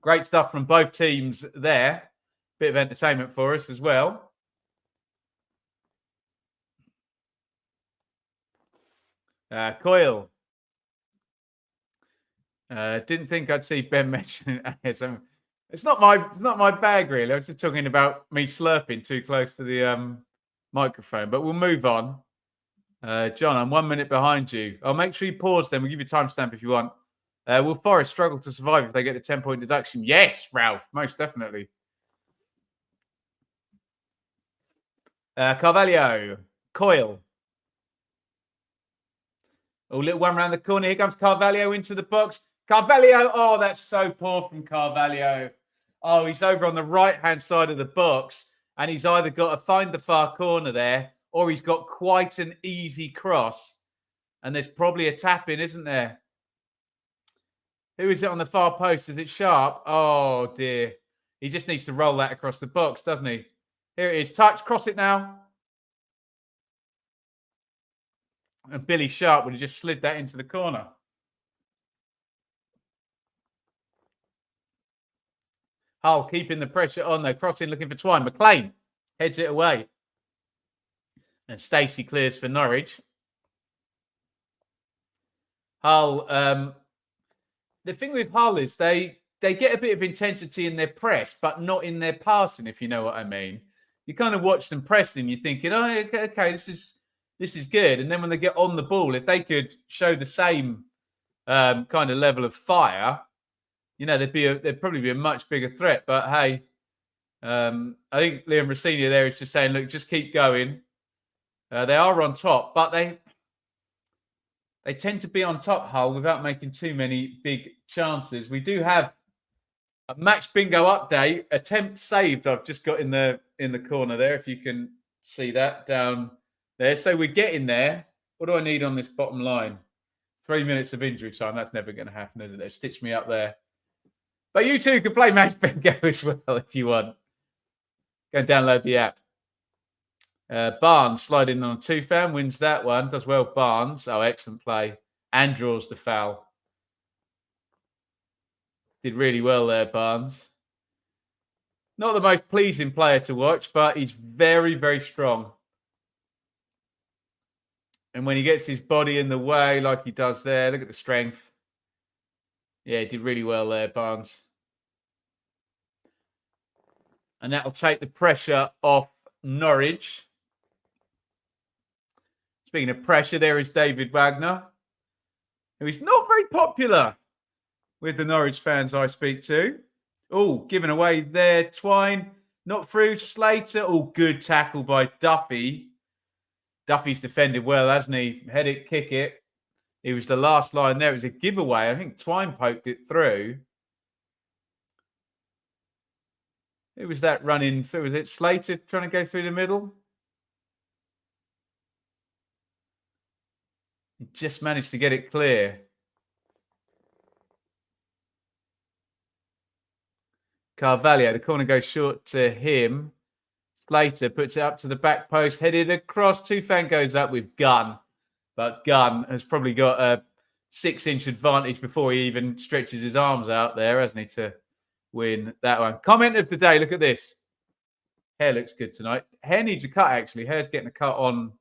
Great stuff from both teams there. Bit of entertainment for us as well. Coyle. Didn't think I'd see Ben mentioning ASM. It's not my bag, really. I was just talking about me slurping too close to the microphone. But we'll move on. John, I'm 1 minute behind you. I'll make sure you pause then. We'll give you a timestamp if you want. Will Forest struggle to survive if they get a 10-point deduction? Yes, Ralph, most definitely. Carvalho. Coyle. Oh, little one around the corner. Here comes Carvalho into the box. Carvalho. Oh, that's so poor from Carvalho. Oh, he's over on the right-hand side of the box, and he's either got to find the far corner there, or he's got quite an easy cross. And there's probably a tap in, isn't there? Who is it on the far post? Is it Sharp? Oh, dear. He just needs to roll that across the box, doesn't he? Here it is. Touch. Cross it now. And Billy Sharp would have just slid that into the corner. Hull keeping the pressure on, though. Crossing, looking for Twine. McLean heads it away. And Stacey clears for Norwich. Hull, the thing with Hull is they get a bit of intensity in their press, but not in their passing, if you know what I mean. You kind of watch them pressing, you're thinking, oh, okay, this is good. And then when they get on the ball, if they could show the same kind of level of fire, you know, they'd probably be a much bigger threat. But hey, I think Liam Rossini there is just saying, look, just keep going. They are on top, but they tend to be on top, Hull, without making too many big chances. We do have a match bingo update. Attempt saved. I've just got in the corner there, if you can see that down there. So we're getting there. What do I need on this bottom line? 3 minutes of injury time. That's never going to happen, is it? They've stitched me up there. But you too can play match bingo as well if you want. Go and download the app. Barnes sliding on Tufan, wins that one. Does well, Barnes. Oh, excellent play. And draws the foul. Did really well there, Barnes. Not the most pleasing player to watch, but he's very, very strong. And when he gets his body in the way like he does there, look at the strength. Yeah, he did really well there, Barnes. And that'll take the pressure off Norwich. Speaking of pressure, there is David Wagner, who is not very popular with the Norwich fans I speak to. Oh, given away there, Twine. Not through, Slater. Oh, good tackle by Duffy. Duffy's defended well, hasn't he? Head it, kick it. It was the last line there. It was a giveaway. I think Twine poked it through. Who was that running through? Was it Slater trying to go through the middle? He just managed to get it clear. Carvalho, the corner goes short to him. Slater puts it up to the back post, headed across. Tufan goes up with Gunn. But Gunn has probably got a 6-inch advantage before he even stretches his arms out there, hasn't he, to win that one. Comment of the day, look at this. Hair looks good tonight. Hair needs a cut, actually. Hair's getting a cut on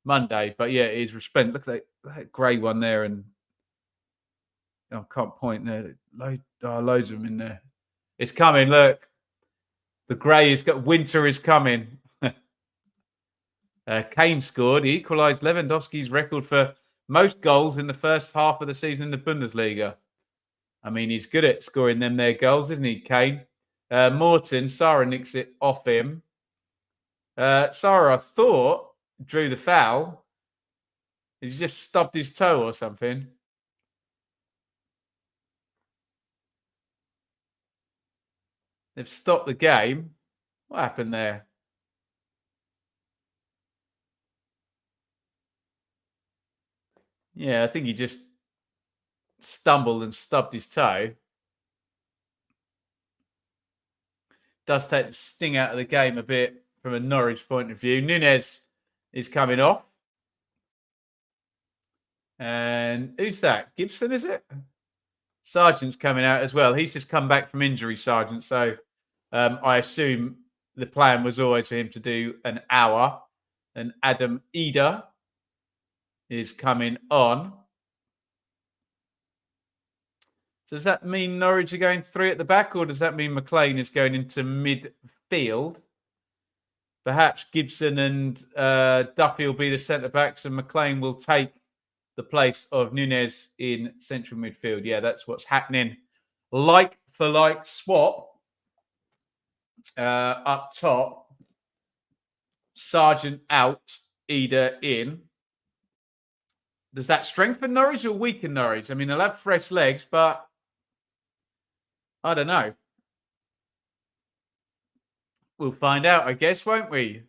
Monday. But yeah, it is resplendent. Look at that grey one there. And I can't point there. Loads of them in there. It's coming, look. The grey has got, winter is coming. Kane scored. He equalised Lewandowski's record for Most goals in the first half of the season in the Bundesliga. I mean, he's good at scoring them there goals, isn't he, Kane? Morton, Sarah nicks it off him. Sarah, I thought, drew the foul. He just stubbed his toe or something. They've stopped the game. What happened there? Yeah, I think he just stumbled and stubbed his toe. Does take the sting out of the game a bit from a Norwich point of view. Nunez is coming off. And who's that? Gibson, is it? Sargent's coming out as well. He's just come back from injury, Sargent. So I assume the plan was always for him to do an hour. And Adam Eder is coming on. Does that mean Norwich are going 3 at the back, or does that mean McLean is going into midfield? Perhaps Gibson and Duffy will be the centre-backs, and McLean will take the place of Nunez in central midfield. Yeah, that's what's happening. Like for like swap up top. Sargent out, Eder in. Does that strengthen Norwich or weaken Norwich? I mean, they'll have fresh legs, but I don't know. We'll find out, I guess, won't we?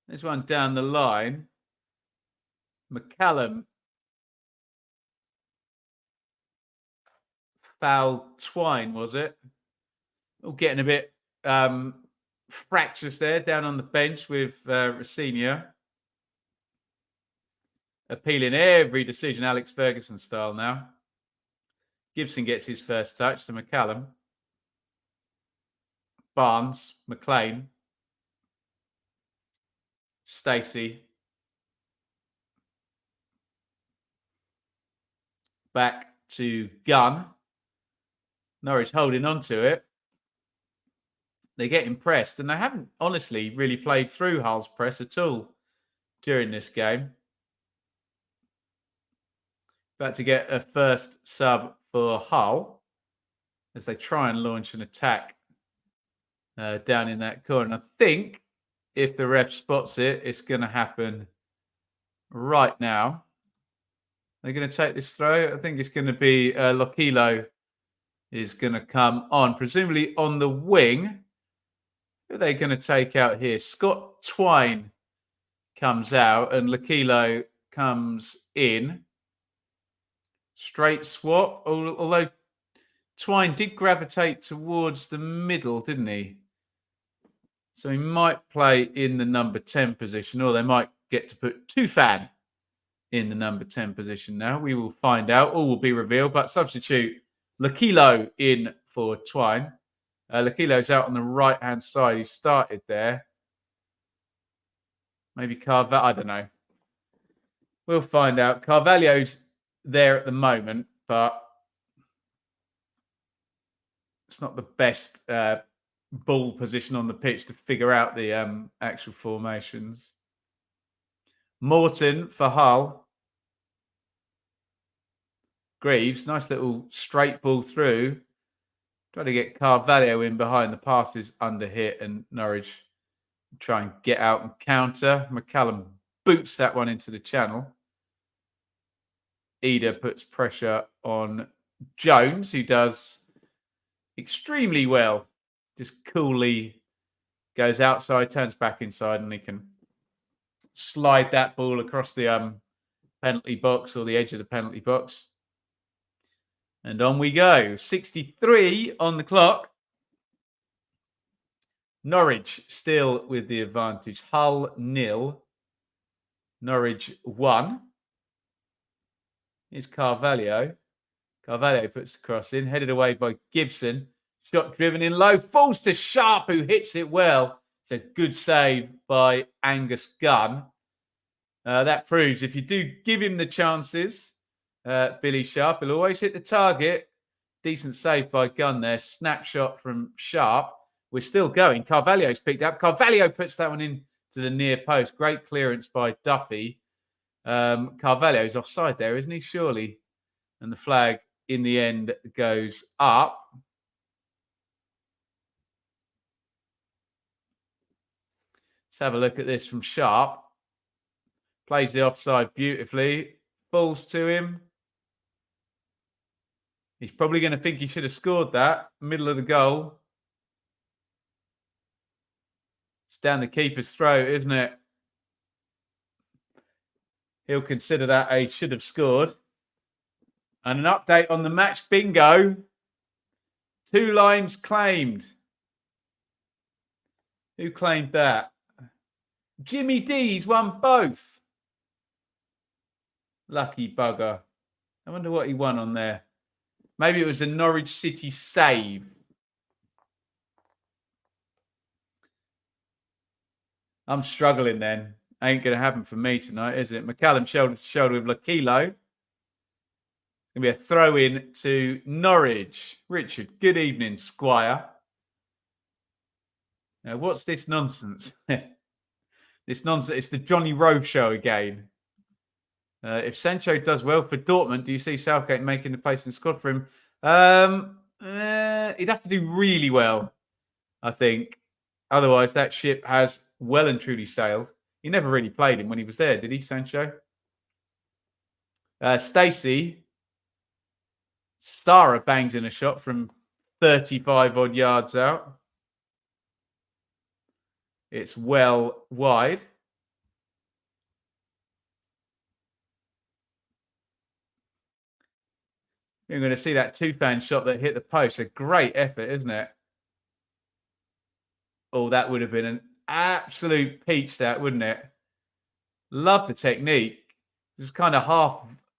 There's one down the line. McCallum fouled Twine, was it? Oh, getting a bit fractious there down on the bench with Rossignol. Appealing every decision, Alex Ferguson style now. Gibson gets his first touch to McCallum. Barnes, McLean. Stacey. Back to Gunn. Norwich holding on to it. They get impressed, and they haven't honestly really played through Hull's press at all during this game. About to get a first sub for Hull as they try and launch an attack down in that corner. I think if the ref spots it, it's going to happen right now. They're going to take this throw. I think it's going to be Lokilo is going to come on, presumably on the wing. Who are they going to take out here? Scott Twine comes out and Lokilo comes in. Straight swap, although Twine did gravitate towards the middle, didn't he? So he might play in the number 10 position, or they might get to put Tufan in the number 10 position now. We will find out. All will be revealed, but substitute Lokilo in for Twine. Lokilo's out on the right-hand side. He started there. Maybe Carvalho. I don't know. We'll find out. Carvalho's there at the moment, but it's not the best ball position on the pitch to figure out the actual formations. Morton for Hull. Greaves, nice little straight ball through. Trying to get Carvalho in behind. The pass is under hit, and Norwich try and get out and counter. McCallum boots that one into the channel. Eder puts pressure on Jones, who does extremely well. Just coolly goes outside, turns back inside, and he can slide that ball across the penalty box or the edge of the penalty box. And on we go. 63 on the clock. Norwich still with the advantage. Hull 0. Norwich 1. Here's Carvalho. Carvalho puts the cross in, headed away by Gibson. Shot driven in low, falls to Sharp, who hits it well. It's a good save by Angus Gunn. That proves if you do give him the chances, Billy Sharp, he'll always hit the target. Decent save by Gunn there. Snapshot from Sharp. We're still going. Carvalho's picked up. Carvalho puts that one in to the near post. Great clearance by Duffy. Carvalho is offside there, isn't he? Surely. And the flag in the end goes up. Let's have a look at this from Sharp. Plays the offside beautifully. Falls to him. He's probably going to think he should have scored that. Middle of the goal. It's down the keeper's throat, isn't it? He'll consider that a should have scored. And an update on the match bingo. 2 lines claimed. Who claimed that? Jimmy D's won both. Lucky bugger. I wonder what he won on there. Maybe it was a Norwich City save. I'm struggling then. Ain't going to happen for me tonight, is it? McCallum shoulder to shoulder with Lakilo. Going to be a throw in to Norwich. Richard, good evening, Squire. Now, what's this nonsense? This nonsense. It's the Johnny Rowe show again. If Sancho does well for Dortmund, do you see Southgate making the place in the squad for him? He'd have to do really well, I think. Otherwise, that ship has well and truly sailed. He never really played him when he was there, did he, Sancho? Stacey. Sarah bangs in a shot from 35-odd yards out. It's well wide. You're going to see that Tufan shot that hit the post. A great effort, isn't it? Oh, that would have been an absolute peach, that, wouldn't it? Love the technique. Just kind of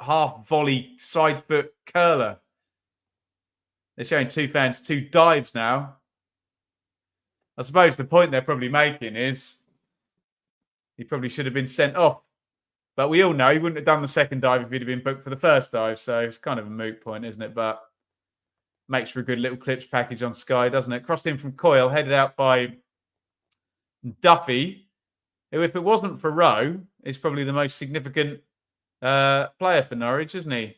half volley side foot curler. They're showing Tufan's 2 dives now. I suppose the point they're probably making is he probably should have been sent off. But we all know he wouldn't have done the second dive if he'd have been booked for the first dive. So it's kind of a moot point, isn't it? But makes for a good little clips package on Sky, doesn't it? Crossed in from Coyle, headed out by Duffy, who, if it wasn't for Rowe, is probably the most significant player for Norwich, isn't he?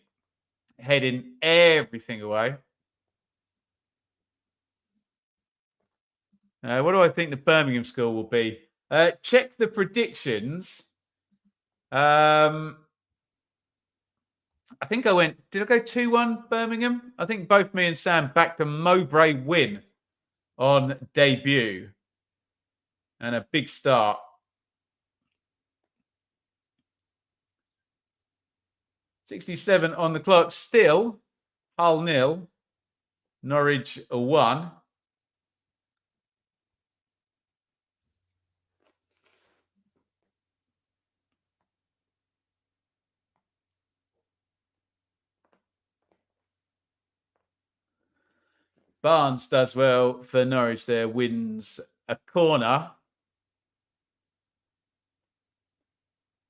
Heading everything away. What do I think the Birmingham score will be? Check the predictions. I think I went... Did I go 2-1 Birmingham? I think both me and Sam backed a Mowbray win on debut. And a big start. .67 on the clock. Still, Hull 0. Norwich 1. Barnes does well for Norwich there, wins a corner.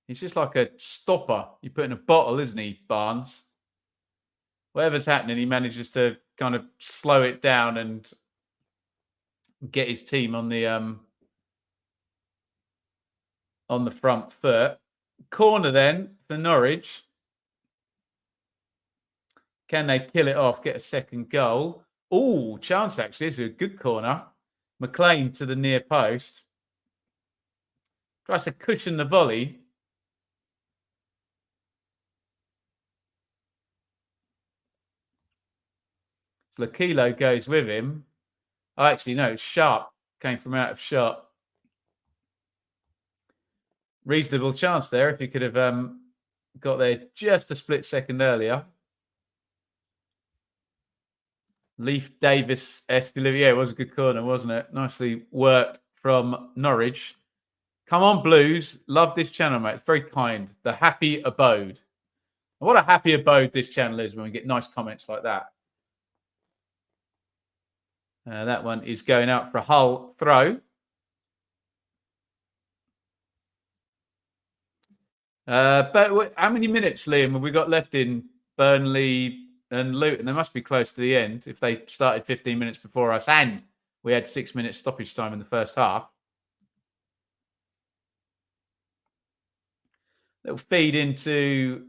He's just like a stopper you put in a bottle, isn't he, Barnes? Whatever's happening, he manages to kind of slow it down and get his team on the front foot. Corner then for Norwich. Can they kill it off, get a second goal? Oh, chance actually. It's a good corner. McLean to the near post. Tries to cushion the volley. So Lakilo goes with him. Oh, actually, no, Sharp came from out of shot. Reasonable chance there if he could have got there just a split second earlier. Leaf Davis-esque delivery. Yeah, it was a good corner, wasn't it? Nicely worked from Norwich. Come on, Blues. Love this channel, mate. It's very kind. The Happy Abode. And what a happy abode this channel is when we get nice comments like that. That one is going out for a Hull throw. But how many minutes, Liam, have we got left in Burnley and Luton? They must be close to the end if they started 15 minutes before us and we had 6 minutes stoppage time in the first half. Little feed into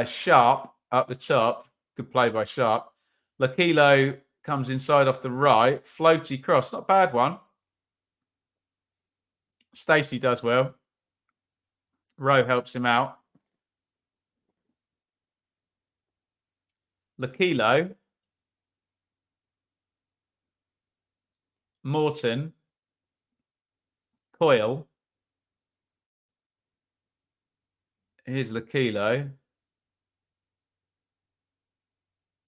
Sharp up the top. Good play by Sharp. Lakilo comes inside off the right. Floaty cross. Not a bad one. Stacey does well. Rowe helps him out. Lakilo. Morton. Coyle. Here's Lakilo.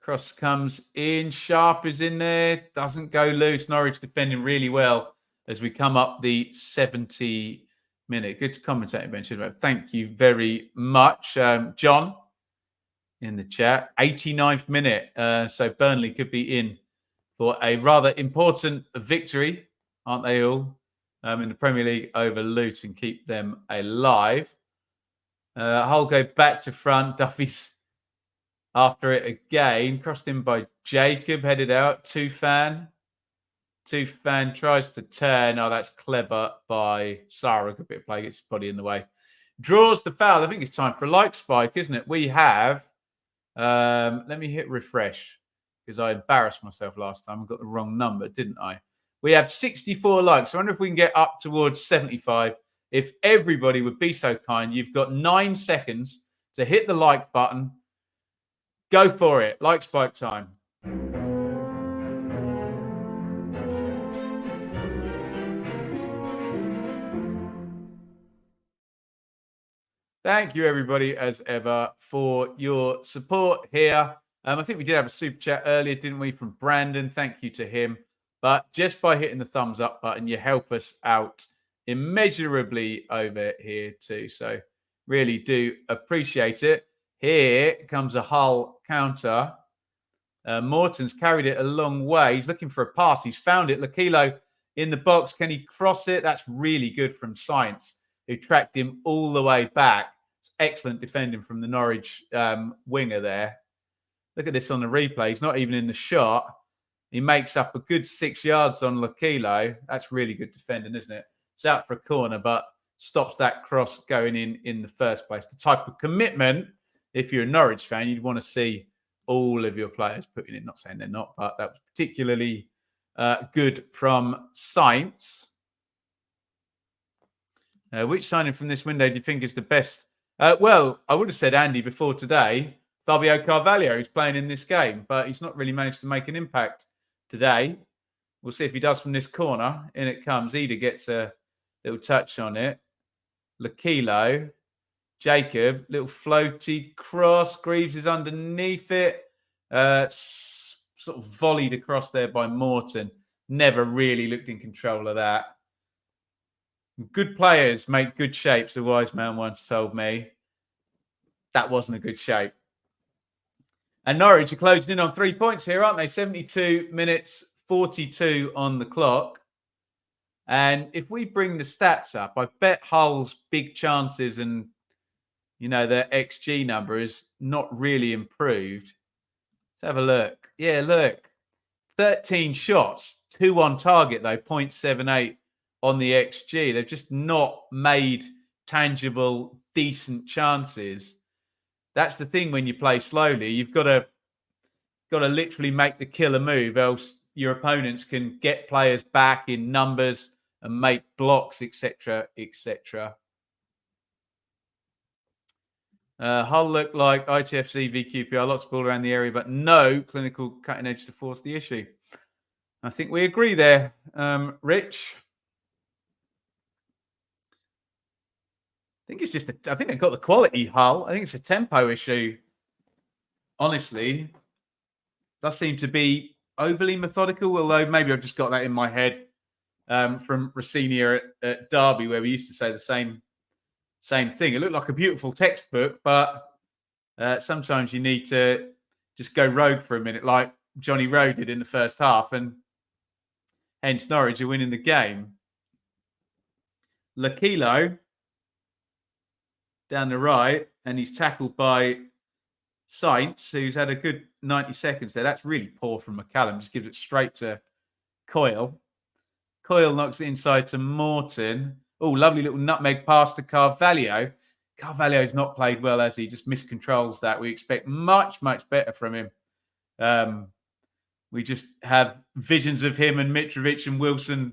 Cross comes in. Sharp is in there. Doesn't go loose. Norwich defending really well as we come up the 70-minute. Good commentating bench. Thank you very much. John in the chat. 89th minute. So Burnley could be in for a rather important victory, aren't they all? In the Premier League over Luton, keep them alive. Hull go back to front. Duffy's after it again. Crossed in by Jacob. Headed out. Tufan tries to turn. Oh, that's clever by Sarah. Good bit of play. Gets his body in the way. Draws the foul. I think it's time for a like spike, isn't it? We have... let me hit refresh because I embarrassed myself last time. I got the wrong number, didn't I? We have 64 likes. I wonder if we can get up towards 75. If everybody would be so kind, you've got 9 seconds to hit the like button. Go for it. Like spike time. Thank you, everybody, as ever, for your support here. I think we did have a super chat earlier, didn't we, from Brandon? Thank you to him. But just by hitting the thumbs up button, you help us out immeasurably over here too. So really do appreciate it. Here comes a Hull counter. Morton's carried it a long way. He's looking for a pass. He's found it. Lakilo in the box. Can he cross it? That's really good from Science, who tracked him all the way back. It's excellent defending from the Norwich winger there. Look at this on the replay. He's not even in the shot. He makes up a good 6 yards on Lakilo. That's really good defending, isn't it? It's out for a corner, but stops that cross going in the first place. The type of commitment, if you're a Norwich fan, you'd want to see all of your players putting in. Not saying they're not, but that was particularly good from Saints. Which signing from this window do you think is the best? Well, I would have said Andy before today. Fabio Carvalho, who's playing in this game, but he's not really managed to make an impact today. We'll see if he does from this corner. In it comes. Ida gets a little touch on it. Lakilo. Jacob. Little floaty cross. Greaves is underneath it. Sort of volleyed across there by Morton. Never really looked in control of that. Good players make good shapes, the wise man once told me. That wasn't a good shape. And Norwich are closing in on 3 points here, aren't they? 72 minutes, 42 on the clock. And if we bring the stats up, I bet Hull's big chances and, you know, their XG number is not really improved. Let's have a look. Yeah, look. 13 shots, 2 on target, though, 0.78 on the XG. They've just not made tangible, decent chances. That's the thing when you play slowly. You've got to literally make the killer move, else your opponents can get players back in numbers and make blocks, etc., etc. Hull look like ITFC VQPR, lots of ball around the area, but no clinical cutting edge to force the issue. I think we agree there, Rich. I think it's just, I think they've got the quality, Hull. I think it's a tempo issue. Honestly, does seem to be overly methodical, although maybe I've just got that in my head from Rossini at Derby, where we used to say the same thing. It looked like a beautiful textbook, but sometimes you need to just go rogue for a minute, like Johnny Rowe did in the first half, and hence Norwich are winning the game. Lakilo down the right, and he's tackled by Saints, who's had a good 90 seconds there. That's really poor from McCallum. Just gives it straight to Coyle. Coyle knocks it inside to Morton. Oh, lovely little nutmeg pass to Carvalho. Carvalho's not played well, has he? Just miscontrols that. We expect much, much better from him. We just have visions of him and Mitrovic and Wilson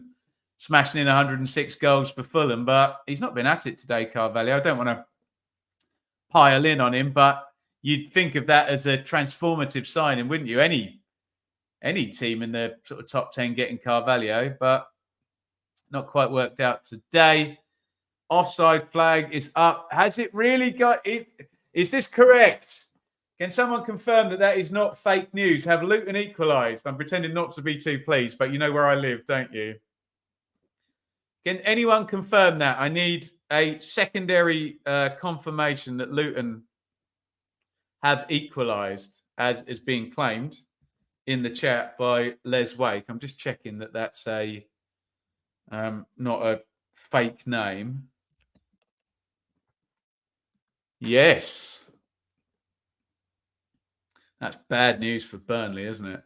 smashing in 106 goals for Fulham, but he's not been at it today, Carvalho. I don't want to pile in on him, but you'd think of that as a transformative signing, wouldn't you? Any team in the sort of top 10 getting Carvalho, but not quite worked out today. Offside flag is up. Has it really got it? Is this correct? Can someone confirm that is not fake news? Have Luton equalised? I'm pretending not to be too pleased, but you know where I live, don't you? Can anyone confirm that? I need a secondary confirmation that Luton have equalised, as is being claimed in the chat by Les Wake. I'm just checking that that's a not a fake name. Yes. That's bad news for Burnley, isn't it?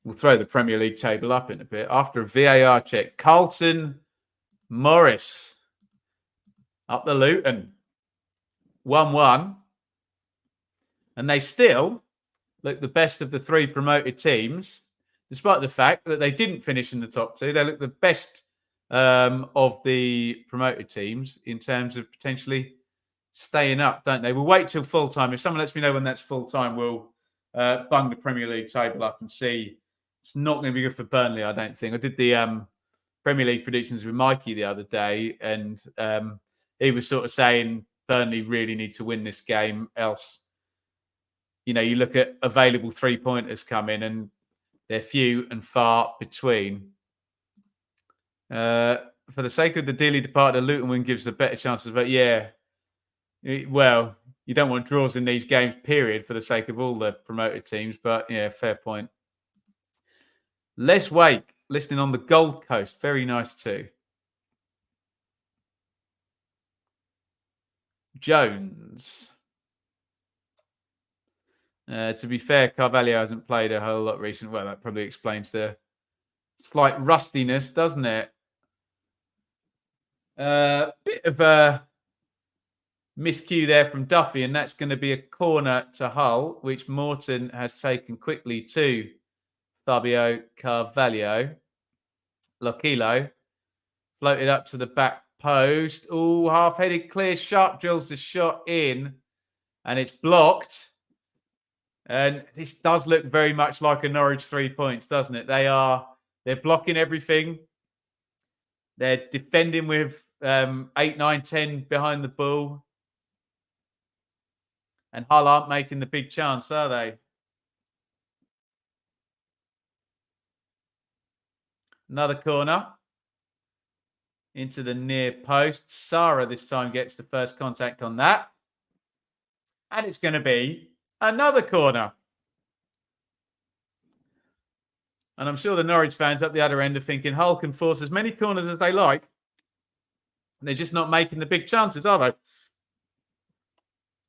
We'll throw the Premier League table up in a bit. After a VAR check, Carlton Morris up the Luton. 1-1. And they still look the best of the three promoted teams, despite the fact that they didn't finish in the top two. They look the best of the promoted teams in terms of potentially staying up, don't they? We'll wait till full time. If someone lets me know when that's full time, we'll bung the Premier League table up and see. It's not going to be good for Burnley, I don't think. I did the Premier League predictions with Mikey the other day, and he was sort of saying Burnley really need to win this game, else, you look at available 3-pointers coming, and they're few and far between. For the sake of the dearly departed, Luton win gives a better chances, but yeah. Well, you don't want draws in these games, period, for the sake of all the promoted teams. But yeah, fair point. Les Wake, listening on the Gold Coast. Very nice too. Jones. To be fair, Carvalho hasn't played a whole lot recently. Well, that probably explains the slight rustiness, doesn't it? Bit of a miscue there from Duffy, and that's going to be a corner to Hull, which Morton has taken quickly to Fabio Carvalho. Lokilo floated up to the back post. Oh, half-headed clear, sharp drills the shot in, and it's blocked. And this does look very much like a Norwich 3 points, doesn't it? They're blocking everything. They're defending with 8, 9, 10 behind the ball. And Hull aren't making the big chance, are they? Another corner into the near post. Sarah this time gets the first contact on that. And it's going to be another corner. And I'm sure the Norwich fans up the other end are thinking Hull can force as many corners as they like. They're just not making the big chances, are they?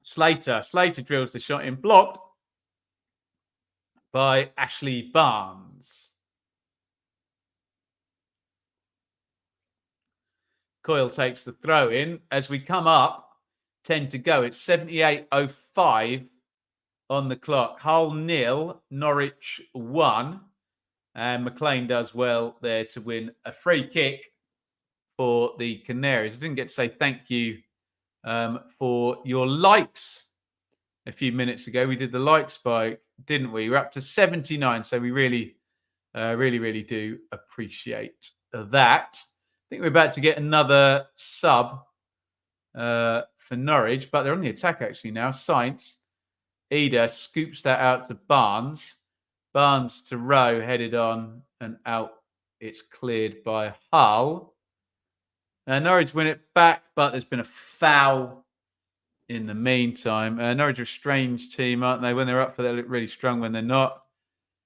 Slater drills the shot in, blocked by Ashley Barnes. Coyle takes the throw in. As we come up, 10 to go. It's 78:05 on the clock. Hull 0, Norwich 1. And McLean does well there to win a free kick for the Canaries. I didn't get to say thank you for your likes a few minutes ago. We did the like spike, didn't we? We're up to 79. So we really do appreciate that. I think we're about to get another sub for Norwich, but they're on the attack actually now. Sainz, Ida scoops that out to Barnes. Barnes to Rowe, headed on and out. It's cleared by Hull. Norwich win it back, but there's been a foul in the meantime. Norwich are a strange team, aren't they? When they're up for that, they look really strong. When they're not,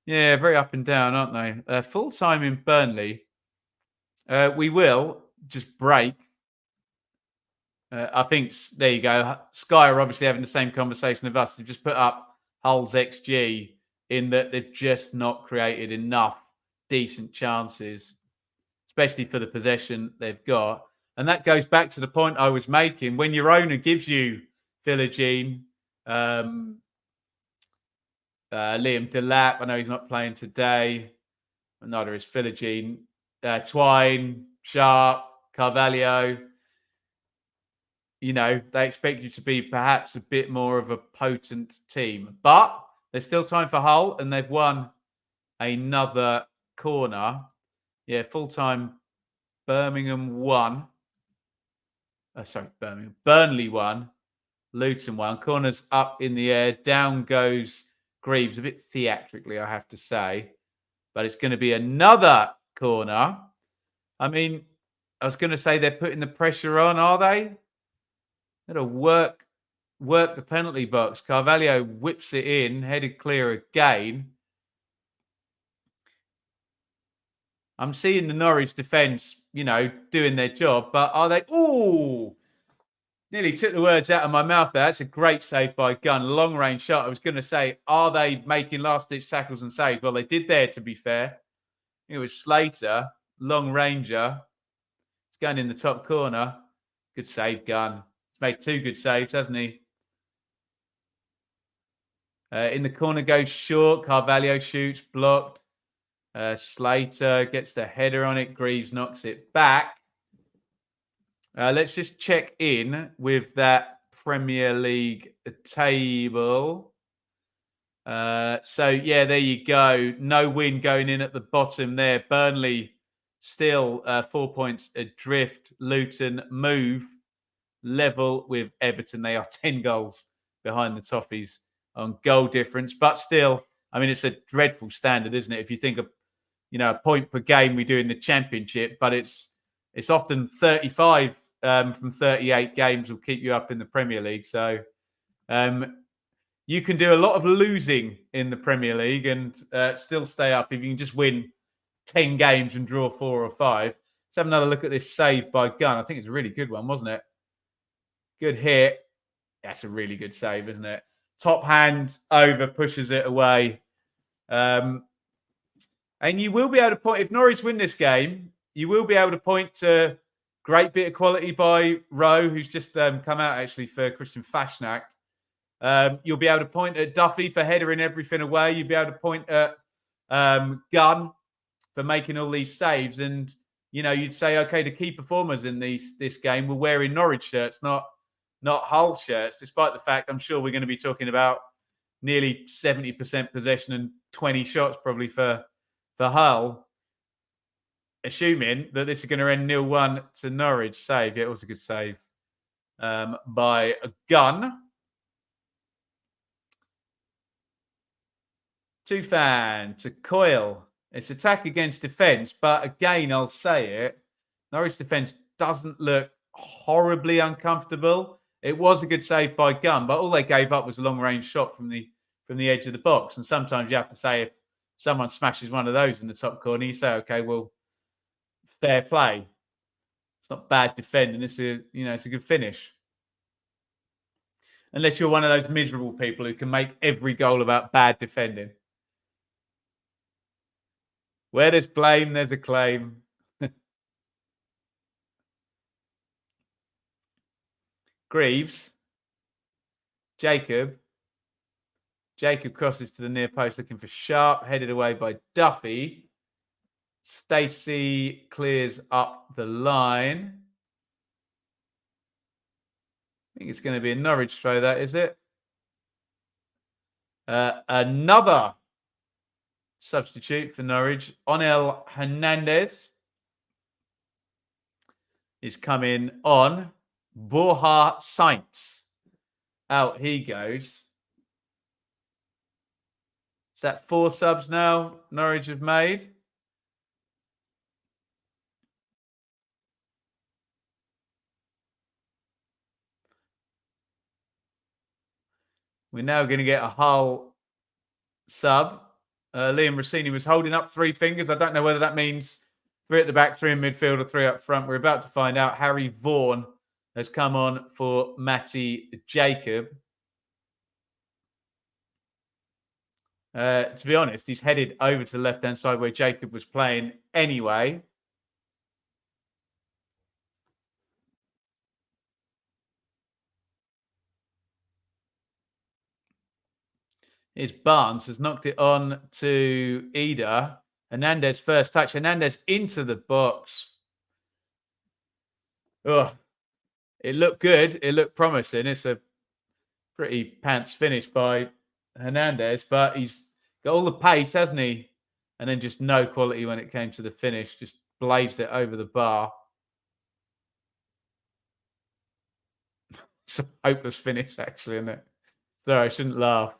yeah, very up and down, aren't they? Full time in Burnley. We will just break. I think, there you go. Sky are obviously having the same conversation of us. They've just put up Hull's XG in that they've just not created enough decent chances, especially for the possession they've got. And that goes back to the point I was making. When your owner gives you Philogene, Liam Delap, I know he's not playing today, neither is Philogene, Twine, Sharp, Carvalho, they expect you to be perhaps a bit more of a potent team. But there's still time for Hull, and they've won another corner. Yeah, full-time Birmingham won. Burnley won. Luton won. Corner's up in the air. Down goes Greaves. A bit theatrically, I have to say. But it's going to be another corner. I mean, I was going to say they're putting the pressure on, are they? They're going to work the penalty box. Carvalho whips it in, headed clear again. I'm seeing the Norwich defence, doing their job, but are they? Ooh, nearly took the words out of my mouth there. That's a great save by Gunn. Long range shot. I was going to say, are they making last ditch tackles and saves? Well, they did there, to be fair. It was Slater, long ranger. It's going in the top corner. Good save, Gunn. He's made 2 good saves, hasn't he? In the corner goes short. Carvalho shoots, blocked. Slater gets the header on it. Greaves knocks it back. Let's just check in with that Premier League table. So, yeah, there you go. No win going in at the bottom there. Burnley still 4 points adrift. Luton move level with Everton. They are 10 goals behind the Toffees on goal difference. But still, I mean, it's a dreadful standard, isn't it? If you think of, a point per game we do in the Championship, but it's often 35 from 38 games will keep you up in the Premier League. So you can do a lot of losing in the Premier League and still stay up if you can just win 10 games and draw 4 or 5. Let's have another look at this save by Gunn. I think it's a really good one, wasn't it? Good hit. That's a really good save, isn't it? Top hand over, pushes it away. And you will be able to point, if Norwich win this game, you will be able to point to great bit of quality by Rowe, who's just come out actually for Christian Fashnacht. You'll be able to point at Duffy for headering everything away. You'll be able to point at Gunn for making all these saves. And, you'd say, okay, the key performers in this game were wearing Norwich shirts, not Hull shirts, despite the fact I'm sure we're going to be talking about nearly 70% possession and 20 shots probably for Hull, assuming that this is going to end 0-1 to Norwich. Save. Yeah, it was a good save by a Gunn. Tufan to Coyle. It's attack against defence, but again, I'll say it, Norwich defence doesn't look horribly uncomfortable. It was a good save by Gunn, but all they gave up was a long-range shot from the edge of the box. And sometimes you have to say, if someone smashes one of those in the top corner, you say, okay, well, fair play. It's not bad defending. It's a good finish. Unless you're one of those miserable people who can make every goal about bad defending. Where there's blame, there's a claim. Greaves. Jacob crosses to the near post looking for Sharp. Headed away by Duffy. Stacey clears up the line. I think it's going to be a Norwich throw, that, is it? Another substitute for Norwich. Onel Hernandez is coming on. Borja Sainz. Out he goes. Is that 4 subs now Norwich have made? We're now going to get a Hull sub. Liam Rossini was holding up 3 fingers. I don't know whether that means 3 at the back, 3 in midfield, or 3 up front. We're about to find out. Harry Vaughan has come on for Matty Jacob. To be honest, he's headed over to the left-hand side where Jacob was playing anyway. Is Barnes has knocked it on to Ida. Hernandez first touch. Hernandez into the box. Oh, it looked good. It looked promising. It's a pretty pants finish by Hernandez, but he's got all the pace, hasn't he? And then just no quality when it came to the finish. Just blazed it over the bar. It's a hopeless finish, actually, isn't it? Sorry, I shouldn't laugh.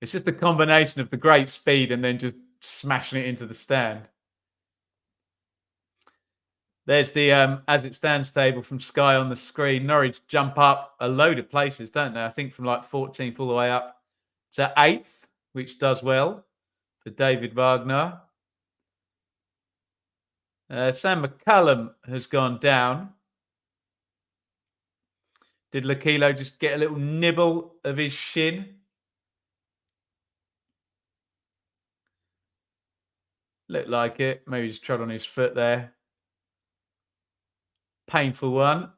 It's just the combination of the great speed and then just smashing it into the stand. There's the as it stands table from Sky on the screen. Norwich jump up a load of places, don't they? I think from like 14th all the way up to 8th, which does well for David Wagner. Sam McCallum has gone down. Did Lakilo just get a little nibble of his shin? Looked like it. Maybe just trod on his foot there. Painful one.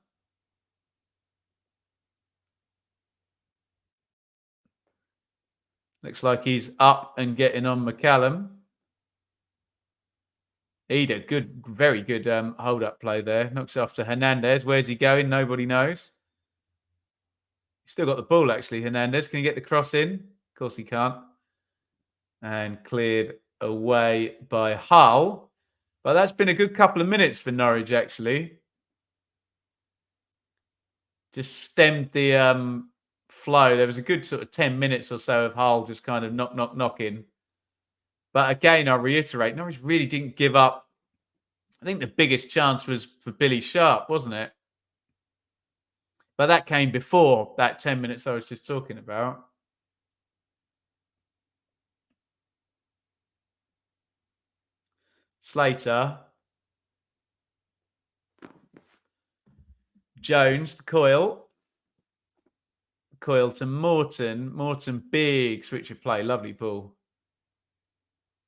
Looks like he's up and getting on McCallum. Ida, good, very good hold-up play there. Knocks it off to Hernandez. Where's he going? Nobody knows. He's still got the ball, actually, Hernandez. Can he get the cross in? Of course he can't. And cleared away by Hull. But that's been a good couple of minutes for Norwich, actually. Just stemmed the flow. There was a good sort of 10 minutes or so of Hull just kind of knocking. But again, I'll reiterate, Norwich really didn't give up. I think the biggest chance was for Billy Sharp, wasn't it? But that came before that 10 minutes I was just talking about. Slater. Jones to Coyle. Coyle to Morton. Morton, big switch of play. Lovely ball.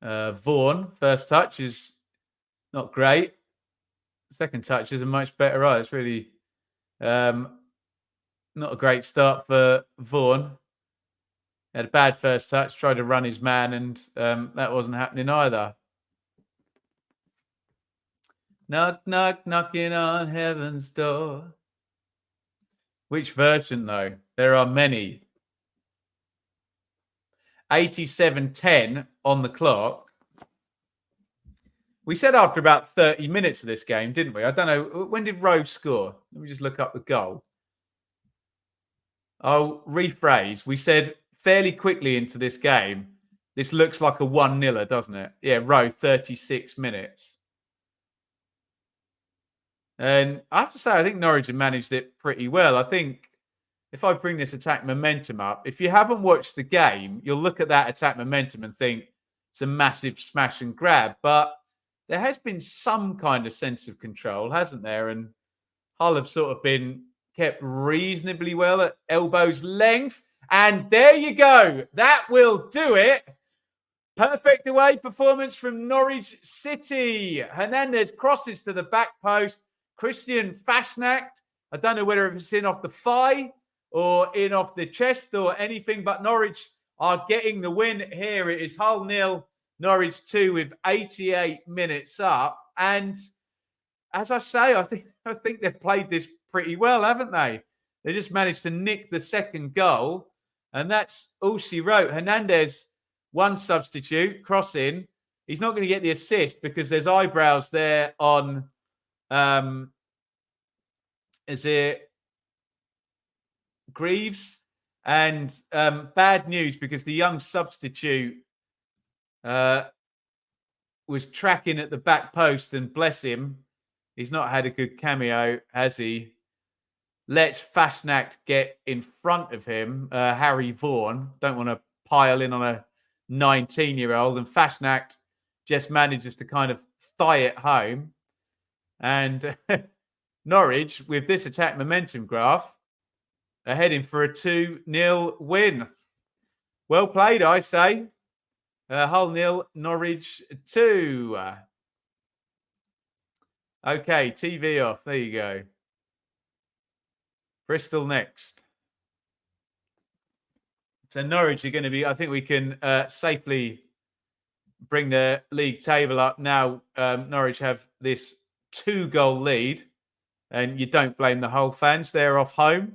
Vaughan, first touch is not great. Second touch is a much better eye. It's really not a great start for Vaughan. Had a bad first touch, tried to run his man, and that wasn't happening either. Knock, knock, knocking on heaven's door. Which version, though? There are many. 87-10 on the clock. We said after about 30 minutes of this game, didn't we? I don't know. When did Rowe score? Let me just look up the goal. I'll rephrase. We said fairly quickly into this game, this looks like a 1-0, doesn't it? Yeah, Rowe, 36 minutes. And I have to say, I think Norwich have managed it pretty well. I think if I bring this attack momentum up, if you haven't watched the game, you'll look at that attack momentum and think it's a massive smash and grab. But there has been some kind of sense of control, hasn't there? And Hull have sort of been kept reasonably well at elbow's length. And there you go. That will do it. Perfect away performance from Norwich City. Hernandez crosses to the back post. Christian Fashnacht. I don't know whether it's in off the thigh or in off the chest or anything, but Norwich are getting the win here. It is Hull 0, Norwich 2 with 88 minutes up. And as I say, I think they've played this pretty well, haven't they? They just managed to nick the second goal. And that's all she wrote. Hernandez, one substitute, cross in. He's not going to get the assist because there's eyebrows there on, is it Greaves? And bad news because the young substitute was tracking at the back post, and bless him, he's not had a good cameo, has he? Lets Fashnacht get in front of him, Harry Vaughan. Don't want to pile in on a 19-year-old. And Fashnacht just manages to kind of thigh it home. And Norwich, with this attack momentum graph, are heading for a 2-0 win. Well played, I say. Hull 0, Norwich 2. Okay, TV off. There you go. Bristol next. So Norwich are going to be, I think we can safely bring the league table up now. Norwich have this 2-goal lead, and you don't blame the Hull fans. They're off home.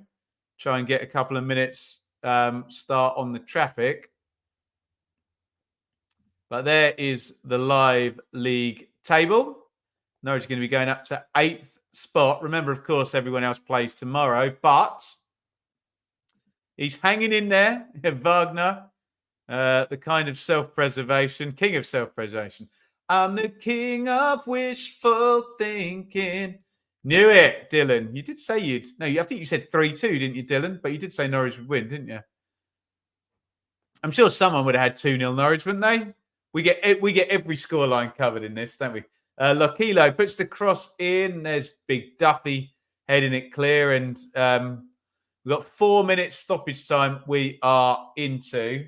Try and get a couple of minutes start on the traffic. But there is the live league table. Norwich is going to be going up to 8th spot. Remember, of course, everyone else plays tomorrow, but he's hanging in there. Wagner, the kind of self-preservation, king of self-preservation. I'm the king of wishful thinking. Knew it, Dylan. You did say you'd. No, I think you said 3-2, didn't you, Dylan? But you did say Norwich would win, didn't you? I'm sure someone would have had 2-0 Norwich, wouldn't they? We get every scoreline covered in this, don't we? Lokilo puts the cross in. There's Big Duffy heading it clear, and we've got 4 minutes stoppage time. We are into.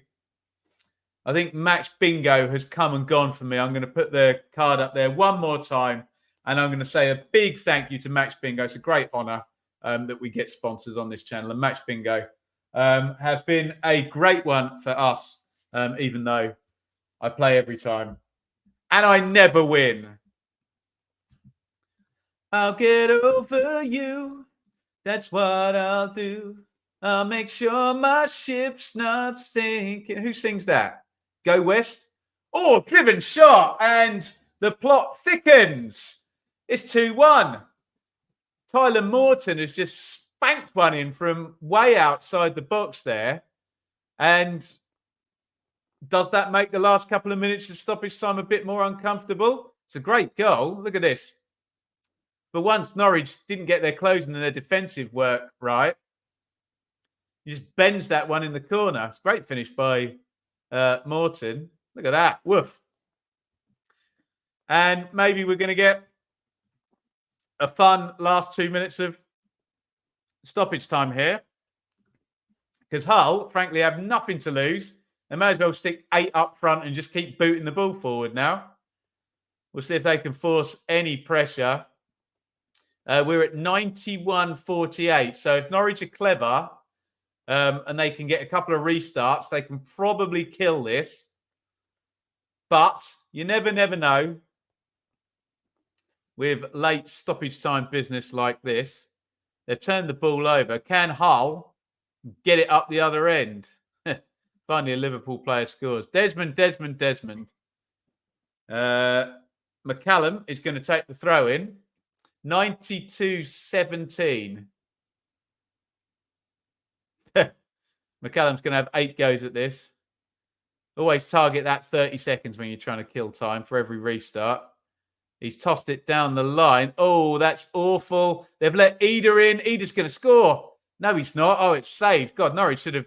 I think match bingo has come and gone for me. I'm going to put the card up there one more time, and I'm going to say a big thank you to Match Bingo. It's a great honour that we get sponsors on this channel, and Match Bingo have been a great one for us, even though I play every time and I never win. I'll get over you. That's what I'll do. I'll make sure my ship's not sinking. Who sings that? Go West. Oh, driven shot, and the plot thickens. It's 2-1. Tyler Morton has just spanked one in from way outside the box there. And does that make the last couple of minutes of stoppage time a bit more uncomfortable? It's a great goal. Look at this. For once, Norwich didn't get their closing and their defensive work right. He just bends that one in the corner. It's a great finish by Morton. Look at that. Woof. And maybe we're going to get a fun last 2 minutes of stoppage time here. Because Hull, frankly, have nothing to lose. They may as well stick 8 up front and just keep booting the ball forward now. We'll see if they can force any pressure. We're at 91-48. So if Norwich are clever and they can get a couple of restarts, they can probably kill this. But you never know with late stoppage time business like this. They've turned the ball over. Can Hull get it up the other end? Finally, a Liverpool player scores. Desmond. McCallum is going to take the throw in. 92-17. McCallum's going to have 8 goes at this. Always target that 30 seconds when you're trying to kill time for every restart. He's tossed it down the line. Oh, that's awful. They've let Eder in. Eder's going to score. No, he's not. Oh, it's saved. God, Norwich should have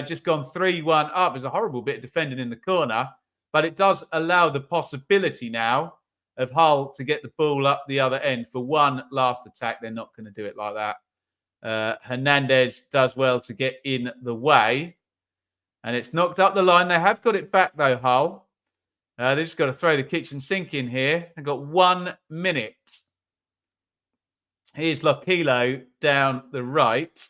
just gone 3-1 up. There's a horrible bit of defending in the corner. But it does allow the possibility now of Hull to get the ball up the other end for one last attack. They're not going to do it like that. Hernandez does well to get in the way. And it's knocked up the line. They have got it back, though, Hull. They've just got to throw the kitchen sink in here. They've got 1 minute. Here's Lokilo down the right.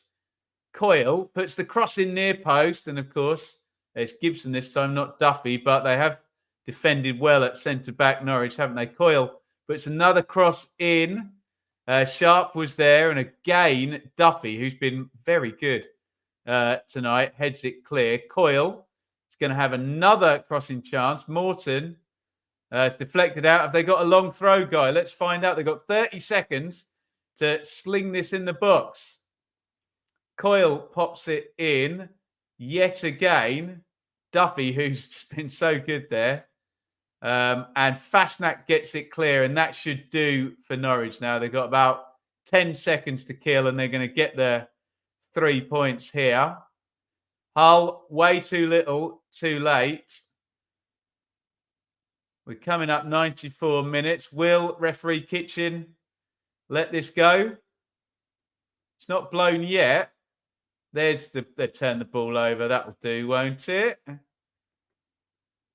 Coyle puts the cross in near post. And, of course, it's Gibson this time, not Duffy. But they have defended well at centre-back Norwich, haven't they? Coyle puts another cross in. Sharp was there. And again, Duffy, who's been very good tonight, heads it clear. Coyle is going to have another crossing chance. Morton is deflected out. Have they got a long throw guy? Let's find out. They've got 30 seconds to sling this in the box. Coyle pops it in yet again. Duffy, who's just been so good there. And Fashnak gets it clear, and that should do for Norwich now. They've got about 10 seconds to kill, and they're going to get their 3 points here. Hull, way too little, too late. We're coming up 94 minutes. Will referee Kitchen let this go? It's not blown yet. They've turned the ball over. That'll do, won't it?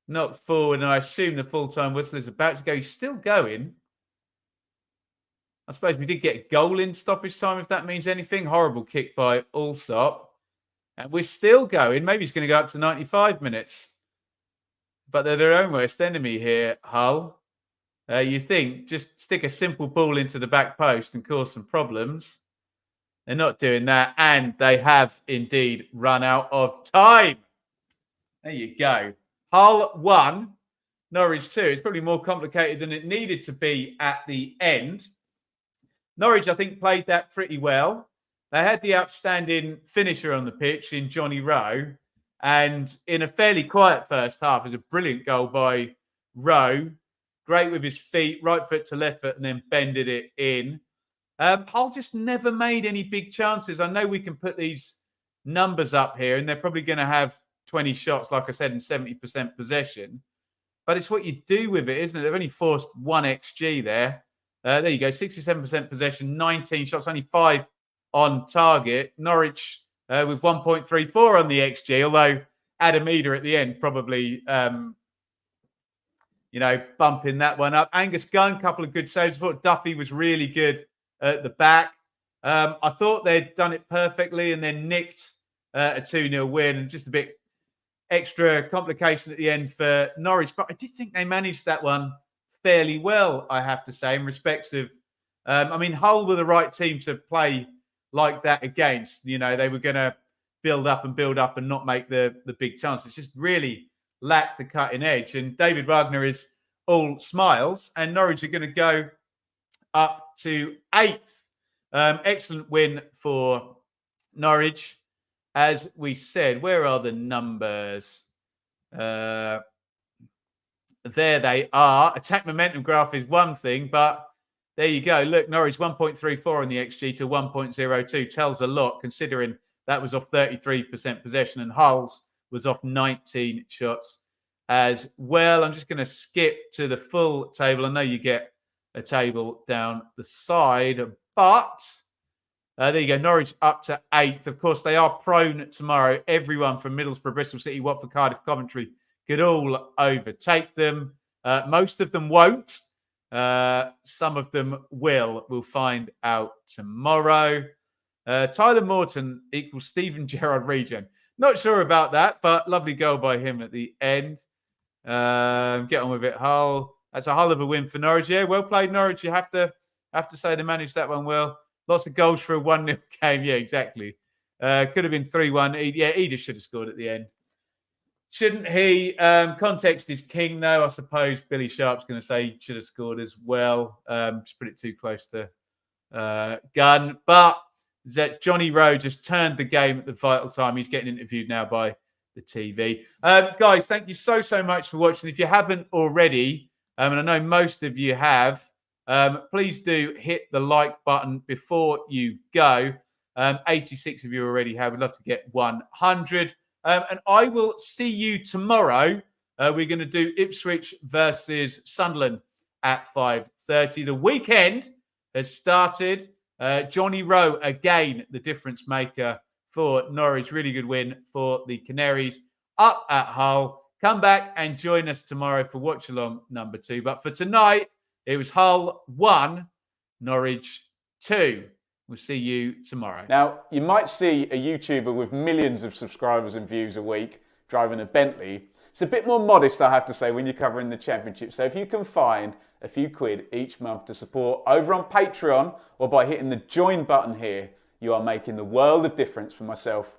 Knocked forward, and I assume the full-time whistle is about to go. He's still going. I suppose we did get a goal in stoppage time, if that means anything. Horrible kick by Allsop. And we're still going. Maybe it's going to go up to 95 minutes. But they're their own worst enemy here, Hull. You think, just stick a simple ball into the back post and cause some problems. They're not doing that. And they have indeed run out of time. There you go. Hull 1, Norwich 2. It's probably more complicated than it needed to be at the end. Norwich, I think, played that pretty well. They had the outstanding finisher on the pitch in Johnny Rowe. And in a fairly quiet first half, it was a brilliant goal by Rowe. Great with his feet, right foot to left foot, and then bended it in. Hull just never made any big chances. I know we can put these numbers up here, and they're probably going to have 20 shots, like I said, and 70% possession. But it's what you do with it, isn't it? They've only forced 1 XG there. There you go, 67% possession, 19 shots, only 5 on target. Norwich with 1.34 on the XG, although Adam Eder at the end probably, bumping that one up. Angus Gunn, couple of good saves. I thought Duffy was really good at the back. I thought they'd done it perfectly and then nicked a 2-0 win, and just a bit extra complication at the end for Norwich. But I did think they managed that one fairly well, I have to say, in respects of, Hull were the right team to play like that against. They were going to build up and not make the big chances. Just really lacked the cutting edge. And David Wagner is all smiles, and Norwich are going to go up to 8th. Excellent win for Norwich. As we said, where are the numbers? There they are. Attack momentum graph is one thing, but there you go. Look, Norwich 1.34 on the XG to 1.02 tells a lot, considering that was off 33% possession, and Hull's was off 19 shots as well. I'm just going to skip to the full table. I know you get a table down the side, but there you go. Norwich up to 8th. Of course, they are prone tomorrow. Everyone from Middlesbrough, Bristol City, Watford, Cardiff, Coventry could all overtake them. Most of them won't. Some of them will. We'll find out tomorrow. Tyler Morton equals Stephen Gerrard Regen. Not sure about that, but lovely goal by him at the end. Get on with it, Hull. That's a Hull of a win for Norwich. Yeah, well played, Norwich. You have to say they managed that one well. Lots of goals for a 1-0 game. Yeah, exactly. Could have been 3-1. Yeah, he just should have scored at the end. Shouldn't he? Context is king, though. I suppose Billy Sharp's going to say he should have scored as well. Just put it too close to Gunn. But that Johnny Rowe just turned the game at the vital time. He's getting interviewed now by the TV. Guys, thank you so much for watching. If you haven't already, and I know most of you have, please do hit the like button before you go. 86 of you already have. We'd love to get 100. And I will see you tomorrow. We're going to do Ipswich versus Sunderland at 5:30. The weekend has started. Johnny Rowe, again, the difference maker for Norwich. Really good win for the Canaries up at Hull. Come back and join us tomorrow for Watchalong number 2. But for tonight, it was Hull 1, Norwich 2. We'll see you tomorrow. Now, you might see a YouTuber with millions of subscribers and views a week driving a Bentley. It's a bit more modest, I have to say, when you're covering the Championship. So if you can find a few quid each month to support over on Patreon or by hitting the join button here, you are making the world of difference for myself